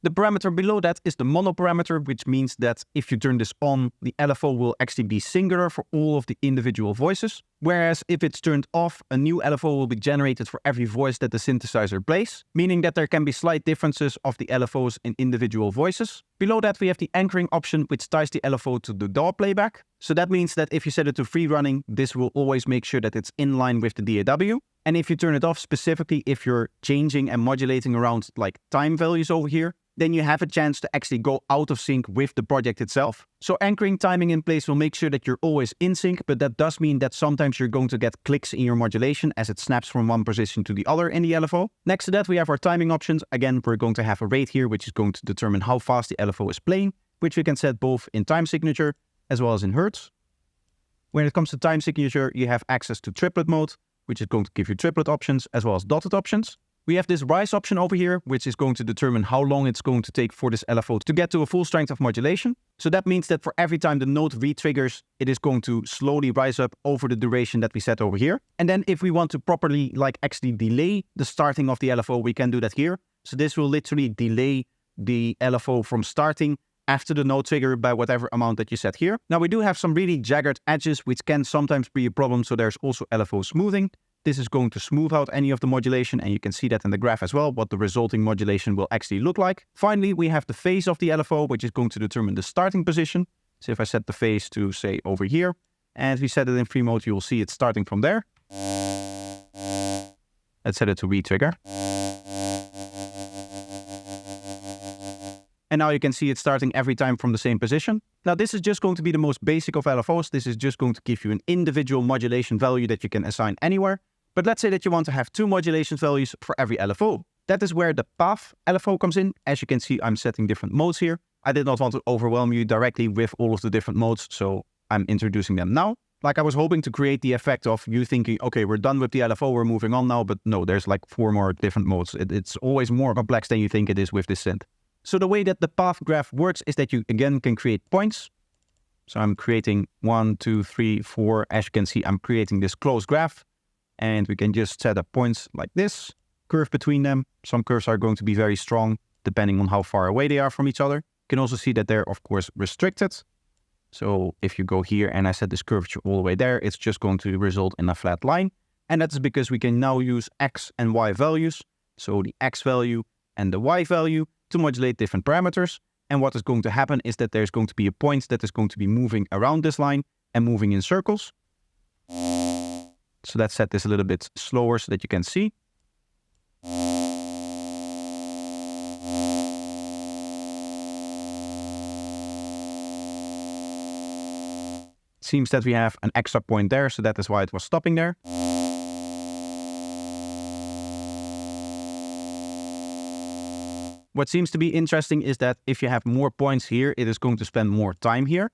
The parameter below that is the mono parameter, which means that if you turn this on, the LFO will actually be singular for all of the individual voices. Whereas if it's turned off, a new LFO will be generated for every voice that the synthesizer plays, meaning that there can be slight differences of the LFOs in individual voices. Below that, we have the anchoring option, which ties the LFO to the DAW playback. So that means that if you set it to free running, this will always make sure that it's in line with the DAW. And if you turn it off, specifically if you're changing and modulating around like time values over here, then you have a chance to actually go out of sync with the project itself. So anchoring timing in place will make sure that you're always in sync, but that does mean that sometimes you're going to get clicks in your modulation as it snaps from one position to the other in the LFO. Next to that, we have our timing options. Again, we're going to have a rate here, which is going to determine how fast the LFO is playing, which we can set both in time signature as well as in hertz. When it comes to time signature, you have access to triplet mode, which is going to give you triplet options as well as dotted options. We have this rise option over here, which is going to determine how long it's going to take for this LFO to get to a full strength of modulation. So that means that for every time the node re-triggers, it is going to slowly rise up over the duration that we set over here. And then if we want to properly actually delay the starting of the LFO, we can do that here. So this will literally delay the LFO from starting after the node trigger by whatever amount that you set here. Now we do have some really jagged edges, which can sometimes be a problem. So there's also LFO smoothing. This is going to smooth out any of the modulation, and you can see that in the graph as well, what the resulting modulation will actually look like. Finally, we have the phase of the LFO, which is going to determine the starting position. So if I set the phase to, say, over here, and if we set it in free mode, you will see it starting from there. Let's set it to re-trigger. And now you can see it starting every time from the same position. Now this is just going to be the most basic of LFOs. This is just going to give you an individual modulation value that you can assign anywhere. But let's say that you want to have 2 modulation values for every LFO. That is where the path LFO comes in. As you can see, I'm setting different modes here. I did not want to overwhelm you directly with all of the different modes, so I'm introducing them now. I was hoping to create the effect of you thinking, okay, we're done with the LFO, we're moving on now, but no, there's 4 more different modes. It's always more complex than you think it is with this synth. So the way that the path graph works is that you again can create points. So I'm creating 1, 2, 3, 4. As you can see, I'm creating this closed graph, and we can just set up points like this, curve between them. Some curves are going to be very strong depending on how far away they are from each other. You can also see that they're of course restricted. So if you go here and I set this curvature all the way there, it's just going to result in a flat line. And that's because we can now use X and Y values. So the X value and the Y value to modulate different parameters. And what is going to happen is that there's going to be a point that is going to be moving around this line and moving in circles. So let's set this a little bit slower so that you can see. It seems that we have an extra point there, so that is why it was stopping there. What seems to be interesting is that if you have more points here, it is going to spend more time here.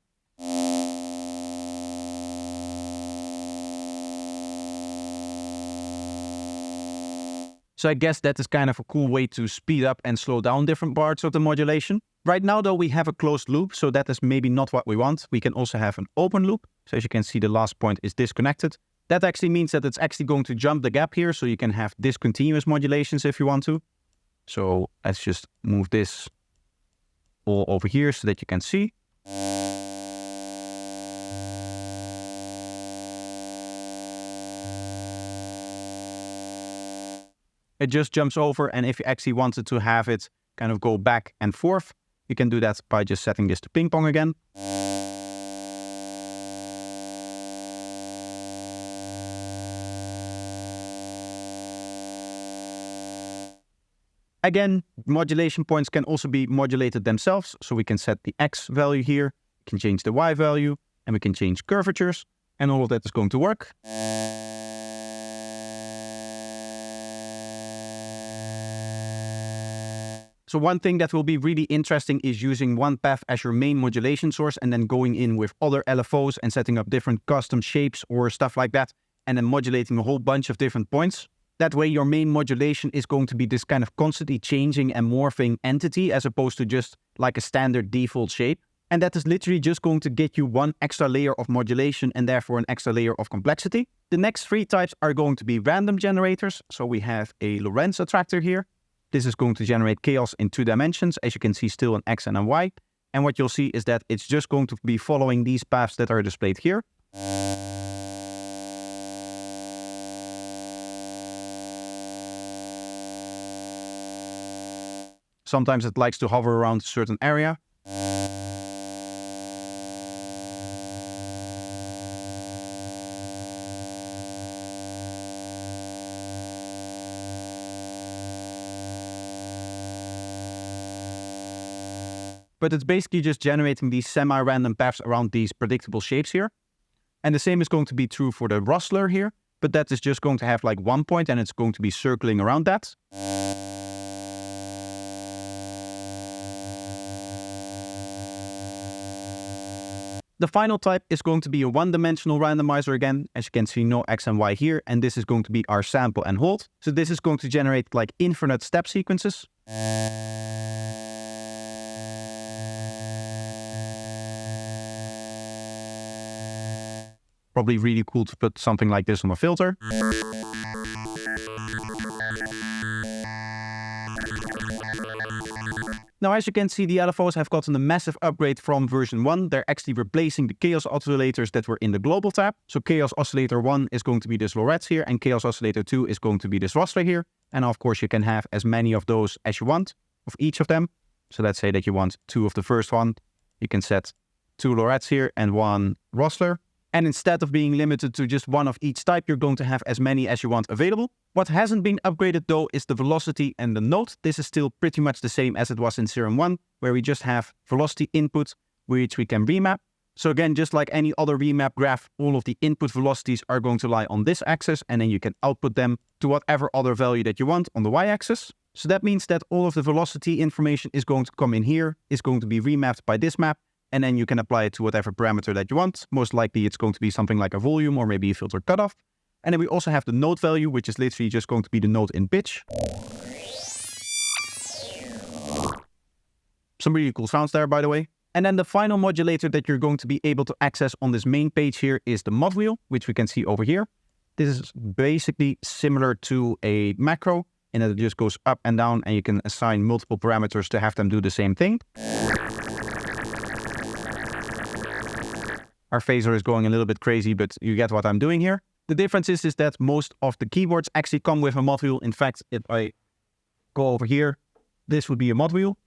So I guess that is kind of a cool way to speed up and slow down different parts of the modulation. Right now though, we have a closed loop, so that is maybe not what we want. We can also have an open loop. So as you can see, the last point is disconnected. That actually means that it's actually going to jump the gap here, so you can have discontinuous modulations if you want to. So let's just move this all over here so that you can see. It just jumps over, and if you actually wanted to have it kind of go back and forth, you can do that by just setting this to ping pong again. Again, modulation points can also be modulated themselves. So we can set the X value here, we can change the Y value, and we can change curvatures, and all of that is going to work. So one thing that will be really interesting is using one path as your main modulation source and then going in with other LFOs and setting up different custom shapes or stuff like that, and then modulating a whole bunch of different points. That way your main modulation is going to be this kind of constantly changing and morphing entity as opposed to just like a standard default shape. And that is literally just going to get you one extra layer of modulation and therefore an extra layer of complexity. The next 3 types are going to be random generators. So we have a Lorentz attractor here. This is going to generate chaos in 2 dimensions, as you can see still an X and a Y. And what you'll see is that it's just going to be following these paths that are displayed here. Sometimes it likes to hover around a certain area. but it's basically just generating these semi-random paths around these predictable shapes here. And the same is going to be true for the rustler here, but that is just going to have like one point and it's going to be circling around that. The final type is going to be a one-dimensional randomizer again. As you can see, no X and Y here, and this is going to be our sample and hold. So this is going to generate like infinite step sequences. Probably really cool to put something like this on a filter. Now, as you can see, the LFOs have gotten a massive upgrade from version 1. They're actually replacing the Chaos oscillators that were in the global tab. So Chaos Oscillator 1 is going to be this Lorette here, and Chaos Oscillator 2 is going to be this Rustler here. And of course, you can have as many of those as you want, of each of them. So let's say that you want 2 of the first one. You can set 2 Lorettes here and 1 Rustler. And instead of being limited to just one of each type, you're going to have as many as you want available. What hasn't been upgraded though is the velocity and the note. This is still pretty much the same as it was in Serum 1, where we just have velocity input, which we can remap. So again, just like any other remap graph, all of the input velocities are going to lie on this axis, and then you can output them to whatever other value that you want on the y-axis. So that means that all of the velocity information is going to come in here, is going to be remapped by this map, and then you can apply it to whatever parameter that you want. Most likely it's going to be something like a volume or maybe a filter cutoff. And then we also have the note value, which is literally just going to be the note in pitch. Some really cool sounds there, by the way. And then the final modulator that you're going to be able to access on this main page here is the mod wheel, which we can see over here. This is basically similar to a macro, in that it just goes up and down, and you can assign multiple parameters to have them do the same thing. Our phaser is going a little bit crazy, but you get what I'm doing here. The difference is that most of the keyboards actually come with a mod wheel. In fact, if I go over here, this would be a mod wheel.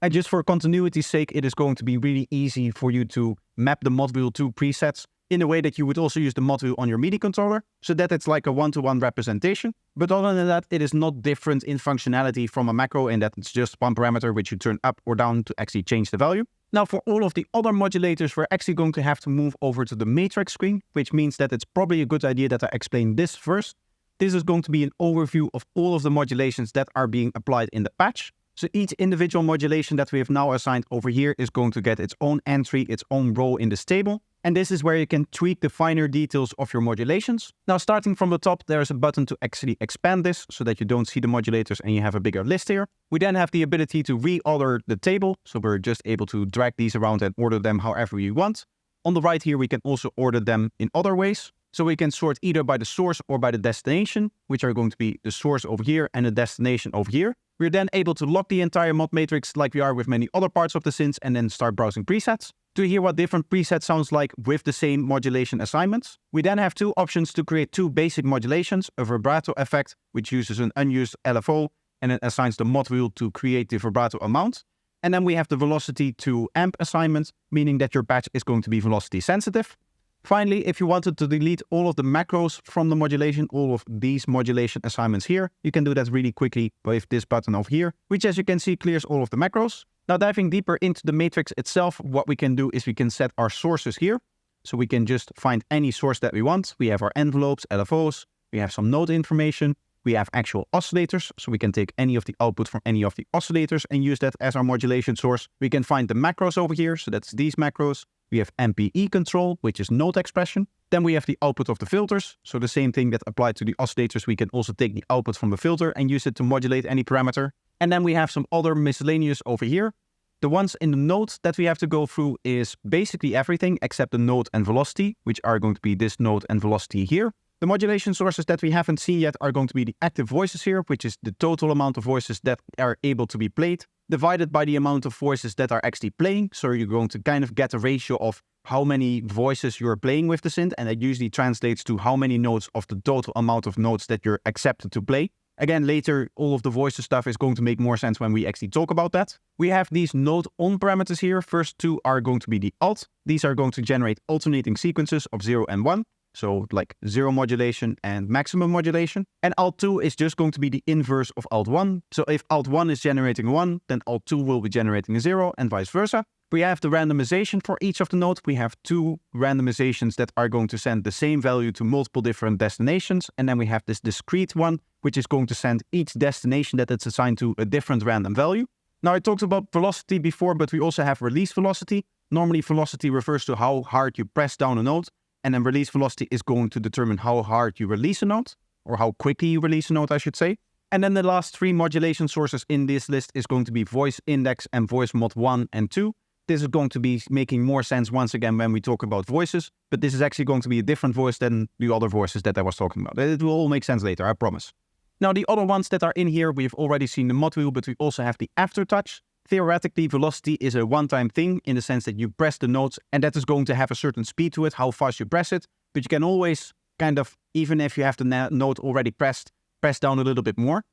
And just for continuity's sake, it is going to be really easy for you to map the mod wheel to presets in a way that you would also use the mod wheel on your MIDI controller, so that it's like a one-to-one representation. But other than that, it is not different in functionality from a macro, in that it's just one parameter which you turn up or down to actually change the value. Now, for all of the other modulators, we're actually going to have to move over to the matrix screen, which means that it's probably a good idea that I explain this first. This is going to be an overview of all of the modulations that are being applied in the patch. So each individual modulation that we have now assigned over here is going to get its own entry, its own role in this table. And this is where you can tweak the finer details of your modulations. Now, starting from the top, there's a button to actually expand this so that you don't see the modulators and you have a bigger list here. We then have the ability to reorder the table. So we're just able to drag these around and order them however we want. On the right here, we can also order them in other ways. So we can sort either by the source or by the destination, which are going to be the source over here and the destination over here. We're then able to lock the entire mod matrix like we are with many other parts of the synths, and then start browsing presets. To hear what different presets sounds like with the same modulation assignments. We then have 2 options to create 2 basic modulations, a vibrato effect, which uses an unused LFO and it assigns the mod wheel to create the vibrato amount. And then we have the velocity to amp assignment, meaning that your patch is going to be velocity sensitive. Finally, if you wanted to delete all of the macros from the modulation, all of these modulation assignments here, you can do that really quickly with this button over here, which, as you can see, clears all of the macros. Now, diving deeper into the matrix itself, what we can do is we can set our sources here. So we can just find any source that we want. We have our envelopes, LFOs, we have some note information, we have actual oscillators, so we can take any of the output from any of the oscillators and use that as our modulation source. We can find the macros over here, so that's these macros. We have MPE control, which is note expression. Then we have the output of the filters. So the same thing that applied to the oscillators, we can also take the output from the filter and use it to modulate any parameter. And then we have some other miscellaneous over here. The ones in the note that we have to go through is basically everything except the note and velocity, which are going to be this note and velocity here. The modulation sources that we haven't seen yet are going to be the active voices here, which is the total amount of voices that are able to be played, divided by the amount of voices that are actually playing. So you're going to kind of get a ratio of how many voices you're playing with the synth, and that usually translates to how many notes of the total amount of notes that you're accepted to play. Again, later, all of the voices stuff is going to make more sense when we actually talk about that. We have these note on parameters here. First 2 are going to be the alt. These are going to generate alternating sequences of 0 and 1. So like zero modulation and maximum modulation. And Alt2 is just going to be the inverse of Alt1. So if Alt1 is generating 1, then Alt2 will be generating a 0 and vice versa. We have the randomization for each of the nodes. We have 2 randomizations that are going to send the same value to multiple different destinations. And then we have this discrete one, which is going to send each destination that it's assigned to a different random value. Now I talked about velocity before, but we also have release velocity. Normally velocity refers to how hard you press down a node. And then release velocity is going to determine how hard you release a node, or how quickly you release a node, I should say. And then the last 3 modulation sources in this list is going to be voice index and voice mod 1 and 2. This is going to be making more sense once again when we talk about voices, but this is actually going to be a different voice than the other voices that I was talking about. It will all make sense later, I promise. Now the other ones that are in here, we've already seen the mod wheel, but we also have the aftertouch. Theoretically, velocity is a one-time thing in the sense that you press the notes and that is going to have a certain speed to it, how fast you press it. But you can always kind of, even if you have the note already pressed, press down a little bit more.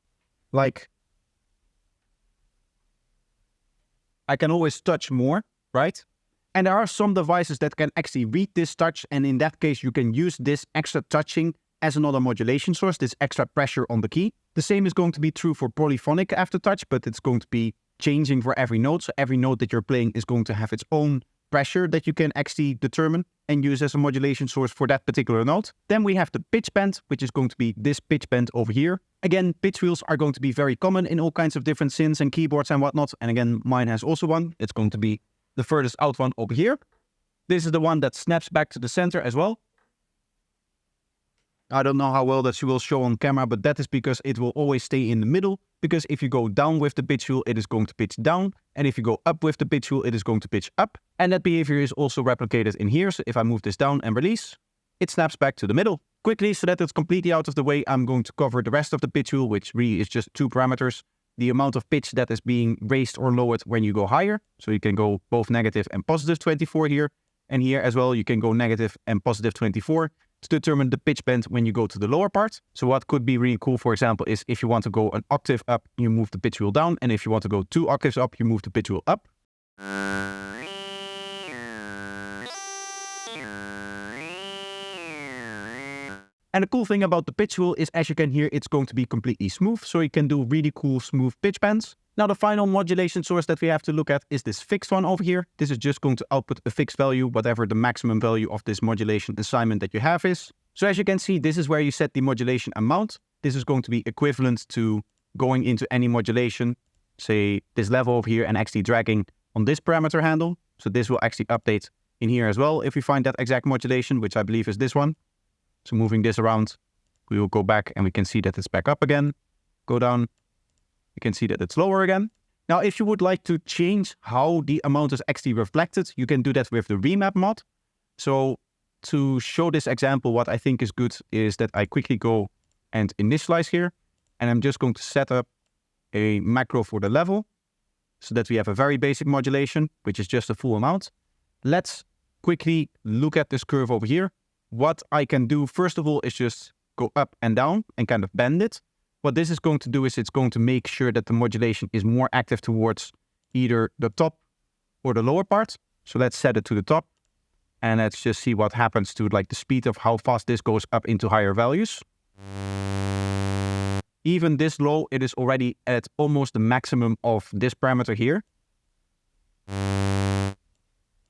Like, I can always touch more, right? And there are some devices that can actually read this touch, and in that case, you can use this extra touching as another modulation source, this extra pressure on the key. The same is going to be true for polyphonic aftertouch, but it's going to be changing for every note. So every note that you're playing is going to have its own pressure that you can actually determine and use as a modulation source for that particular note. Then we have the pitch bend, which is going to be this pitch bend over here. Again, pitch wheels are going to be very common in all kinds of different synths and keyboards and whatnot. And again, mine has also one. It's going to be the furthest out one over here. This is the one that snaps back to the center as well. I don't know how well that will show on camera, but that is because it will always stay in the middle. Because if you go down with the pitch wheel, it is going to pitch down. And if you go up with the pitch wheel, it is going to pitch up. And that behavior is also replicated in here. So if I move this down and release, it snaps back to the middle. Quickly, so that it's completely out of the way, I'm going to cover the rest of the pitch wheel, which really is just 2 parameters. The amount of pitch that is being raised or lowered when you go higher. So you can go both negative and positive 24 here. And here as well, you can go negative and positive 24 to determine the pitch bend when you go to the lower part. So what could be really cool, for example, is if you want to go an octave up, you move the pitch wheel down. And if you want to go 2 octaves up, you move the pitch wheel up. And the cool thing about the pitch wheel is, as you can hear, it's going to be completely smooth. So you can do really cool smooth pitch bends. Now the final modulation source that we have to look at is this fixed one over here. This is just going to output a fixed value, whatever the maximum value of this modulation assignment that you have is. So as you can see, this is where you set the modulation amount. This is going to be equivalent to going into any modulation, say this level over here, and actually dragging on this parameter handle. So this will actually update in here as well if we find that exact modulation, which I believe is this one. So moving this around, we will go back and we can see that it's back up again. Go down. You can see that it's lower again. Now, if you would like to change how the amount is actually reflected, you can do that with the remap mod. So to show this example, what I think is good is that I quickly go and initialize here. And I'm just going to set up a macro for the level so that we have a very basic modulation, which is just a full amount. Let's quickly look at this curve over here. What I can do, first of all, is just go up and down and kind of bend it. What this is going to do is it's going to make sure that the modulation is more active towards either the top or the lower part. So let's set it to the top and let's just see what happens to like the speed of how fast this goes up into higher values. Even this low, it is already at almost the maximum of this parameter here.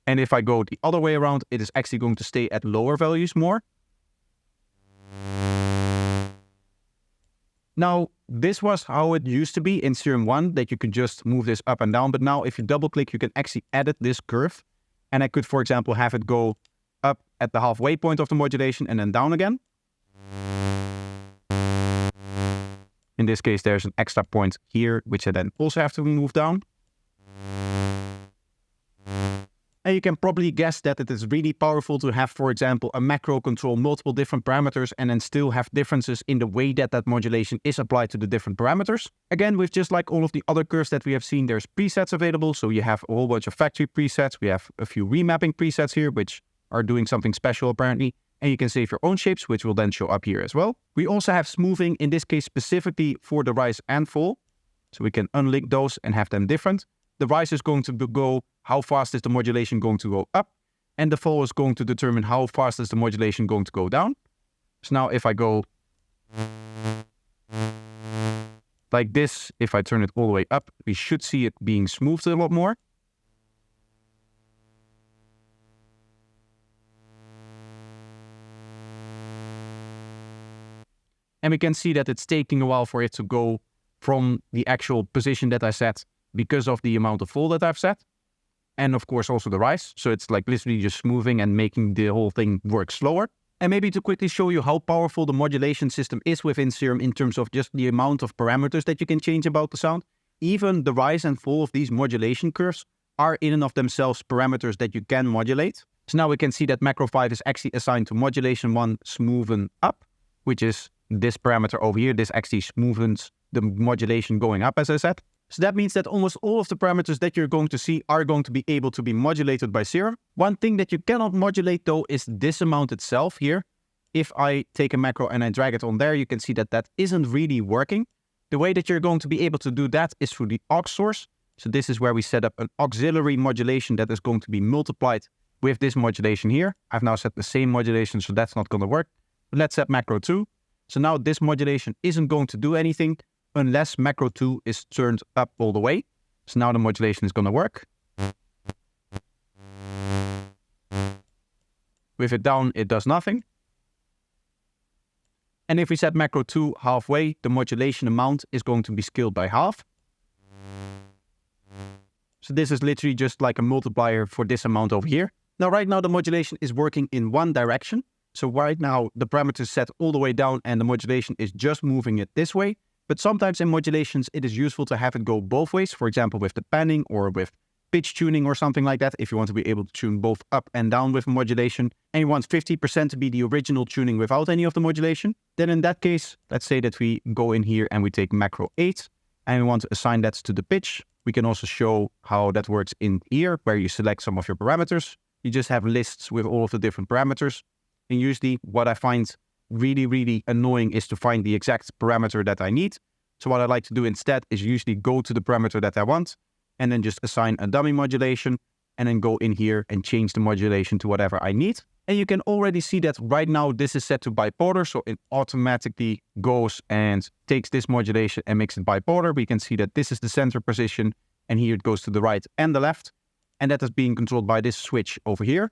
And if I go the other way around, it is actually going to stay at lower values more. Now, this was how it used to be in Serum 1, that you could just move this up and down. But now if you double click, you can actually edit this curve. And I could, for example, have it go up at the halfway point of the modulation and then down again. In this case, there's an extra point here, which I then also have to move down. And you can probably guess that it is really powerful to have, for example, a macro control multiple different parameters and then still have differences in the way that that modulation is applied to the different parameters. Again, with just like all of the other curves that we have seen, there's presets available. So you have a whole bunch of factory presets. We have a few remapping presets here, which are doing something special apparently. And you can save your own shapes, which will then show up here as well. We also have smoothing, in this case specifically for the rise and fall. So we can unlink those and have them different. The rise is going to go, how fast is the modulation going to go up? And the fall is going to determine how fast is the modulation going to go down. So now if I go like this, if I turn it all the way up, we should see it being smoothed a lot more. And we can see that it's taking a while for it to go from the actual position that I set because of the amount of fall that I've set. And of course also the rise. So it's like literally just smoothing and making the whole thing work slower. And maybe to quickly show you how powerful the modulation system is within Serum in terms of just the amount of parameters that you can change about the sound. Even the rise and fall of these modulation curves are in and of themselves parameters that you can modulate. So now we can see that macro 5 is actually assigned to modulation 1 smoothen up, which is this parameter over here. This actually smoothens the modulation going up, as I said. So that means that almost all of the parameters that you're going to see are going to be able to be modulated by Serum. One thing that you cannot modulate though is this amount itself here. If I take a macro and I drag it on there, you can see that that isn't really working. The way that you're going to be able to do that is through the aux source. So this is where we set up an auxiliary modulation that is going to be multiplied with this modulation here. I've now set the same modulation, so that's not going to work. But let's set macro 2. So now this modulation isn't going to do anything unless macro 2 is turned up all the way. So now the modulation is going to work. With it down, it does nothing. And if we set macro 2 halfway, the modulation amount is going to be scaled by half. So this is literally just like a multiplier for this amount over here. Now, right now, the modulation is working in one direction. So right now, the parameter is set all the way down and the modulation is just moving it this way. But sometimes in modulations, it is useful to have it go both ways. For example, with the panning or with pitch tuning or something like that. If you want to be able to tune both up and down with modulation, and you want 50% to be the original tuning without any of the modulation, then in that case, let's say that we go in here and we take macro 8 and we want to assign that to the pitch. We can also show how that works in here, where you select some of your parameters. You just have lists with all of the different parameters. And usually what I find really annoying is to find the exact parameter that I need. So what I like to do instead is usually go to the parameter that I want and then just assign a dummy modulation and then go in here and change the modulation to whatever I need. And you can already see that right now this is set to bipolar, so it automatically goes and takes this modulation and makes it bipolar. We can see that this is the center position and here it goes to the right and the left. And that is being controlled by this switch over here.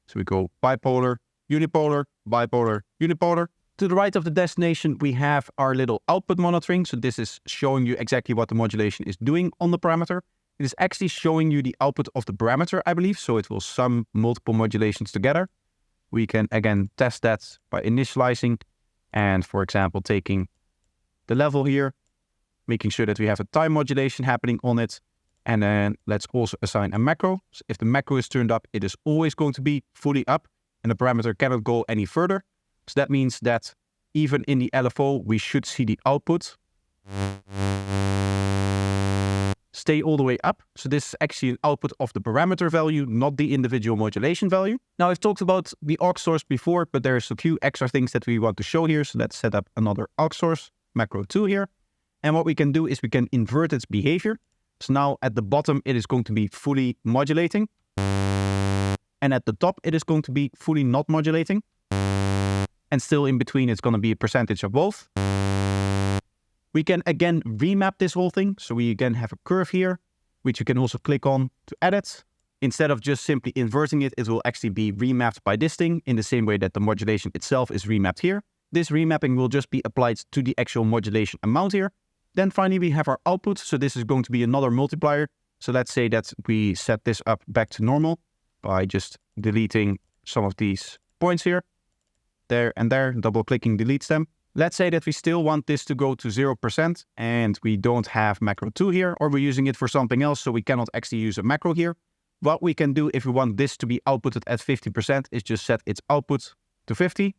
So we go bipolar, unipolar, bipolar, unipolar. To the right of the destination, we have our little output monitoring. So this is showing you exactly what the modulation is doing on the parameter. It is actually showing you the output of the parameter, I believe. So it will sum multiple modulations together. We can again test that by initializing and, for example, taking the level here, making sure that we have a time modulation happening on it. And then let's also assign a macro. So if the macro is turned up, it is always going to be fully up and the parameter cannot go any further. So that means that even in the LFO, we should see the output stay all the way up. So this is actually an output of the parameter value, not the individual modulation value. Now, I've talked about the aux source before, but there's a few extra things that we want to show here. So let's set up another aux source, macro 2 here. And what we can do is we can invert its behavior. So now at the bottom, it is going to be fully modulating. And at the top, it is going to be fully not modulating. And still in between, it's going to be a percentage of both. We can again remap this whole thing. So we again have a curve here, which you can also click on to edit. Instead of just simply inverting it, it will actually be remapped by this thing in the same way that the modulation itself is remapped here. This remapping will just be applied to the actual modulation amount here. Then finally, we have our output. So this is going to be another multiplier. So let's say that we set this up back to normal by just deleting some of these points here. There and there, double clicking deletes them. Let's say that we still want this to go to 0% and we don't have macro 2 here, or we're using it for something else, so we cannot actually use a macro here. What we can do if we want this to be outputted at 50% is just set its output to 50.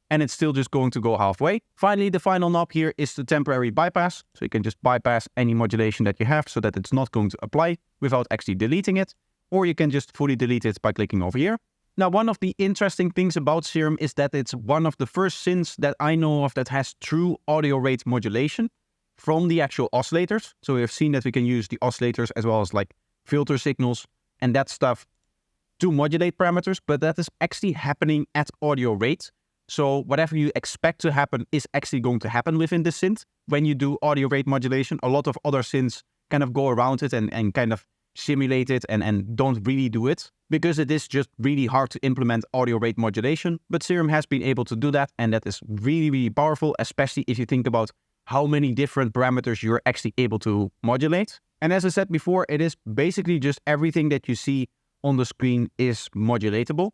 And it's still just going to go halfway. Finally, the final knob here is the temporary bypass. So you can just bypass any modulation that you have so that it's not going to apply without actually deleting it. Or you can just fully delete it by clicking over here. Now, one of the interesting things about Serum is that it's one of the first synths that I know of that has true audio rate modulation from the actual oscillators. So we have seen that we can use the oscillators as well as like filter signals and that stuff two modulate parameters, but that is actually happening at audio rate. So whatever you expect to happen is actually going to happen within the synth. When you do audio rate modulation, a lot of other synths kind of go around it and kind of simulate it and don't really do it, because it is just really hard to implement audio rate modulation. But Serum has been able to do that, and that is really, really powerful, especially if you think about how many different parameters you're actually able to modulate. And as I said before, it is basically just everything that you see on the screen is modulatable.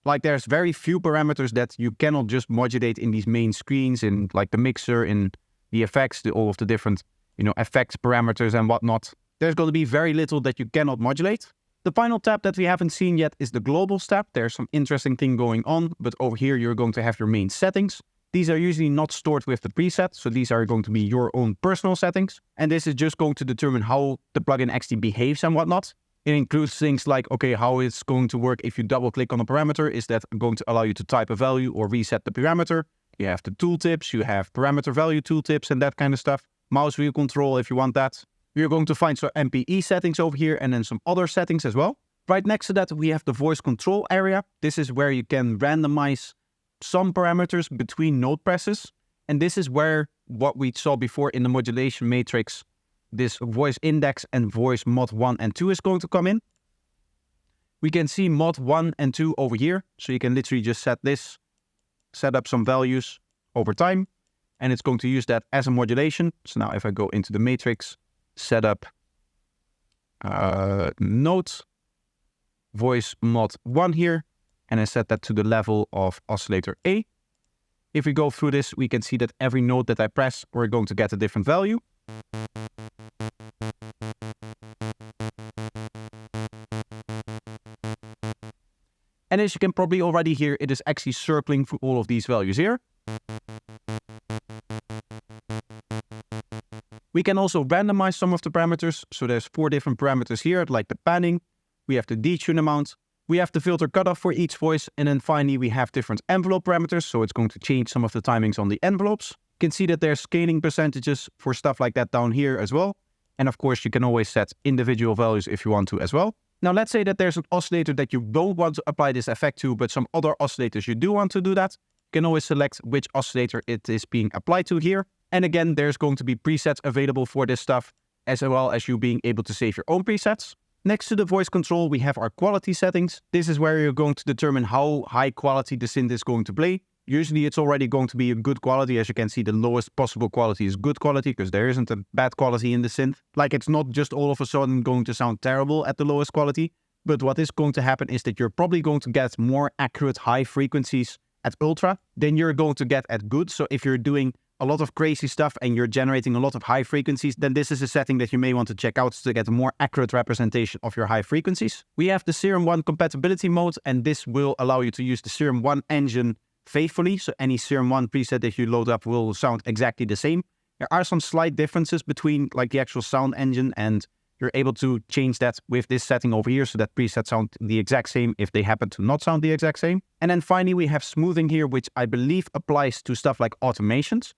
Like there's very few parameters that you cannot just modulate in these main screens, in like the mixer, in the effects, all of the different, effects parameters and whatnot. There's going to be very little that you cannot modulate. The final tab that we haven't seen yet is the globals tab. There's some interesting thing going on, but over here you're going to have your main settings. These are usually not stored with the preset, so these are going to be your own personal settings. And this is just going to determine how the plugin actually behaves and whatnot. It includes things like, okay, how it's going to work if you double click on a parameter. Is that going to allow you to type a value or reset the parameter? You have the tooltips, you have parameter value tooltips and that kind of stuff. Mouse wheel control if you want that. You're going to find some MPE settings over here and then some other settings as well. Right next to that, we have the voice control area. This is where you can randomize some parameters between note presses. And this is where what we saw before in the modulation matrix, this voice index and voice mod 1 and 2 is going to come in. We can see mod 1 and 2 over here. So you can literally just set up some values over time, and it's going to use that as a modulation. So now if I go into the matrix, set up note, voice mod 1 here, and I set that to the level of oscillator A. If we go through this, we can see that every note that I press, we're going to get a different value. And as you can probably already hear, it is actually circling through all of these values here. We can also randomize some of the parameters. So there's 4 different parameters here, like the panning. We have the detune amount. We have the filter cutoff for each voice. And then finally, we have different envelope parameters. So it's going to change some of the timings on the envelopes. You can see that there's scaling percentages for stuff like that down here as well. And of course, you can always set individual values if you want to as well. Now, let's say that there's an oscillator that you don't want to apply this effect to, but some other oscillators you do want to do that. You can always select which oscillator it is being applied to here. And again, there's going to be presets available for this stuff, as well as you being able to save your own presets. Next to the voice control, we have our quality settings. This is where you're going to determine how high quality the synth is going to play. Usually it's already going to be a good quality. As you can see, the lowest possible quality is good quality, because there isn't a bad quality in the synth. Like, it's not just all of a sudden going to sound terrible at the lowest quality. But what is going to happen is that you're probably going to get more accurate high frequencies at ultra than you're going to get at good. So if you're doing a lot of crazy stuff and you're generating a lot of high frequencies, then this is a setting that you may want to check out to get a more accurate representation of your high frequencies. We have the Serum 1 compatibility mode, and this will allow you to use the Serum 1 engine faithfully. So any Serum 1 preset that you load up will sound exactly the same. There are some slight differences between like the actual sound engine, and you're able to change that with this setting over here so that presets sound the exact same if they happen to not sound the exact same. And then finally, we have smoothing here, which I believe applies to stuff like automations.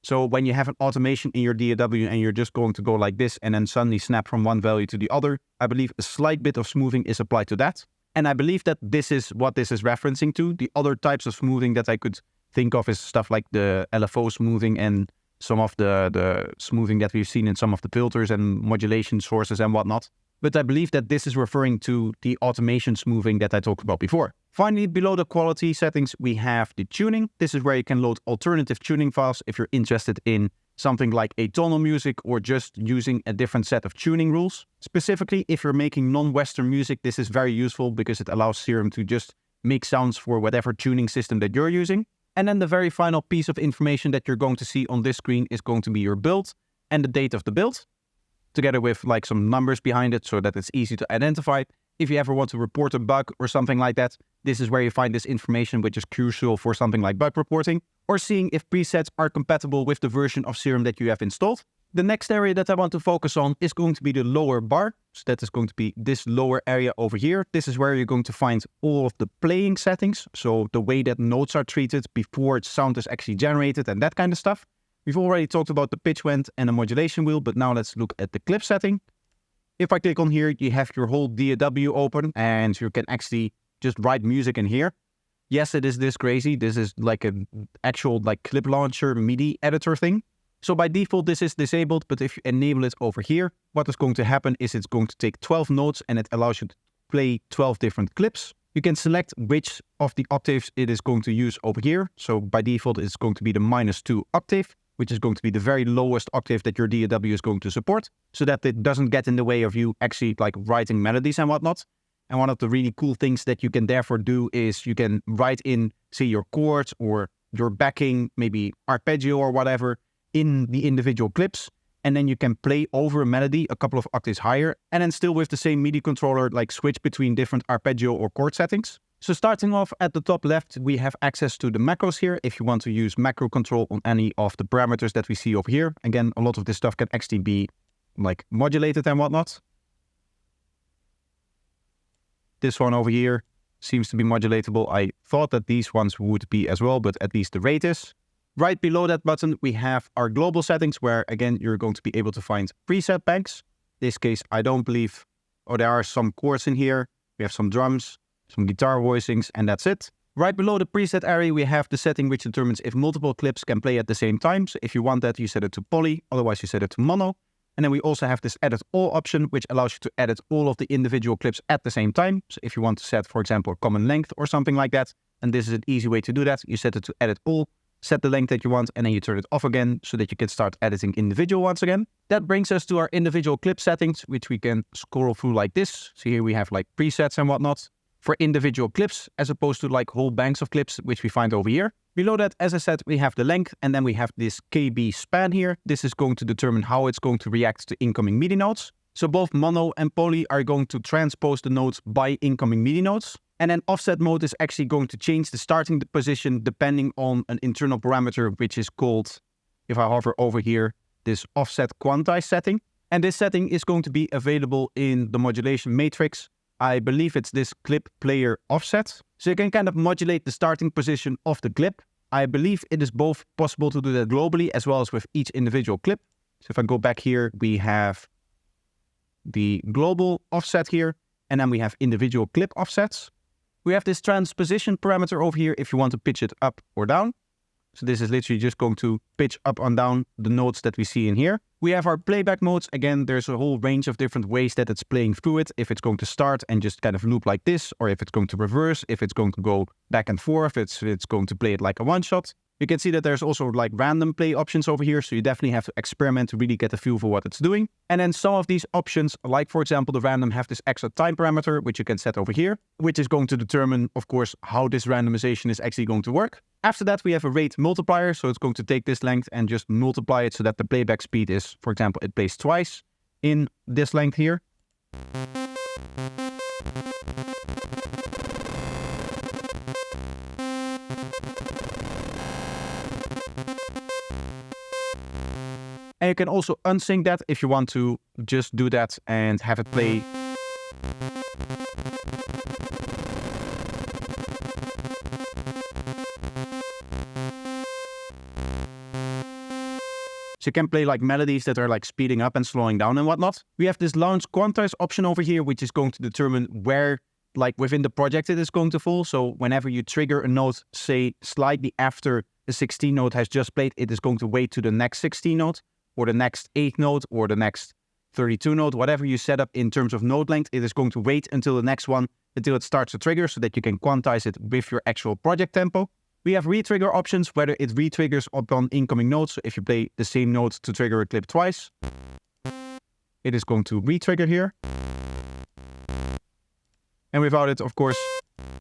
So when you have an automation in your DAW and you're just going to go like this and then suddenly snap from one value to the other, I believe a slight bit of smoothing is applied to that. And I believe that this is what this is referencing to. The other types of smoothing that I could think of is stuff like the LFO smoothing and some of the smoothing that we've seen in some of the filters and modulation sources and whatnot. But I believe that this is referring to the automation smoothing that I talked about before. Finally, below the quality settings, we have the tuning. This is where you can load alternative tuning files if you're interested in something like atonal music or just using a different set of tuning rules. Specifically, if you're making non-Western music, this is very useful because it allows Serum to just make sounds for whatever tuning system that you're using. And then the very final piece of information that you're going to see on this screen is going to be your build and the date of the build, together with like some numbers behind it so that it's easy to identify. If you ever want to report a bug or something like that, this is where you find this information, which is crucial for something like bug reporting or seeing if presets are compatible with the version of Serum that you have installed. The next area that I want to focus on is going to be the lower bar. So that is going to be this lower area over here. This is where you're going to find all of the playing settings. So the way that notes are treated before sound is actually generated and that kind of stuff. We've already talked about the pitch bend and the modulation wheel, but now let's look at the clip setting. If I click on here, you have your whole DAW open and you can actually just write music in here. Yes, it is this crazy. This is like an actual like clip launcher MIDI editor thing. So by default, this is disabled, but if you enable it over here, what is going to happen is it's going to take 12 notes and it allows you to play 12 different clips. You can select which of the octaves it is going to use over here. So by default, it's going to be the -2 octave, which is going to be the very lowest octave that your DAW is going to support, so that it doesn't get in the way of you actually like writing melodies and whatnot. And one of the really cool things that you can therefore do is you can write in, say, your chords or your backing, maybe arpeggio or whatever, in the individual clips. And then you can play over a melody a couple of octaves higher, and then still with the same MIDI controller, like switch between different arpeggio or chord settings. So starting off at the top left, we have access to the macros here. If you want to use macro control on any of the parameters that we see over here. Again, a lot of this stuff can actually be like modulated and whatnot. This one over here seems to be modulatable. I thought that these ones would be as well, but at least the rate is. Right below that button, we have our global settings where, again, you're going to be able to find preset banks. In this case, I don't believe, there are some chords in here. We have some drums, some guitar voicings, and that's it. Right below the preset area, we have the setting which determines if multiple clips can play at the same time. So if you want that, you set it to poly, otherwise you set it to mono. And then we also have this edit all option, which allows you to edit all of the individual clips at the same time. So if you want to set, for example, a common length or something like that, and this is an easy way to do that, you set it to edit all, set the length that you want, and then you turn it off again so that you can start editing individual ones again. That brings us to our individual clip settings, which we can scroll through like this. So here we have like presets and whatnot for individual clips, as opposed to like whole banks of clips, which we find over here. Below that, as I said, we have the length, and then we have this KB span here. This is going to determine how it's going to react to incoming MIDI notes. So both mono and poly are going to transpose the notes by incoming MIDI notes. And then offset mode is actually going to change the starting position depending on an internal parameter, which is called, if I hover over here, this offset quantize setting. And this setting is going to be available in the modulation matrix. I believe it's this clip player offset. So you can kind of modulate the starting position of the clip. I believe it is both possible to do that globally as well as with each individual clip. So if I go back here, we have the global offset here, and then we have individual clip offsets. We have this transposition parameter over here if you want to pitch it up or down. So this is literally just going to pitch up and down the notes that we see in here. We have our playback modes. Again, there's a whole range of different ways that it's playing through it. If it's going to start and just kind of loop like this, or if it's going to reverse, if it's going to go back and forth, it's going to play it like a one shot. You can see that there's also like random play options over here. So you definitely have to experiment to really get a feel for what it's doing. And then some of these options, like for example, the random, have this extra time parameter, which you can set over here, which is going to determine, of course, how this randomization is actually going to work. After that, we have a rate multiplier. So it's going to take this length and just multiply it so that the playback speed is, for example, it plays twice in this length here. And you can also unsync that if you want to just do that and have it play. So you can play like melodies that are like speeding up and slowing down and whatnot. We have this launch quantize option over here, which is going to determine where like within the project it is going to fall. So whenever you trigger a note, say slightly after the 16 note has just played, it is going to wait to the next 16 note, or the next 8th note, or the next 32 note, whatever you set up in terms of note length, it is going to wait until the next one, until it starts to trigger, so that you can quantize it with your actual project tempo. We have retrigger options, whether it retriggers upon incoming notes. So if you play the same note to trigger a clip twice, it is going to retrigger here. And without it, of course,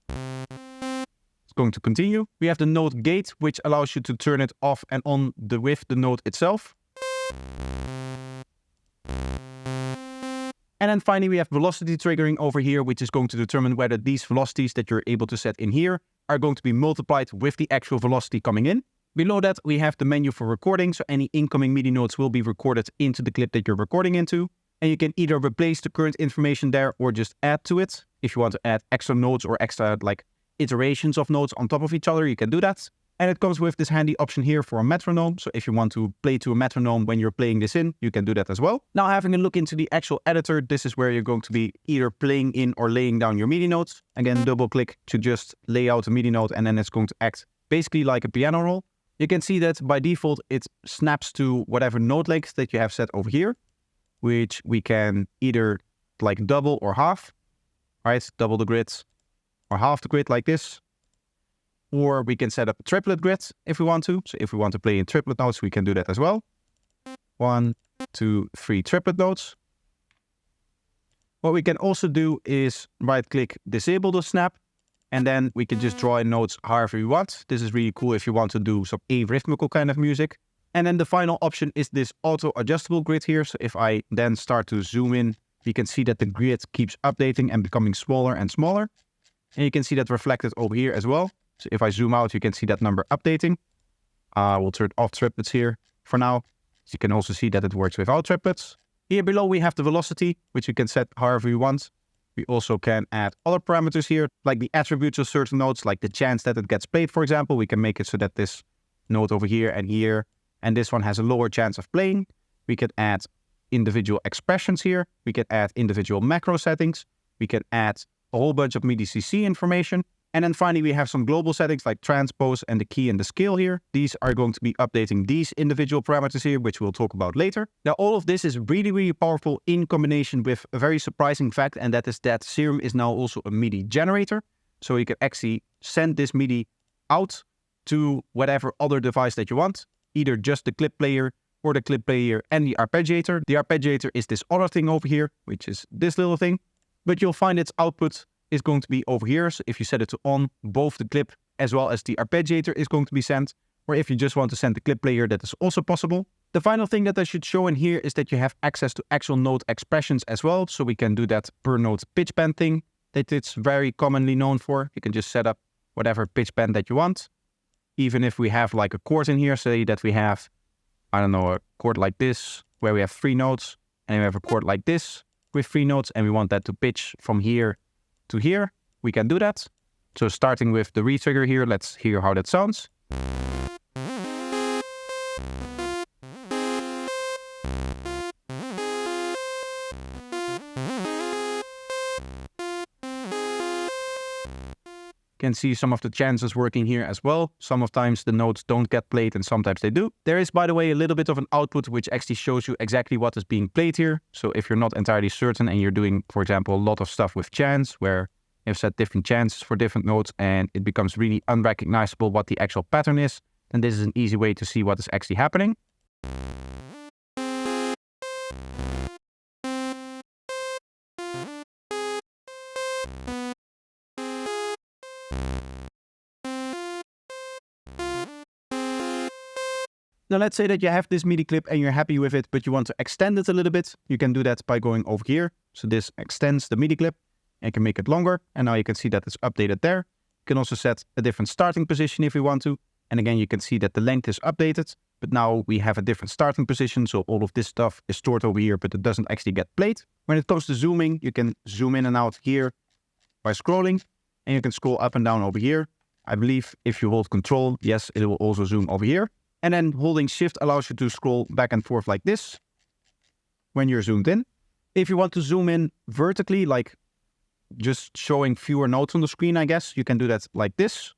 it's going to continue. We have the note gate, which allows you to turn it off and on with the note itself. And then finally, we have velocity triggering over here, which is going to determine whether these velocities that you're able to set in here are going to be multiplied with the actual velocity coming in. Below that, we have the menu for recording. So any incoming MIDI notes will be recorded into the clip that you're recording into. And you can either replace the current information there or just add to it. If you want to add extra notes or extra like iterations of notes on top of each other, you can do that. And it comes with this handy option here for a metronome. So if you want to play to a metronome when you're playing this in, you can do that as well. Now having a look into the actual editor, this is where you're going to be either playing in or laying down your MIDI notes. Again, double click to just lay out a MIDI note and then it's going to act basically like a piano roll. You can see that by default, it snaps to whatever note length that you have set over here, which we can either like double or half, right? Double the grid or half the grid like this. Or we can set up a triplet grid if we want to. So if we want to play in triplet notes, we can do that as well. 1, 2, 3 triplet notes. What we can also do is right click, disable the snap. And then we can just draw in notes however we want. This is really cool if you want to do some arrhythmical kind of music. And then the final option is this auto adjustable grid here. So if I then start to zoom in, we can see that the grid keeps updating and becoming smaller and smaller. And you can see that reflected over here as well. So if I zoom out, you can see that number updating. We'll turn off triplets here for now. So you can also see that it works without triplets. Here below we have the velocity, which you can set however you want. We also can add other parameters here, like the attributes of certain notes, like the chance that it gets played, for example. We can make it so that this note over here and this one has a lower chance of playing. We can add individual expressions here. We can add individual macro settings. We can add a whole bunch of MIDI CC information. And then finally, we have some global settings like transpose and the key and the scale here. These are going to be updating these individual parameters here, which we'll talk about later. Now, all of this is really, really powerful in combination with a very surprising fact, and that is that Serum is now also a MIDI generator. So you can actually send this MIDI out to whatever other device that you want, either just the clip player or the clip player and the arpeggiator. The arpeggiator is this other thing over here, which is this little thing, but you'll find its output is going to be over here. So if you set it to on, both the clip as well as the arpeggiator is going to be sent. Or if you just want to send the clip player, that is also possible. The final thing that I should show in here is that you have access to actual note expressions as well. So we can do that per note pitch bend thing that it's very commonly known for. You can just set up whatever pitch bend that you want. Even if we have like a chord in here, say that we have, I don't know, a chord like this, where we have 3 notes, and we have a chord like this with 3 notes, and we want that to pitch from here to here, we can do that. So starting with the retrigger here, let's hear how that sounds. Can see some of the chances working here as well. Sometimes the notes don't get played and sometimes they do. There is, by the way, a little bit of an output which actually shows you exactly what is being played here. So if you're not entirely certain and you're doing, for example, a lot of stuff with chance where you've set different chances for different notes and it becomes really unrecognizable what the actual pattern is, then this is an easy way to see what is actually happening. Now let's say that you have this MIDI clip and you're happy with it, but you want to extend it a little bit. You can do that by going over here. So this extends the MIDI clip and you can make it longer. And now you can see that it's updated there. You can also set a different starting position if you want to. And again, you can see that the length is updated, but now we have a different starting position. So all of this stuff is stored over here, but it doesn't actually get played. When it comes to zooming, you can zoom in and out here by scrolling, and you can scroll up and down over here. I believe if you hold Control, yes, it will also zoom over here. And then holding Shift allows you to scroll back and forth like this when you're zoomed in. If you want to zoom in vertically, like just showing fewer notes on the screen, I guess, you can do that like this.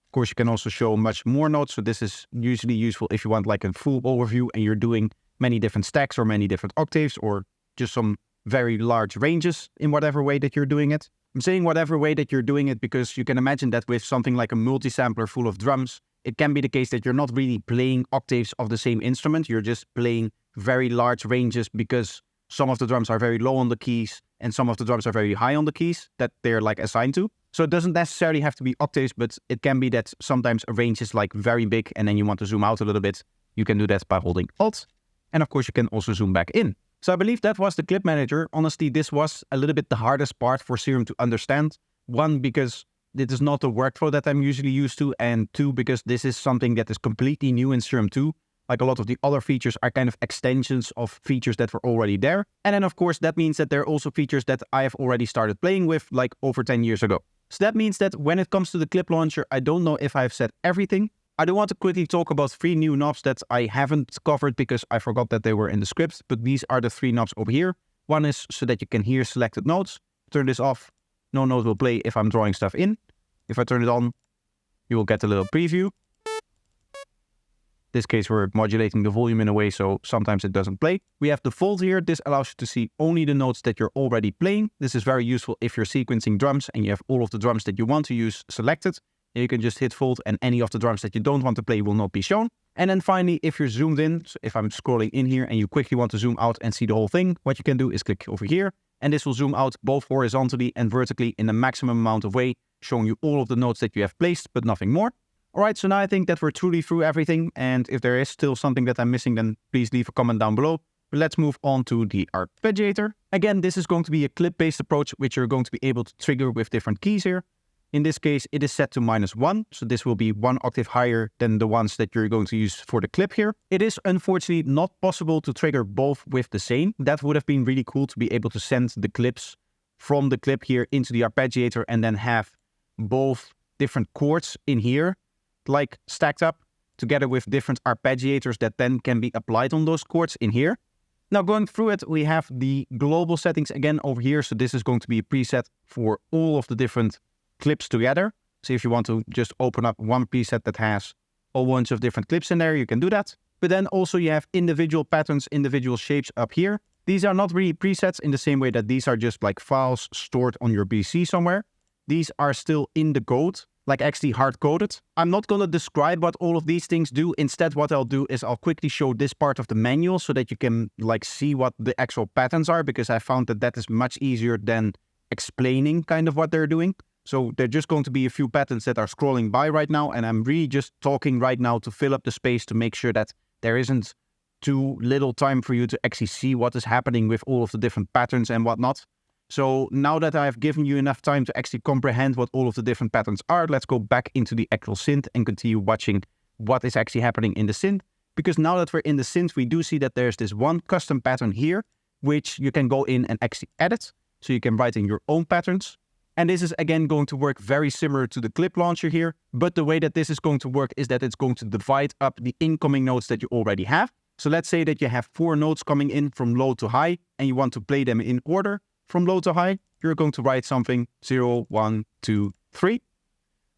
Of course, you can also show much more notes. So this is usually useful if you want like a full overview and you're doing many different stacks or many different octaves or just some very large ranges in whatever way that you're doing it. I'm saying whatever way that you're doing it because you can imagine that with something like a multi-sampler full of drums, it can be the case that you're not really playing octaves of the same instrument. You're just playing very large ranges because some of the drums are very low on the keys and some of the drums are very high on the keys that they're like assigned to. So it doesn't necessarily have to be octaves, but it can be that sometimes a range is like very big and then you want to zoom out a little bit. You can do that by holding Alt. And of course you can also zoom back in. So I believe that was the clip manager. Honestly, this was a little bit the hardest part for Serum to understand. 1, because this is not the workflow that I'm usually used to. And 2, because this is something that is completely new in Serum 2. Like a lot of the other features are kind of extensions of features that were already there. And then of course, that means that there are also features that I have already started playing with like over 10 years ago. So that means that when it comes to the clip launcher, I don't know if I've set everything, I do want to quickly talk about 3 new knobs that I haven't covered because I forgot that they were in the script, but these are the 3 knobs over here. One is so that you can hear selected notes. Turn this off, no note will play if I'm drawing stuff in. If I turn it on, you will get a little preview. In this case, we're modulating the volume in a way so sometimes it doesn't play. We have the fold here. This allows you to see only the notes that you're already playing. This is very useful if you're sequencing drums and you have all of the drums that you want to use selected. You can just hit fold and any of the drums that you don't want to play will not be shown. And then finally, if you're zoomed in, so if I'm scrolling in here and you quickly want to zoom out and see the whole thing, what you can do is click over here and this will zoom out both horizontally and vertically in the maximum amount of way, showing you all of the notes that you have placed, but nothing more. Alright, so now I think that we're truly through everything, and if there is still something that I'm missing, then please leave a comment down below. But let's move on to the Arpeggiator. Again, this is going to be a clip-based approach, which you're going to be able to trigger with different keys here. In this case, it is set to -1, so this will be 1 octave higher than the ones that you're going to use for the clip here. It is unfortunately not possible to trigger both with the same. That would have been really cool to be able to send the clips from the clip here into the Arpeggiator and then have both different chords in here, like stacked up together with different arpeggiators that then can be applied on those chords in here. Now going through it, we have the global settings again over here. So this is going to be a preset for all of the different clips together. So if you want to just open up one preset that has a bunch of different clips in there, you can do that. But then also you have individual patterns, individual shapes up here. These are not really presets in the same way that these are just like files stored on your PC somewhere. These are still in the code, like actually hard-coded. I'm not going to describe what all of these things do. Instead, what I'll do is I'll quickly show this part of the manual so that you can like see what the actual patterns are, because I found that that is much easier than explaining kind of what they're doing. So they're just going to be a few patterns that are scrolling by right now, and I'm really just talking right now to fill up the space to make sure that there isn't too little time for you to actually see what is happening with all of the different patterns and whatnot. So now that I've given you enough time to actually comprehend what all of the different patterns are, let's go back into the actual synth and continue watching what is actually happening in the synth. Because now that we're in the synth, we do see that there's this one custom pattern here, which you can go in and actually edit. So you can write in your own patterns. And this is again going to work very similar to the clip launcher here. But the way that this is going to work is that it's going to divide up the incoming notes that you already have. So let's say that you have 4 notes coming in from low to high and you want to play them in order. From low to high, you're going to write something 0, 1, 2, 3.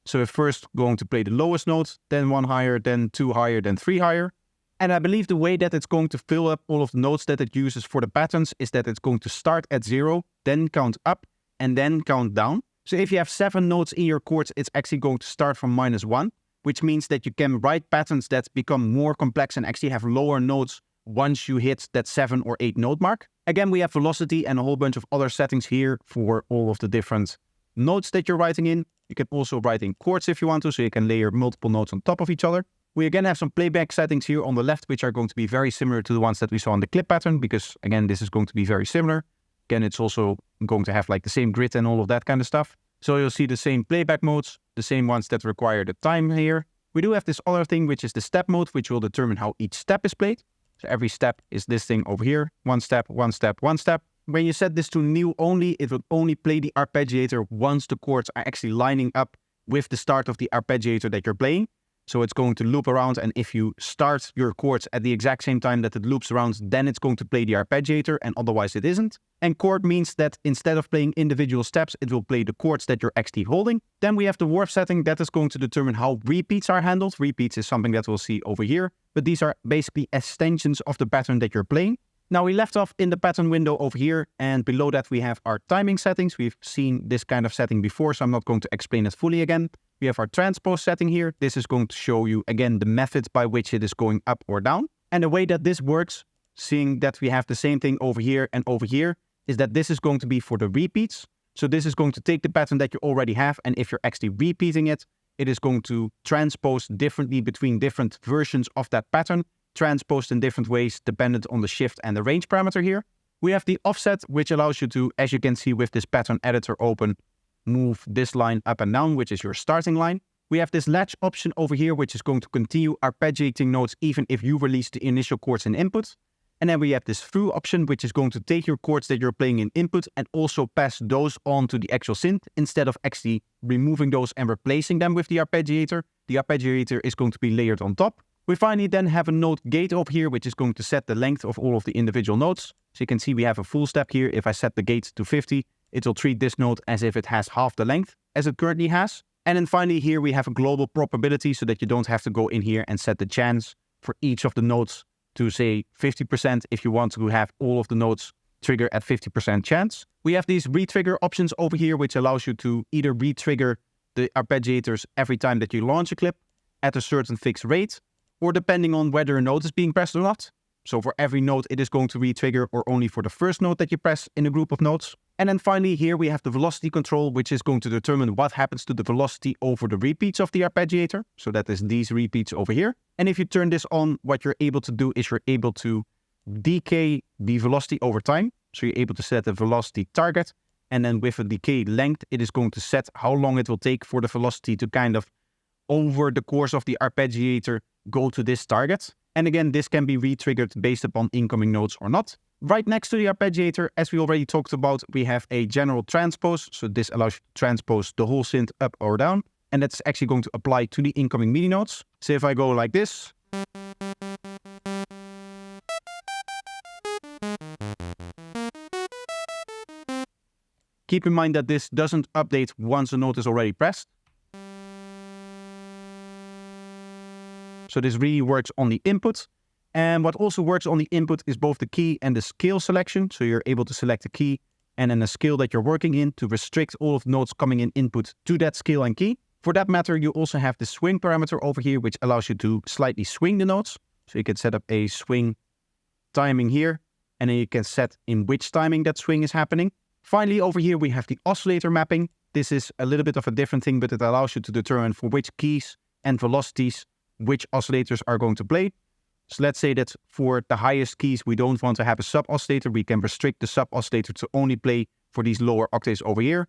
So we're first going to play the lowest note, then 1 higher, then 2 higher, then 3 higher. And I believe the way that it's going to fill up all of the notes that it uses for the patterns is that it's going to start at 0, then count up, and then count down. So if you have 7 notes in your chords, it's actually going to start from -1, which means that you can write patterns that become more complex and actually have lower notes once you hit that 7 or 8 note mark. Again, we have velocity and a whole bunch of other settings here for all of the different notes that you're writing in. You can also write in chords if you want to, so you can layer multiple notes on top of each other. We again have some playback settings here on the left, which are going to be very similar to the ones that we saw in the clip pattern, because again, this is going to be very similar. Again, it's also going to have like the same grid and all of that kind of stuff. So you'll see the same playback modes, the same ones that require the time here. We do have this other thing, which is the step mode, which will determine how each step is played. So every step is this thing over here. 1 step, 1 step, 1 step. When you set this to new only, it will only play the arpeggiator once the chords are actually lining up with the start of the arpeggiator that you're playing. So it's going to loop around, and if you start your chords at the exact same time that it loops around, then it's going to play the arpeggiator, and otherwise it isn't. And chord means that instead of playing individual steps, it will play the chords that you're actually holding. Then we have the warp setting that is going to determine how repeats are handled. Repeats is something that we'll see over here, but these are basically extensions of the pattern that you're playing. Now we left off in the pattern window over here, and below that we have our timing settings. We've seen this kind of setting before, so I'm not going to explain it fully again. We have our transpose setting here. This is going to show you again the methods by which it is going up or down. And the way that this works, seeing that we have the same thing over here and over here, is that this is going to be for the repeats. So this is going to take the pattern that you already have, and if you're actually repeating it, it is going to transpose differently between different versions of that pattern, transposed in different ways dependent on the shift and the range parameter here. We have the offset, which allows you to, as you can see with this pattern editor open, move this line up and down, which is your starting line. We have this latch option over here, which is going to continue arpeggiating notes even if you release the initial chords in input. And then we have this through option, which is going to take your chords that you're playing in input and also pass those on to the actual synth instead of actually removing those and replacing them with the arpeggiator. The arpeggiator is going to be layered on top. We finally then have a note gate over here, which is going to set the length of all of the individual notes. So you can see we have a full step here. If I set the gate to 50, it will treat this note as if it has half the length as it currently has. And then finally here we have a global probability so that you don't have to go in here and set the chance for each of the notes to say 50% if you want to have all of the notes trigger at 50% chance. We have these retrigger options over here, which allows you to either retrigger the arpeggiators every time that you launch a clip at a certain fixed rate, or depending on whether a note is being pressed or not. So for every note it is going to retrigger, or only for the first note that you press in a group of notes. And then finally here we have the velocity control, which is going to determine what happens to the velocity over the repeats of the arpeggiator. So that is these repeats over here. And if you turn this on, what you're able to do is you're able to decay the velocity over time. So you're able to set a velocity target. And then with a decay length, it is going to set how long it will take for the velocity to kind of, over the course of the arpeggiator, go to this target. And again, this can be re-triggered based upon incoming notes or not. Right next to the arpeggiator, as we already talked about, we have a general transpose. So this allows you to transpose the whole synth up or down. And that's actually going to apply to the incoming MIDI notes. So if I go like this, keep in mind that this doesn't update once a note is already pressed. So this really works on the input. And what also works on the input is both the key and the scale selection. So you're able to select a key and then a scale that you're working in to restrict all of the notes coming in input to that scale and key. For that matter, you also have the swing parameter over here, which allows you to slightly swing the notes. So you can set up a swing timing here, and then you can set in which timing that swing is happening. Finally, over here, we have the oscillator mapping. This is a little bit of a different thing, but it allows you to determine for which keys and velocities which oscillators are going to play. So let's say that for the highest keys, we don't want to have a sub-oscillator. We can restrict the sub-oscillator to only play for these lower octaves over here.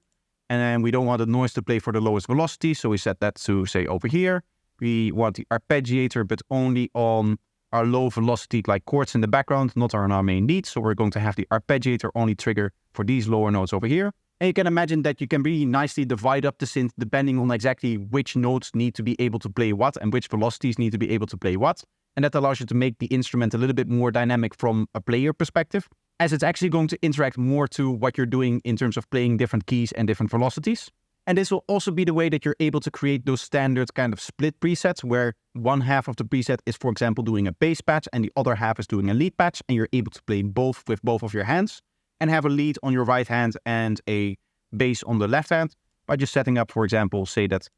And then we don't want the noise to play for the lowest velocity. So we set that to, say, over here. We want the arpeggiator, but only on our low velocity like chords in the background, not on our main lead. So we're going to have the arpeggiator only trigger for these lower notes over here. And you can imagine that you can really nicely divide up the synth depending on exactly which notes need to be able to play what and which velocities need to be able to play what. And that allows you to make the instrument a little bit more dynamic from a player perspective, as it's actually going to interact more to what you're doing in terms of playing different keys and different velocities. And this will also be the way that you're able to create those standard kind of split presets where one half of the preset is, for example, doing a bass patch and the other half is doing a lead patch, and you're able to play both with both of your hands and have a lead on your right hand and a bass on the left hand by just setting up, for example, say that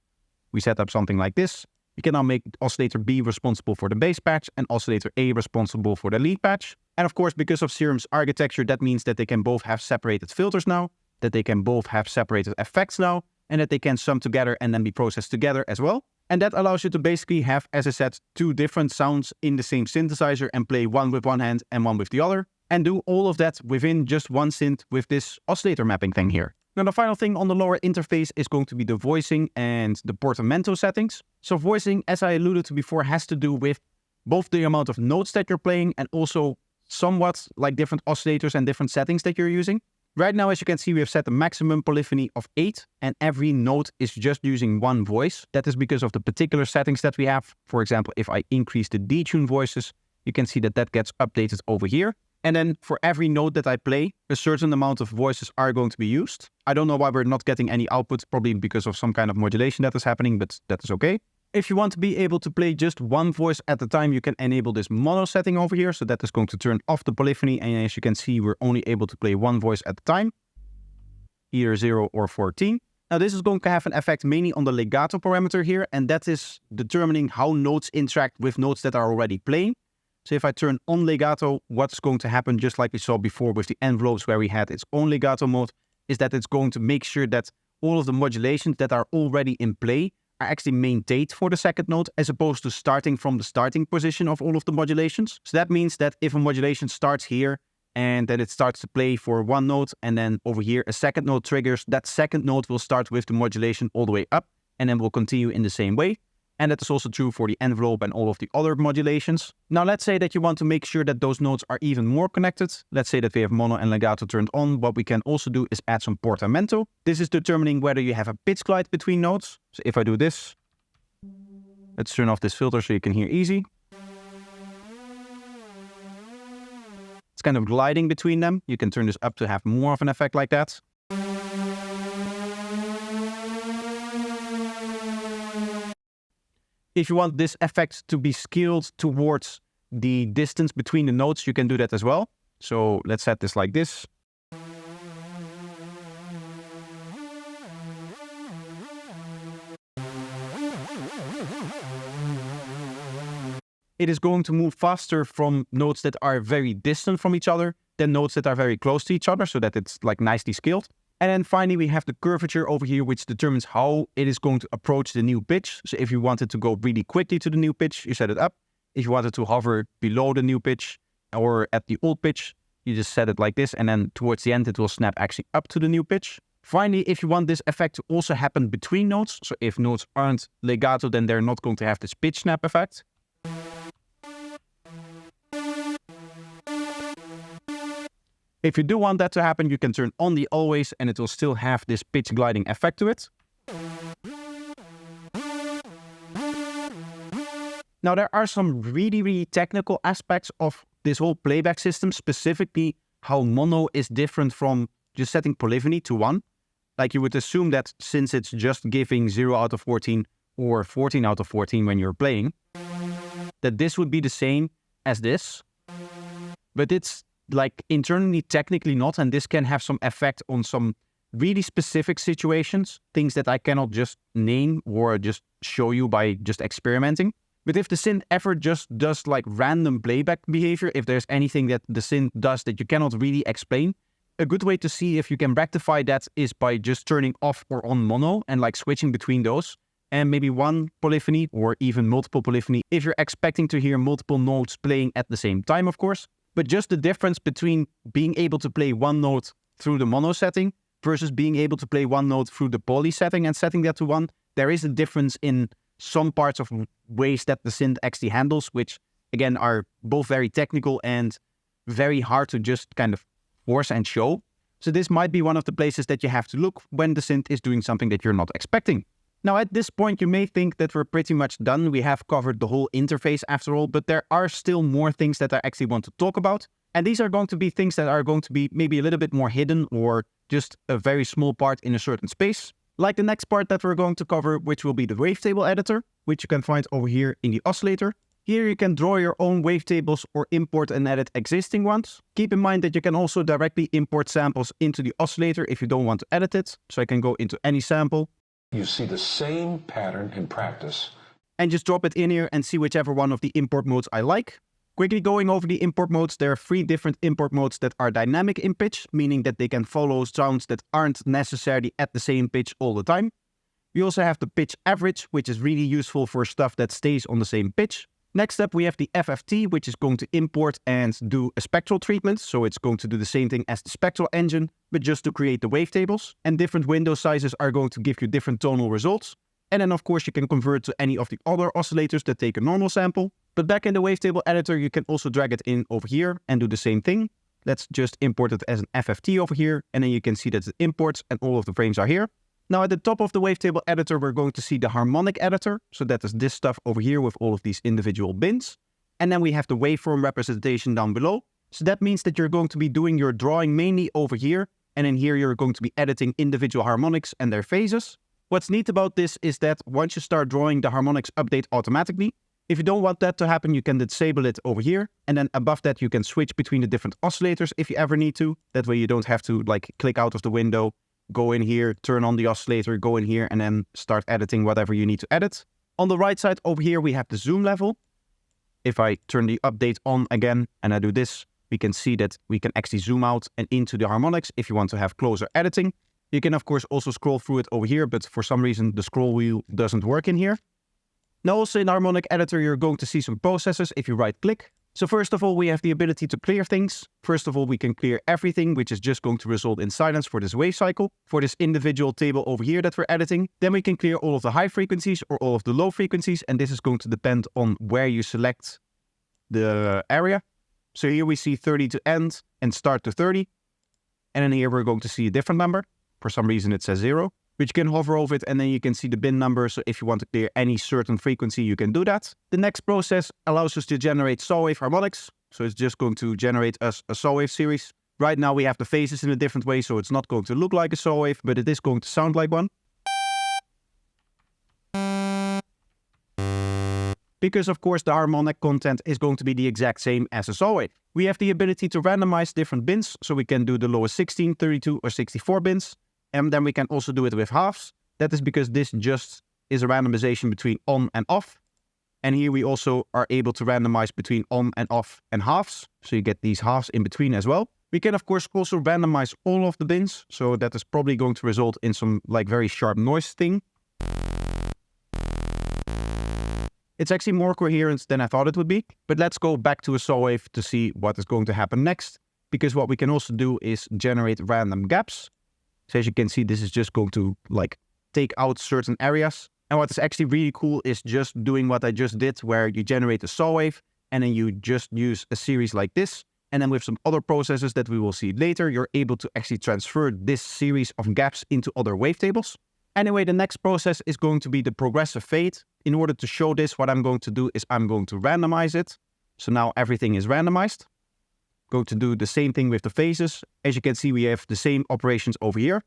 we set up something like this. You can now make oscillator B responsible for the bass patch and oscillator A responsible for the lead patch. And of course, because of Serum's architecture, that means that they can both have separated filters now, that they can both have separated effects now, and that they can sum together and then be processed together as well. And that allows you to basically have, as I said, two different sounds in the same synthesizer and play one with one hand and one with the other, and do all of that within just one synth with this oscillator mapping thing here. Now, the final thing on the lower interface is going to be the voicing and the portamento settings. So voicing, as I alluded to before, has to do with both the amount of notes that you're playing and also somewhat like different oscillators and different settings that you're using. Right now, as you can see, we have set a maximum polyphony of 8, and every note is just using one voice. That is because of the particular settings that we have. For example, if I increase the detune voices, you can see that that gets updated over here. And then for every note that I play, a certain amount of voices are going to be used. I don't know why we're not getting any output, probably because of some kind of modulation that is happening, but that is okay. If you want to be able to play just one voice at a time, you can enable this mono setting over here. So that is going to turn off the polyphony. And as you can see, we're only able to play one voice at a time, either 0 or 14. Now this is going to have an effect mainly on the legato parameter here. And that is determining how notes interact with notes that are already playing. So if I turn on legato, what's going to happen, just like we saw before with the envelopes where we had its own legato mode, is that it's going to make sure that all of the modulations that are already in play are actually maintained for the second note, as opposed to starting from the starting position of all of the modulations. So that means that if a modulation starts here and then it starts to play for one note, and then over here a second note triggers, that second note will start with the modulation all the way up and then will continue in the same way. And that is also true for the envelope and all of the other modulations. Now let's say that you want to make sure that those notes are even more connected. Let's say that we have mono and legato turned on. What we can also do is add some portamento. This is determining whether you have a pitch glide between notes. So if I do this, let's turn off this filter so you can hear easy. It's kind of gliding between them. You can turn this up to have more of an effect like that. If you want this effect to be scaled towards the distance between the notes, you can do that as well. So let's set this like this. It is going to move faster from notes that are very distant from each other than notes that are very close to each other, so that it's like nicely scaled. And then finally, we have the curvature over here, which determines how it is going to approach the new pitch. So if you wanted to go really quickly to the new pitch, you set it up. If you wanted to hover below the new pitch or at the old pitch, you just set it like this. And then towards the end, it will snap actually up to the new pitch. Finally, if you want this effect to also happen between notes, so if notes aren't legato, then they're not going to have this pitch snap effect. If you do want that to happen, you can turn on the always and it will still have this pitch gliding effect to it. Now there are some really technical aspects of this whole playback system, specifically how mono is different from just setting polyphony to 1. Like you would assume that since it's just giving 0 out of 14 or 14 out of 14 when you're playing, that this would be the same as this. But it's like internally technically not, and this can have some effect on some really specific situations, things that I cannot just name or just show you by just experimenting. But if the synth ever just does like random playback behavior, if there's anything that the synth does that you cannot really explain, a good way to see if you can rectify that is by just turning off or on mono and like switching between those. And maybe one polyphony or even multiple polyphony if you're expecting to hear multiple notes playing at the same time, of course. But just the difference between being able to play one note through the mono setting versus being able to play one note through the poly setting and setting that to 1, there is a difference in some parts of ways that the synth actually handles, which again are both very technical and very hard to just kind of force and show. So this might be one of the places that you have to look when the synth is doing something that you're not expecting. Now at this point you may think that we're pretty much done. We have covered the whole interface after all, but there are still more things that I actually want to talk about. And these are going to be things that are going to be maybe a little bit more hidden or just a very small part in a certain space. Like the next part that we're going to cover, which will be the Wavetable editor, which you can find over here in the Oscillator. Here you can draw your own wavetables or import and edit existing ones. Keep in mind that you can also directly import samples into the Oscillator if you don't want to edit it. So I can go into any sample. You see the same pattern in practice. And just drop it in here and see whichever one of the import modes I like. Quickly going over the import modes, there are 3 different import modes that are dynamic in pitch, meaning that they can follow sounds that aren't necessarily at the same pitch all the time. We also have the pitch average, which is really useful for stuff that stays on the same pitch. Next up, we have the FFT, which is going to import and do a spectral treatment. So it's going to do the same thing as the spectral engine, but just to create the wavetables. And different window sizes are going to give you different tonal results. And then of course you can convert to any of the other oscillators that take a normal sample. But back in the Wavetable editor, you can also drag it in over here and do the same thing. Let's just import it as an FFT over here. And then you can see that it imports and all of the frames are here. Now at the top of the Wavetable editor, we're going to see the harmonic editor. So that is this stuff over here with all of these individual bins. And then we have the waveform representation down below. So that means that you're going to be doing your drawing mainly over here. And in here, you're going to be editing individual harmonics and their phases. What's neat about this is that once you start drawing, the harmonics update automatically. If you don't want that to happen, you can disable it over here. And then above that, you can switch between the different oscillators if you ever need to. That way you don't have to like click out of the window, go in here, turn on the oscillator, go in here, and then start editing whatever you need to edit. On the right side over here, we have the zoom level. If I turn the update on again and I do this, we can see that we can actually zoom out and into the harmonics if you want to have closer editing. You can of course also scroll through it over here, but for some reason the scroll wheel doesn't work in here. Now also in the harmonic editor, you're going to see some processors if you right click. So first of all, we have the ability to clear things. First of all, we can clear everything, which is just going to result in silence for this wave cycle, for this individual table over here that we're editing. Then we can clear all of the high frequencies or all of the low frequencies, and this is going to depend on where you select the area. So here we see 30 to end and start to 30. And then here we're going to see a different number. For some reason it says 0, which you can hover over it and then you can see the bin number. So if you want to clear any certain frequency, you can do that. The next process allows us to generate saw wave harmonics. So it's just going to generate us a saw wave series. Right now we have the phases in a different way, so it's not going to look like a saw wave, but it is going to sound like one. Because of course the harmonic content is going to be the exact same as a saw wave. We have the ability to randomize different bins, so we can do the lowest 16, 32 or 64 bins. And then we can also do it with halves. That is because this just is a randomization between on and off. And here we also are able to randomize between on and off and halves. So you get these halves in between as well. We can of course also randomize all of the bins. So that is probably going to result in some like very sharp noise thing. It's actually more coherent than I thought it would be. But let's go back to a saw wave to see what is going to happen next. Because what we can also do is generate random gaps. So as you can see, this is just going to like take out certain areas. And what is actually really cool is just doing what I just did, where you generate a saw wave and then you just use a series like this. And then with some other processes that we will see later, you're able to actually transfer this series of gaps into other wavetables. Anyway, the next process is going to be the progressive fade. In order to show this, what I'm going to do is I'm going to randomize it. So now everything is randomized. Going to do the same thing with the phases. As you can see, we have the same operations over here.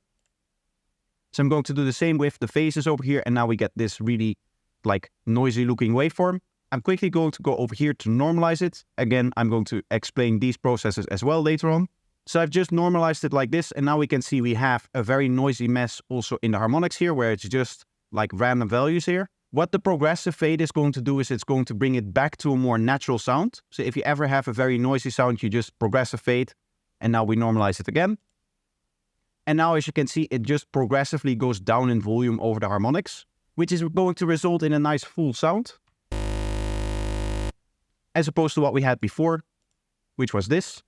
So I'm going to do the same with the phases over here, and now we get this really like noisy looking waveform. I'm quickly going to go over here to normalize it. Again, I'm going to explain these processes as well later on. So I've just normalized it like this, and now we can see we have a very noisy mess also in the harmonics here, where it's just like random values here. What the progressive fade is going to do is it's going to bring it back to a more natural sound. So if you ever have a very noisy sound, you just progressive fade, and now we normalize it again. And now as you can see, it just progressively goes down in volume over the harmonics, which is going to result in a nice full sound. As opposed to what we had before, which was this,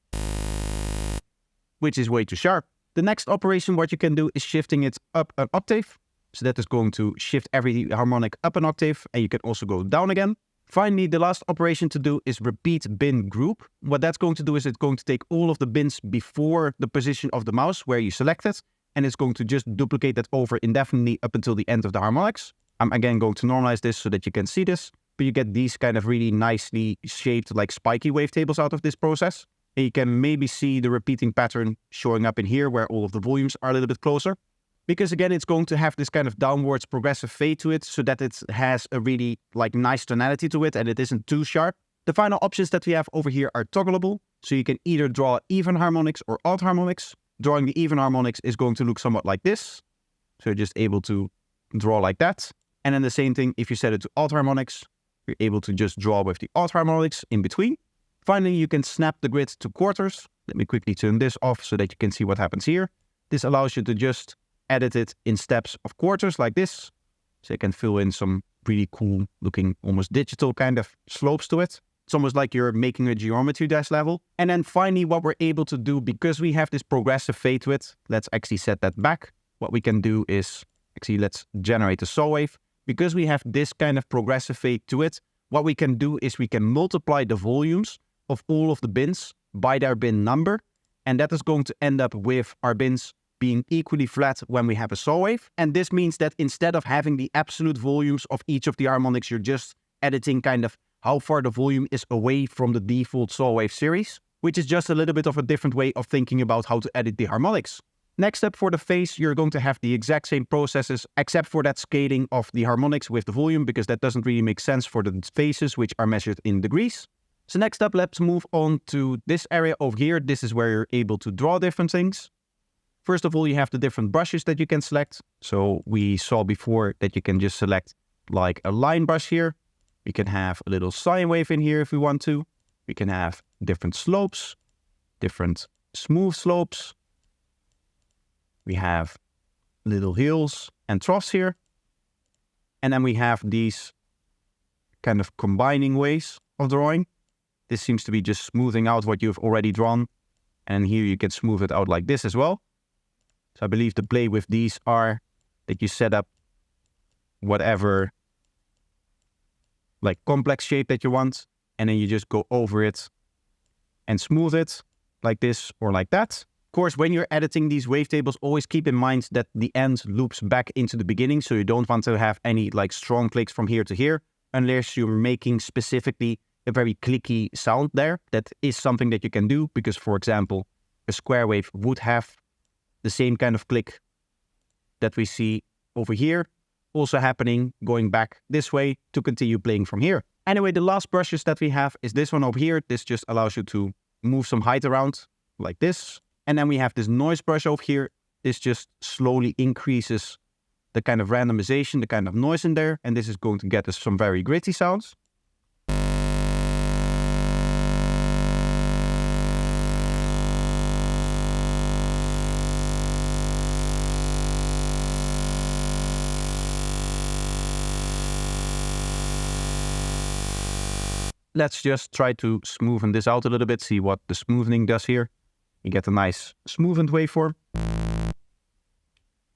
which is way too sharp. The next operation, what you can do is shifting it up an octave. So that is going to shift every harmonic up an octave, and you can also go down again. Finally, the last operation to do is repeat bin group. What that's going to do is it's going to take all of the bins before the position of the mouse where you select it, and it's going to just duplicate that over indefinitely up until the end of the harmonics. I'm again going to normalize this so that you can see this, but you get these kind of really nicely shaped like spiky wavetables out of this process. And you can maybe see the repeating pattern showing up in here where all of the volumes are a little bit closer. Because again, it's going to have this kind of downwards progressive fade to it so that it has a really like nice tonality to it and it isn't too sharp. The final options that we have over here are toggleable. So you can either draw even harmonics or odd harmonics. Drawing the even harmonics is going to look somewhat like this. So you're just able to draw like that. And then the same thing, if you set it to odd harmonics, you're able to just draw with the odd harmonics in between. Finally, you can snap the grid to quarters. Let me quickly turn this off so that you can see what happens here. This allows you to just edit it in steps of quarters like this. So you can fill in some really cool looking, almost digital kind of slopes to it. It's almost like you're making a geometry dash level. And then finally, what we're able to do, because we have this progressive fade to it, let's actually set that back. What we can do is, actually let's generate a saw wave. Because we have this kind of progressive fade to it, what we can do is we can multiply the volumes of all of the bins by their bin number. And that is going to end up with our bins being equally flat when we have a saw wave. And this means that instead of having the absolute volumes of each of the harmonics, you're just editing kind of how far the volume is away from the default saw wave series, which is just a little bit of a different way of thinking about how to edit the harmonics. Next up for the phase, you're going to have the exact same processes, except for that scaling of the harmonics with the volume, because that doesn't really make sense for the phases, which are measured in degrees. So next up, let's move on to this area over here. This is where you're able to draw different things. First of all, you have the different brushes that you can select. So we saw before that you can just select like a line brush here. We can have a little sine wave in here if we want to. We can have different slopes, different smooth slopes. We have little hills and troughs here. And then we have these kind of combining ways of drawing. This seems to be just smoothing out what you've already drawn. And here you can smooth it out like this as well. So I believe the play with these are that you set up whatever like complex shape that you want. And then you just go over it and smooth it like this or like that. Of course, when you're editing these wavetables, always keep in mind that the end loops back into the beginning. So you don't want to have any like strong clicks from here to here, unless you're making specifically a very clicky sound there. That is something that you can do because, for example, a square wave would have the same kind of click that we see over here, also happening going back this way to continue playing from here. Anyway, the last brushes that we have is this one over here. This just allows you to move some height around like this. And then we have this noise brush over here. This just slowly increases the kind of randomization, the kind of noise in there. And this is going to get us some very gritty sounds. Let's just try to smoothen this out a little bit, see what the smoothing does here. You get a nice smoothened waveform.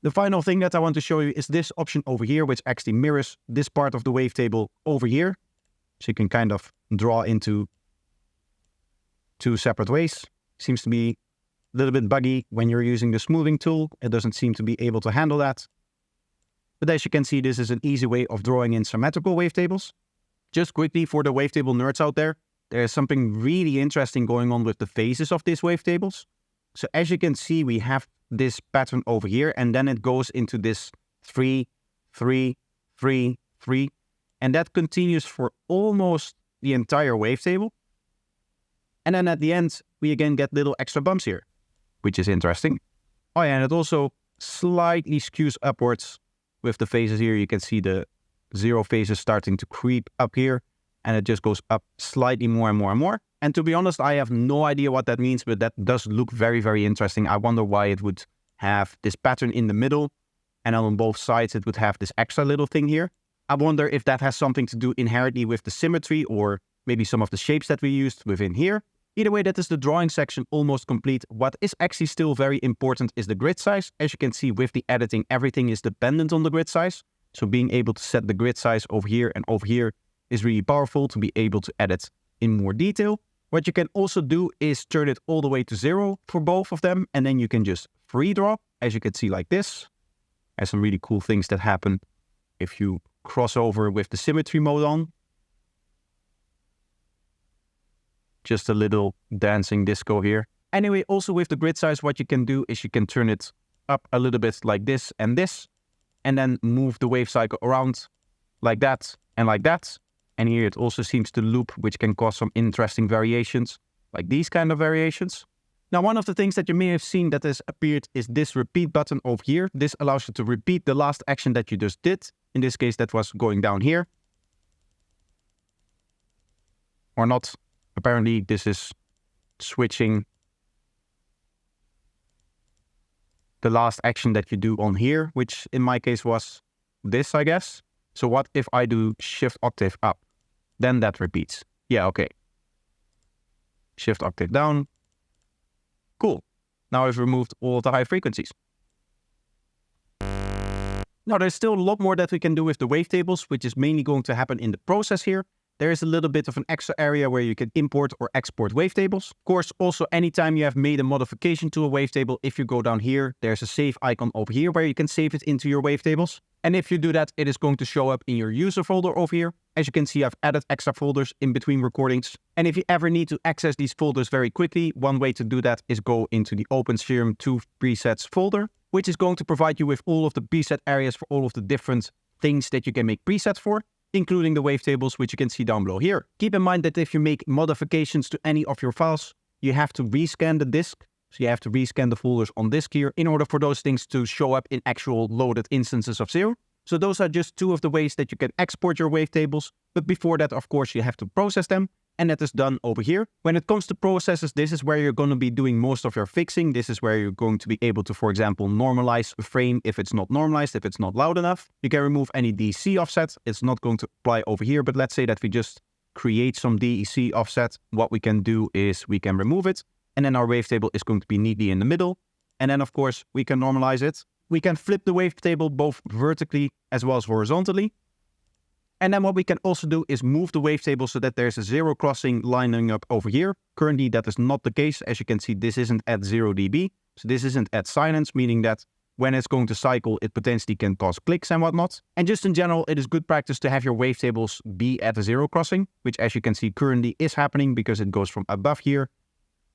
The final thing that I want to show you is this option over here, which actually mirrors this part of the wavetable over here. So you can kind of draw into two separate ways. Seems to be a little bit buggy when you're using the smoothing tool. It doesn't seem to be able to handle that. But as you can see, this is an easy way of drawing in symmetrical wavetables. Just quickly for the wavetable nerds out there, there's something really interesting going on with the phases of these wavetables. So as you can see, we have this pattern over here, and then it goes into this 3, 3, 3, 3. And that continues for almost the entire wavetable. And then at the end, we again get little extra bumps here, which is interesting. Oh yeah, and it also slightly skews upwards with the phases here. You can see the 0 phases starting to creep up here, and it just goes up slightly more and more and more. And to be honest, I have no idea what that means, but that does look very, very interesting. I wonder why it would have this pattern in the middle, and on both sides it would have this extra little thing here. I wonder if that has something to do inherently with the symmetry, or maybe some of the shapes that we used within here. Either way, that is the drawing section almost complete. What is actually still very important is the grid size. As you can see with the editing, everything is dependent on the grid size. So being able to set the grid size over here and over here is really powerful to be able to edit in more detail. What you can also do is turn it all the way to 0 for both of them, and then you can just free draw, as you can see like this. There's some really cool things that happen if you cross over with the symmetry mode on. Just a little dancing disco here. Anyway, also with the grid size, what you can do is you can turn it up a little bit like this, and then move the wave cycle around like that and like that. And here it also seems to loop, which can cause some interesting variations, like these kind of variations. Now, one of the things that you may have seen that has appeared is this repeat button over here. This allows you to repeat the last action that you just did. In this case, that was going down here. Or not. Apparently, this is switching the last action that you do on here, which in my case was this, I guess. So what if I do shift octave up? Then that repeats. Yeah, okay. Shift octave down. Cool. Now I've removed all of the high frequencies. Now there's still a lot more that we can do with the wavetables, which is mainly going to happen in the process here. There is a little bit of an extra area where you can import or export wavetables. Of course, also anytime you have made a modification to a wavetable, if you go down here, there's a save icon over here where you can save it into your wavetables. And if you do that, it is going to show up in your user folder over here. As you can see, I've added extra folders in between recordings. And if you ever need to access these folders very quickly, one way to do that is go into the Open Serum 2 presets folder, which is going to provide you with all of the preset areas for all of the different things that you can make presets for, including the wavetables, which you can see down below here. Keep in mind that if you make modifications to any of your files, you have to rescan the disk. So you have to rescan the folders on disk here in order for those things to show up in actual loaded instances of Serum. So those are just two of the ways that you can export your wavetables. But before that, of course, you have to process them. And that is done over here. When it comes to processes, this is where you're going to be doing most of your fixing. This is where you're going to be able to, for example, normalize a frame if it's not normalized, if it's not loud enough. You can remove any DC offset. It's not going to apply over here, but let's say that we just create some DEC offset, what we can do is we can remove it, and then our wavetable is going to be neatly in the middle. And then of course we can normalize it. We can flip the wavetable both vertically as well as horizontally. And then what we can also do is move the wavetable so that there's a zero crossing lining up over here. Currently that is not the case. As you can see, this isn't at 0 dB. So this isn't at silence, meaning that when it's going to cycle, it potentially can cause clicks and whatnot. And just in general, it is good practice to have your wavetables be at a zero crossing, which as you can see currently is happening because it goes from above here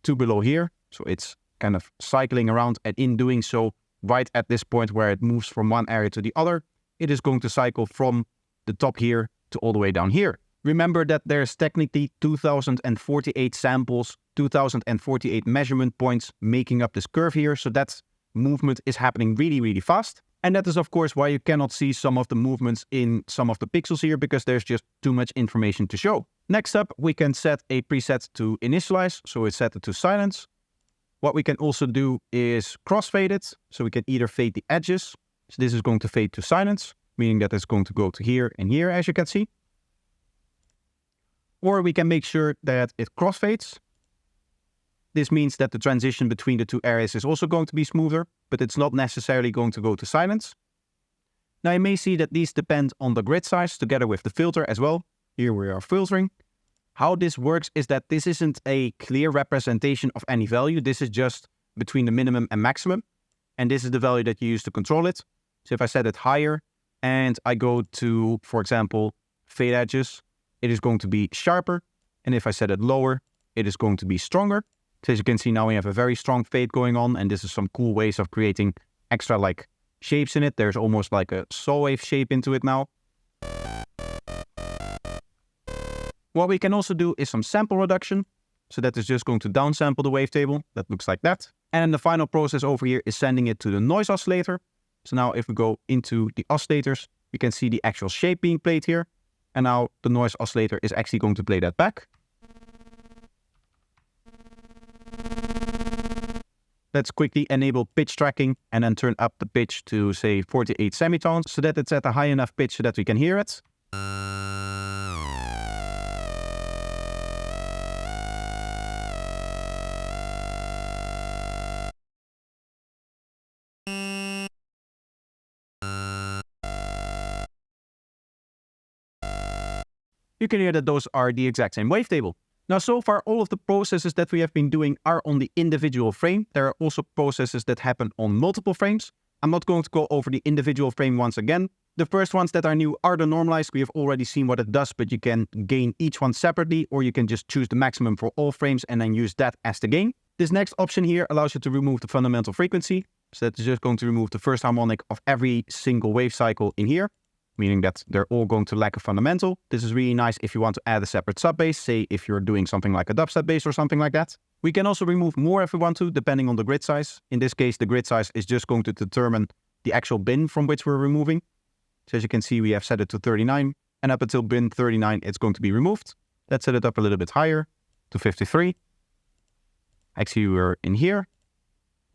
to below here. So it's kind of cycling around, and in doing so, right at this point where it moves from one area to the other, it is going to cycle from the top here to all the way down here. Remember that there's technically 2048 samples, 2048 measurement points making up this curve here. So that movement is happening really, really fast. And that is of course why you cannot see some of the movements in some of the pixels here, because there's just too much information to show. Next up, we can set a preset to initialize. So it's set it to silence. What we can also do is crossfade it. So we can either fade the edges. So this is going to fade to silence, meaning that it's going to go to here and here, as you can see. Or we can make sure that it crossfades. This means that the transition between the two areas is also going to be smoother, but it's not necessarily going to go to silence. Now you may see that these depend on the grid size together with the filter as well. Here we are filtering. How this works is that this isn't a clear representation of any value. This is just between the minimum and maximum. And this is the value that you use to control it. So if I set it higher and I go to, for example, fade edges, it is going to be sharper. And if I set it lower, it is going to be stronger. So as you can see now we have a very strong fade going on, and this is some cool ways of creating extra like shapes in it. There's almost like a saw wave shape into it now. What we can also do is some sample reduction. So that is just going to downsample the wavetable. That looks like that. And then the final process over here is sending it to the noise oscillator. So now if we go into the oscillators, we can see the actual shape being played here. And now the noise oscillator is actually going to play that back. Let's quickly enable pitch tracking and then turn up the pitch to say 48 semitones so that it's at a high enough pitch so that we can hear it. You can hear that those are the exact same wavetable. Now, so far, all of the processes that we have been doing are on the individual frame. There are also processes that happen on multiple frames. I'm not going to go over the individual frame once again. The first ones that are new are the normalized. We have already seen what it does, but you can gain each one separately, or you can just choose the maximum for all frames and then use that as the gain. This next option here allows you to remove the fundamental frequency. So that's just going to remove the first harmonic of every single wave cycle in here, meaning that they're all going to lack a fundamental. This is really nice if you want to add a separate sub-bass, say if you're doing something like a dubstep bass or something like that. We can also remove more if we want to, depending on the grid size. In this case, the grid size is just going to determine the actual bin from which we're removing. So as you can see, we have set it to 39, and up until bin 39, it's going to be removed. Let's set it up a little bit higher to 53. Actually, we're in here,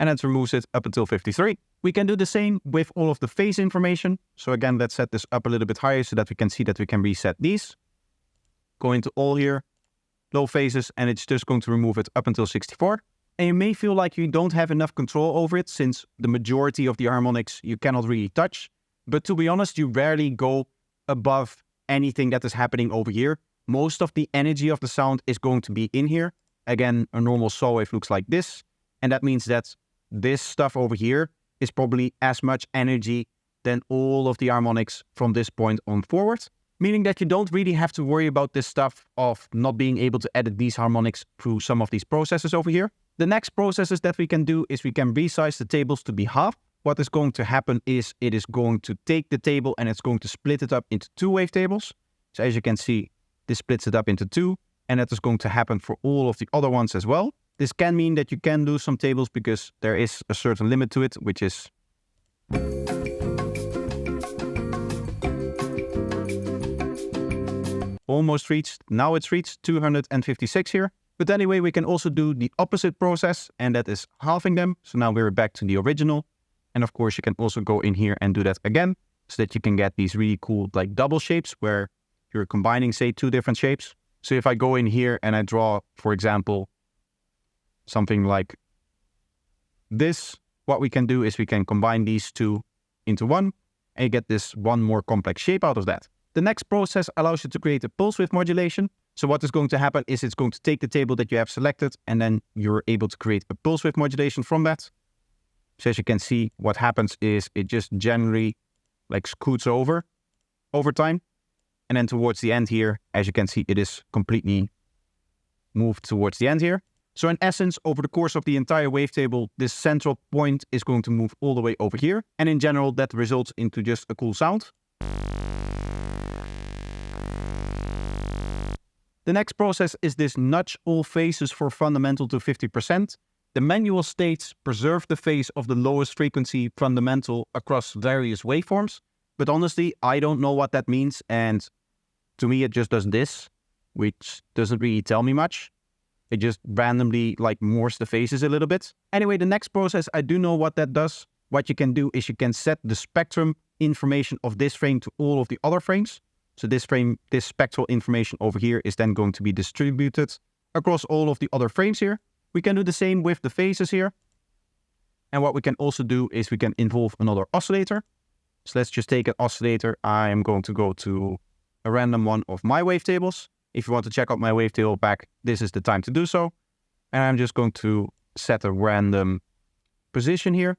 and that removes it up until 53. We can do the same with all of the phase information. So again, let's set this up a little bit higher so that we can see that we can reset these. Go into all here, low phases, and it's just going to remove it up until 64. And you may feel like you don't have enough control over it since the majority of the harmonics you cannot really touch. But to be honest, you rarely go above anything that is happening over here. Most of the energy of the sound is going to be in here. Again, a normal saw wave looks like this. And that means that this stuff over here is probably as much energy than all of the harmonics from this point on forward. Meaning that you don't really have to worry about this stuff of not being able to edit these harmonics through some of these processes over here. The next processes that we can do is we can resize the tables to be half. What is going to happen is it is going to take the table and it's going to split it up into two wavetables. So as you can see, this splits it up into two, and that is going to happen for all of the other ones as well. This can mean that you can lose some tables because there is a certain limit to it, which is almost reached. Now it's reached 256 here. But anyway, we can also do the opposite process, and that is halving them. So now we're back to the original. And of course, you can also go in here and do that again so that you can get these really cool like double shapes where you're combining, say, two different shapes. So if I go in here and I draw, for example, something like this, what we can do is we can combine these two into one and you get this one more complex shape out of that. The next process allows you to create a pulse width modulation. So what is going to happen is it's going to take the table that you have selected and then you're able to create a pulse width modulation from that. So as you can see, what happens is it just generally like scoots over time. And then towards the end here, as you can see, it is completely moved towards the end here. So in essence, over the course of the entire wavetable, this central point is going to move all the way over here. And in general, that results into just a cool sound. The next process is this nudge all phases for fundamental to 50%. The manual states preserve the phase of the lowest frequency fundamental across various waveforms. But honestly, I don't know what that means. And to me, it just does this, which doesn't really tell me much. It just randomly like morphs the phases a little bit. Anyway, the next process, I do know what that does. What you can do is you can set the spectrum information of this frame to all of the other frames. So this frame, this spectral information over here is then going to be distributed across all of the other frames here. We can do the same with the phases here. And what we can also do is we can involve another oscillator. So let's just take an oscillator. I am going to go to a random one of my wavetables. If you want to check out my wavetable back, this is the time to do so. And I'm just going to set a random position here.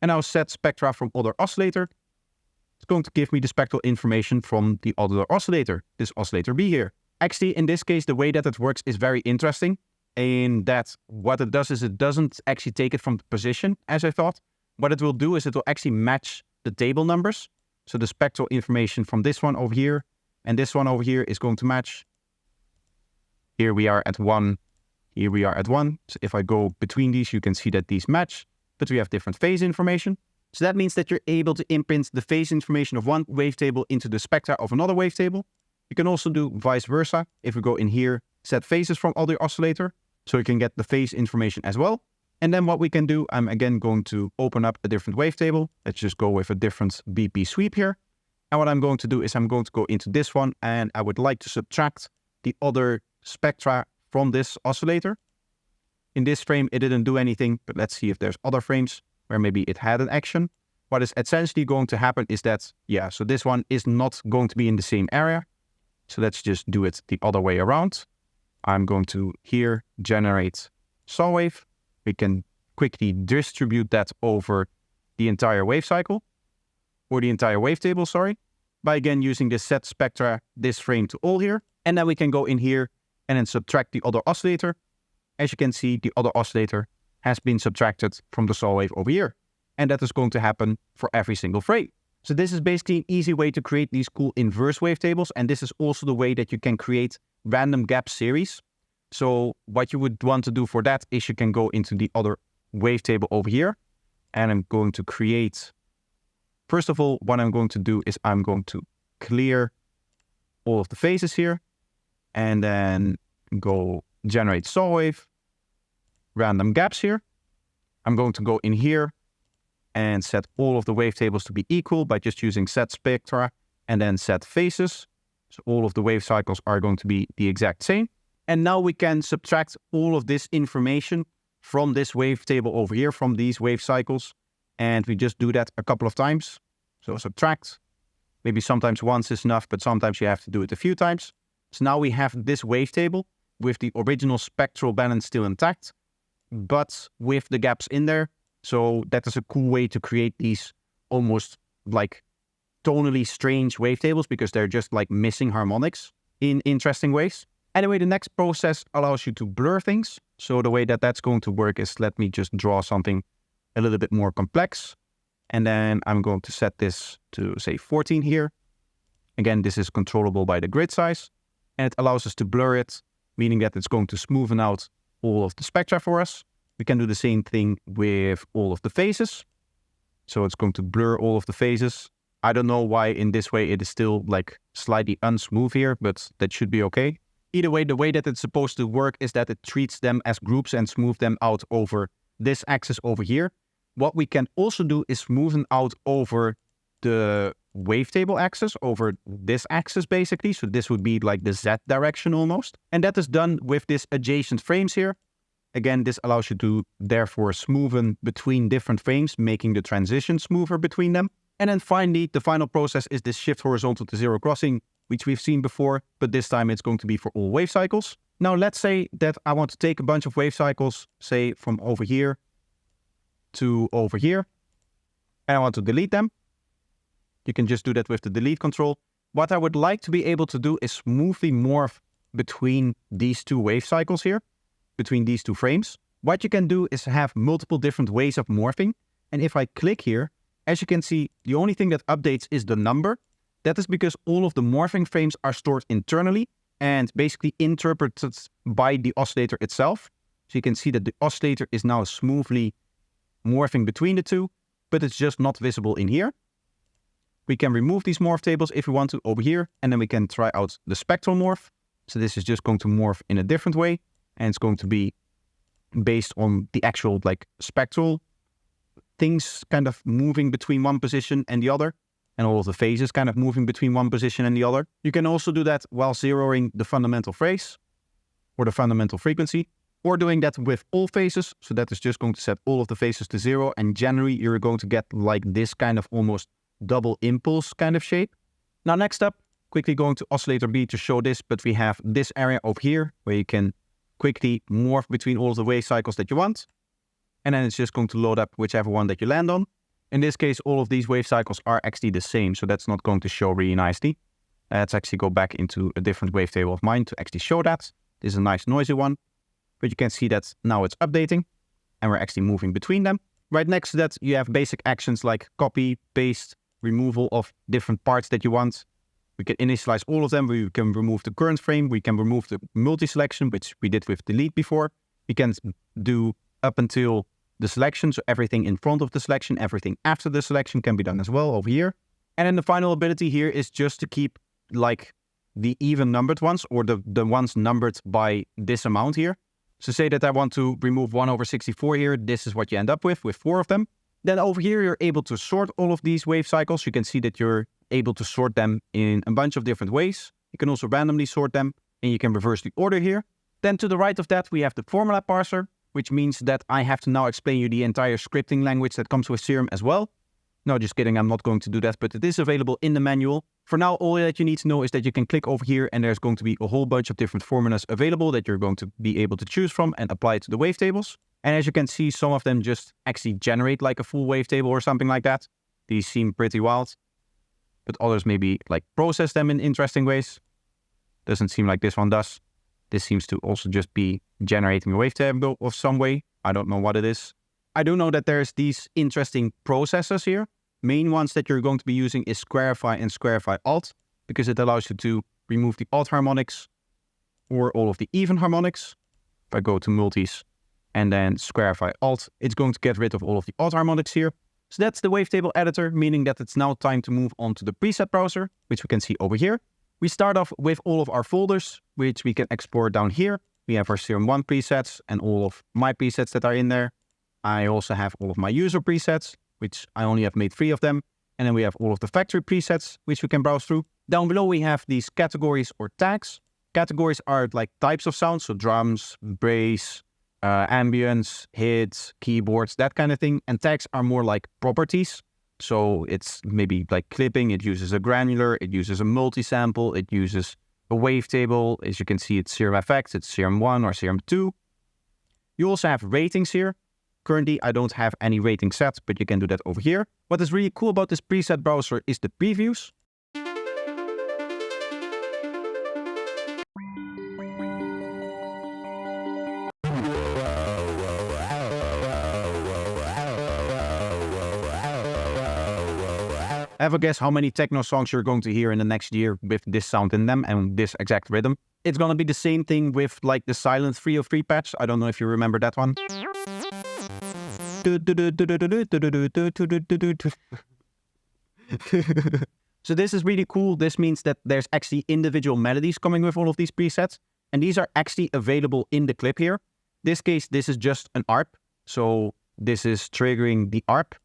And I'll set spectra from other oscillator. It's going to give me the spectral information from the other oscillator, this oscillator B here. Actually, in this case, the way that it works is very interesting. In that what it does is it doesn't actually take it from the position as I thought. What it will do is it will actually match the table numbers. So the spectral information from this one over here and this one over here is going to match. Here we are at 1. Here we are at 1. So if I go between these, you can see that these match, but we have different phase information. So that means that you're able to imprint the phase information of one wavetable into the spectra of another wavetable. You can also do vice versa. If we go in here, set phases from other oscillator, so you can get the phase information as well. And then what we can do, I'm again going to open up a different wavetable. Let's just go with a different BP sweep here. And what I'm going to do is I'm going to go into this one and I would like to subtract the other spectra from this oscillator. In this frame, it didn't do anything, but let's see if there's other frames where maybe it had an action. What is essentially going to happen is that, yeah, so this one is not going to be in the same area. So let's just do it the other way around. I'm going to here generate saw wave. We can quickly distribute that over the entire wave cycle, or the entire wavetable, sorry, by again using the set spectra, this frame to all here. And then we can go in here and then subtract the other oscillator. As you can see, the other oscillator has been subtracted from the saw wave over here. And that is going to happen for every single frame. So this is basically an easy way to create these cool inverse wavetables. And this is also the way that you can create random gap series. So what you would want to do for that is you can go into the other wavetable over here. And I'm going to create, first of all, what I'm going to do is I'm going to clear all of the phases here. And then go generate saw wave, random gaps here. I'm going to go in here and set all of the wavetables to be equal by just using set spectra and then set phases. So all of the wave cycles are going to be the exact same. And now we can subtract all of this information from this wavetable over here, from these wave cycles. And we just do that a couple of times. So subtract, maybe sometimes once is enough, but sometimes you have to do it a few times. So now we have this wavetable with the original spectral balance still intact, but with the gaps in there. So that is a cool way to create these almost like tonally strange wavetables because they're just like missing harmonics in interesting ways. Anyway, the next process allows you to blur things. So the way that that's going to work is, let me just draw something a little bit more complex. And then I'm going to set this to say 14 here. Again, this is controllable by the grid size. And it allows us to blur it, meaning that it's going to smoothen out all of the spectra for us. We can do the same thing with all of the phases. So it's going to blur all of the phases. I don't know why in this way it is still like slightly unsmooth here, but that should be okay. Either way, the way that it's supposed to work is that it treats them as groups and smooth them out over this axis over here. What we can also do is smoothen out over the wavetable axis over this axis basically. So this would be like the Z direction almost. And that is done with this adjacent frames here. Again, this allows you to therefore smoothen between different frames, making the transition smoother between them. And then finally, the final process is this shift horizontal to zero crossing, which we've seen before, but this time it's going to be for all wave cycles. Now let's say that I want to take a bunch of wave cycles, say from over here to over here, and I want to delete them. You can just do that with the delete control. What I would like to be able to do is smoothly morph between these two wave cycles here, between these two frames. What you can do is have multiple different ways of morphing. And if I click here, as you can see, the only thing that updates is the number. That is because all of the morphing frames are stored internally and basically interpreted by the oscillator itself. So you can see that the oscillator is now smoothly morphing between the two, but it's just not visible in here. We can remove these morph tables if we want to over here, and then we can try out the spectral morph. So this is just going to morph in a different way, and it's going to be based on the actual like spectral things kind of moving between one position and the other, and all of the phases kind of moving between one position and the other. You can also do that while zeroing the fundamental phase or the fundamental frequency, or doing that with all phases. So that is just going to set all of the phases to zero, and generally you're going to get like this kind of almost double impulse kind of shape. Now next up, quickly going to oscillator B to show this, but we have this area over here where you can quickly morph between all of the wave cycles that you want. And then it's just going to load up whichever one that you land on. In this case, all of these wave cycles are actually the same, so that's not going to show really nicely. Let's actually go back into a different wavetable of mine to actually show that. This is a nice noisy one, but you can see that now it's updating and we're actually moving between them. Right next to that, you have basic actions like copy, paste, removal of different parts that you want. We can initialize all of them. We can remove the current frame. We can remove the multi-selection, which we did with delete before. We can do up until the selection, so everything in front of the selection, everything after the selection can be done as well over here. And then the final ability here is just to keep like the even numbered ones, or the ones numbered by this amount here. So say that I want to remove 1/64 here, this is what you end up with 4 of them. Then over here, you're able to sort all of these wave cycles. You can see that you're able to sort them in a bunch of different ways. You can also randomly sort them, and you can reverse the order here. Then to the right of that, we have the formula parser, which means that I have to now explain you the entire scripting language that comes with Serum as well. No, just kidding, I'm not going to do that, but it is available in the manual. For now, all that you need to know is that you can click over here and there's going to be a whole bunch of different formulas available that you're going to be able to choose from and apply to the wavetables. And as you can see, some of them just actually generate like a full wavetable or something like that. These seem pretty wild, but others maybe like process them in interesting ways. Doesn't seem like this one does. This seems to also just be generating a wavetable of some way. I don't know what it is. I do know that there's these interesting processors here. Main ones that you're going to be using is Squarify and Squarify Alt, because it allows you to remove the odd harmonics or all of the even harmonics. If I go to multis and then Squarify Alt, it's going to get rid of all of the odd harmonics here. So that's the wavetable editor, meaning that it's now time to move on to the preset browser, which we can see over here. We start off with all of our folders, which we can export down here. We have our Serum 1 presets and all of my presets that are in there. I also have all of my user presets, which I only have made 3 of them. And then we have all of the factory presets, which we can browse through. Down below, we have these categories or tags. Categories are like types of sounds, so drums, bass, ambience, hits, keyboards, that kind of thing. And tags are more like properties. So it's maybe like clipping, it uses a granular, it uses a multisample, it uses a wavetable. As you can see, it's SerumFX, it's Serum 1 or Serum 2. You also have ratings here. Currently, I don't have any rating set, but you can do that over here. What is really cool about this preset browser is the previews. Have a guess how many techno songs you're going to hear in the next year with this sound in them and this exact rhythm. It's going to be the same thing with like the silent 303 patch. I don't know if you remember that one. So this is really cool. This means that there's actually individual melodies coming with all of these presets. And these are actually available in the clip here. In this case, this is just an ARP. So this is triggering the ARP.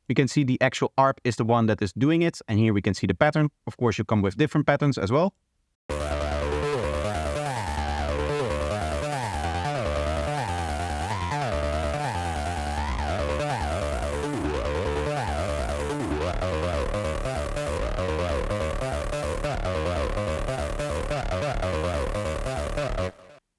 You can see the actual ARP is the one that is doing it, and here we can see the pattern. Of course, you come with different patterns as well.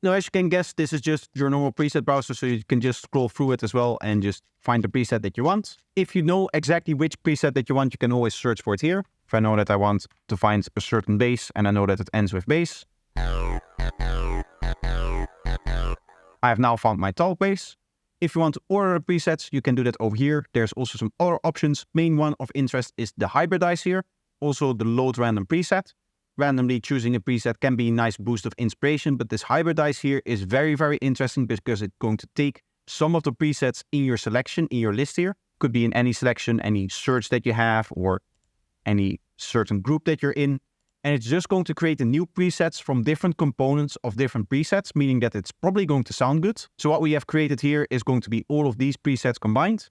Now, as you can guess, this is just your normal preset browser, so you can just scroll through it as well and just find the preset that you want. If you know exactly which preset that you want, you can always search for it here. If I know that I want to find a certain bass and I know that it ends with bass, I have now found my talk bass. If you want to order the presets, you can do that over here. There's also some other options. Main one of interest is the hybridize here. Also the load random preset. Randomly choosing a preset can be a nice boost of inspiration, but this hybridize here is very, very interesting because it's going to take some of the presets in your selection, in your list here. Could be in any selection, any search that you have, or any certain group that you're in. And it's just going to create a new presets from different components of different presets, meaning that it's probably going to sound good. So what we have created here is going to be all of these presets combined.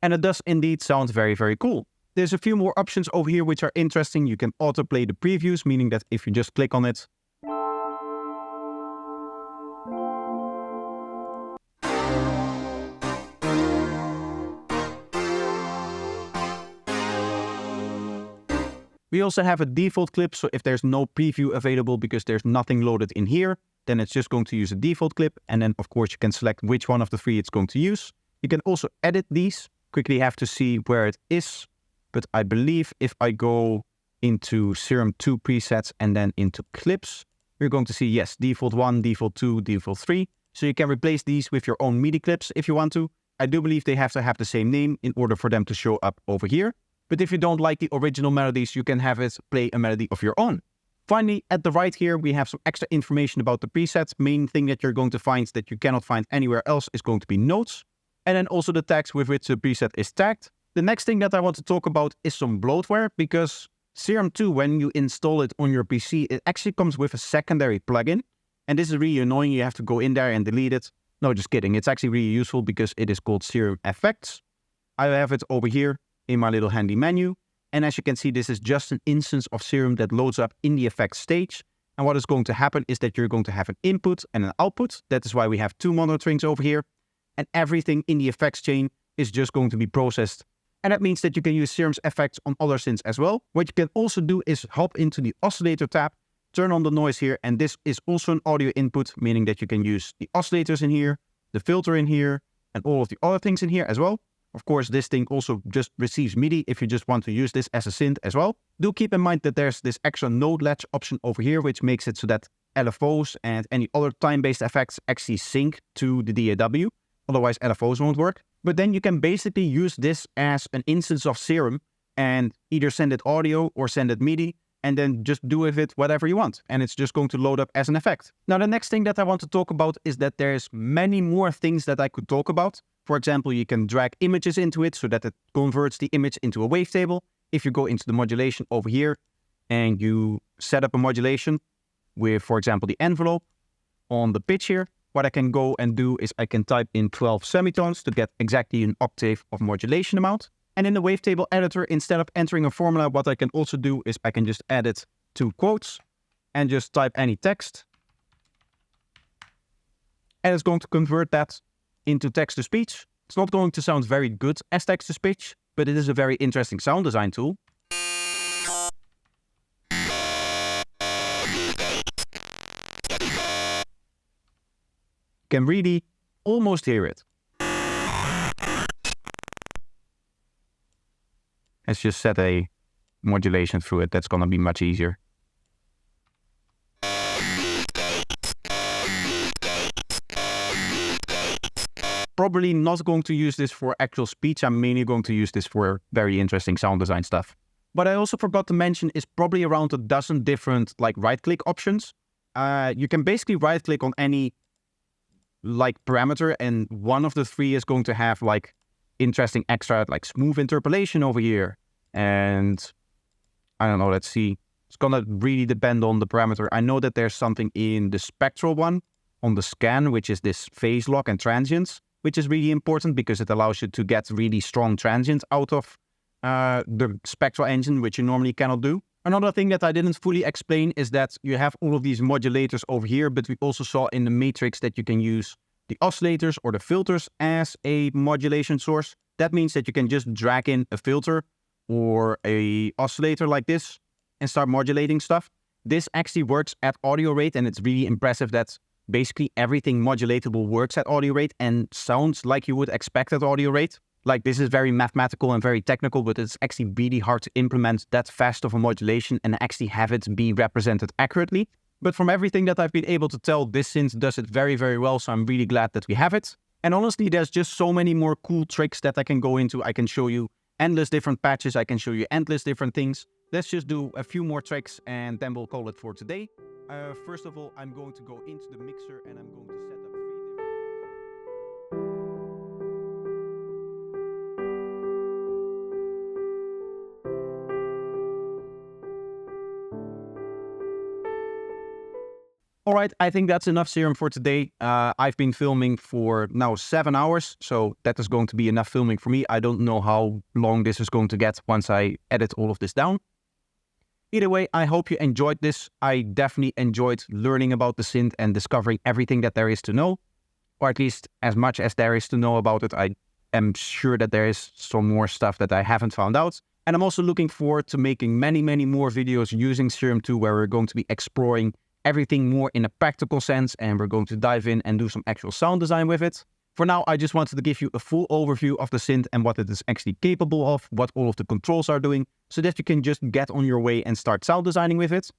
And it does indeed sound very, very cool. There's a few more options over here which are interesting. You can autoplay the previews, meaning that if you just click on it, we also have a default clip, so if there's no preview available because there's nothing loaded in here, then it's just going to use a default clip. And then of course you can select which one of the three it's going to use. You can also edit these. Quickly have to see where it is, but I believe if I go into Serum 2 presets and then into clips, you're going to see, yes, default 1, default 2, default 3. So you can replace these with your own MIDI clips if you want to. I do believe they have to have the same name in order for them to show up over here. But if you don't like the original melodies, you can have it play a melody of your own. Finally, at the right here, we have some extra information about the presets. Main thing that you're going to find that you cannot find anywhere else is going to be notes. And then also the tags with which the preset is tagged. The next thing that I want to talk about is some bloatware, because Serum 2, when you install it on your PC, it actually comes with a secondary plugin. And this is really annoying. You have to go in there and delete it. No, just kidding. It's actually really useful because it is called SerumFX. I have it over here in my little handy menu. And as you can see, this is just an instance of Serum that loads up in the effects stage. And what is going to happen is that you're going to have an input and an output. That is why we have two monotrings over here. And everything in the effects chain is just going to be processed. And that means that you can use Serum's effects on other synths as well. What you can also do is hop into the Oscillator tab, turn on the noise here, and this is also an audio input, meaning that you can use the oscillators in here, the filter in here, and all of the other things in here as well. Of course, this thing also just receives MIDI if you just want to use this as a synth as well. Do keep in mind that there's this extra node latch option over here, which makes it so that LFOs and any other time-based effects actually sync to the DAW. Otherwise, LFOs won't work. But then you can basically use this as an instance of Serum and either send it audio or send it MIDI and then just do with it whatever you want. And it's just going to load up as an effect. Now, the next thing that I want to talk about is that there's many more things that I could talk about. For example, you can drag images into it so that it converts the image into a wavetable. If you go into the modulation over here and you set up a modulation with, for example, the envelope on the pitch here, what I can go and do is I can type in 12 semitones to get exactly an octave of modulation amount. And in the Wavetable editor, instead of entering a formula, what I can also do is I can just add it to quotes and just type any text. And it's going to convert that into text-to-speech. It's not going to sound very good as text-to-speech, but it is a very interesting sound design tool. Can really almost hear it. Let's just set a modulation through it. That's going to be much easier. Probably not going to use this for actual speech. I'm mainly going to use this for very interesting sound design stuff. What I also forgot to mention is probably around a dozen different right-click options. You can basically right-click on any parameter, and one of the three is going to have interesting extra smooth interpolation over here. And I don't know, let's see. It's gonna really depend on the parameter. I know that there's something in the spectral one on the scan, which is this phase lock and transients, which is really important because it allows you to get really strong transients out of the spectral engine, which you normally cannot do. Another thing that I didn't fully explain is that you have all of these modulators over here, but we also saw in the matrix that you can use the oscillators or the filters as a modulation source. That means that you can just drag in a filter or a oscillator like this and start modulating stuff. This actually works at audio rate, and it's really impressive that basically everything modulatable works at audio rate and sounds like you would expect at audio rate. Like, this is very mathematical and very technical, but it's actually really hard to implement that fast of a modulation and actually have it be represented accurately. But from everything that I've been able to tell, this synth does it very, very well, so I'm really glad that we have it. And honestly, there's just so many more cool tricks that I can go into. I can show you endless different patches, I can show you endless different things. Let's just do a few more tricks and then we'll call it for today. First of all, I'm going to go into the mixer and I'm going to set up 3 different... Alright, I think that's enough Serum for today. I've been filming for now 7 hours, so that is going to be enough filming for me. I don't know how long this is going to get once I edit all of this down. Either way, I hope you enjoyed this. I definitely enjoyed learning about the synth and discovering everything that there is to know, or at least as much as there is to know about it. I am sure that there is some more stuff that I haven't found out. And I'm also looking forward to making many, many more videos using Serum 2, where we're going to be exploring everything more in a practical sense, and we're going to dive in and do some actual sound design with it. For now, I just wanted to give you a full overview of the synth and what it is actually capable of, what all of the controls are doing, so that you can just get on your way and start sound designing with it.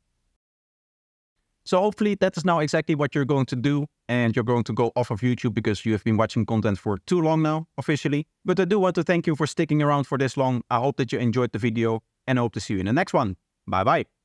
So hopefully that is now exactly what you're going to do, and you're going to go off of YouTube because you have been watching content for too long now, officially. But I do want to thank you for sticking around for this long. I hope that you enjoyed the video, and I hope to see you in the next one. Bye bye.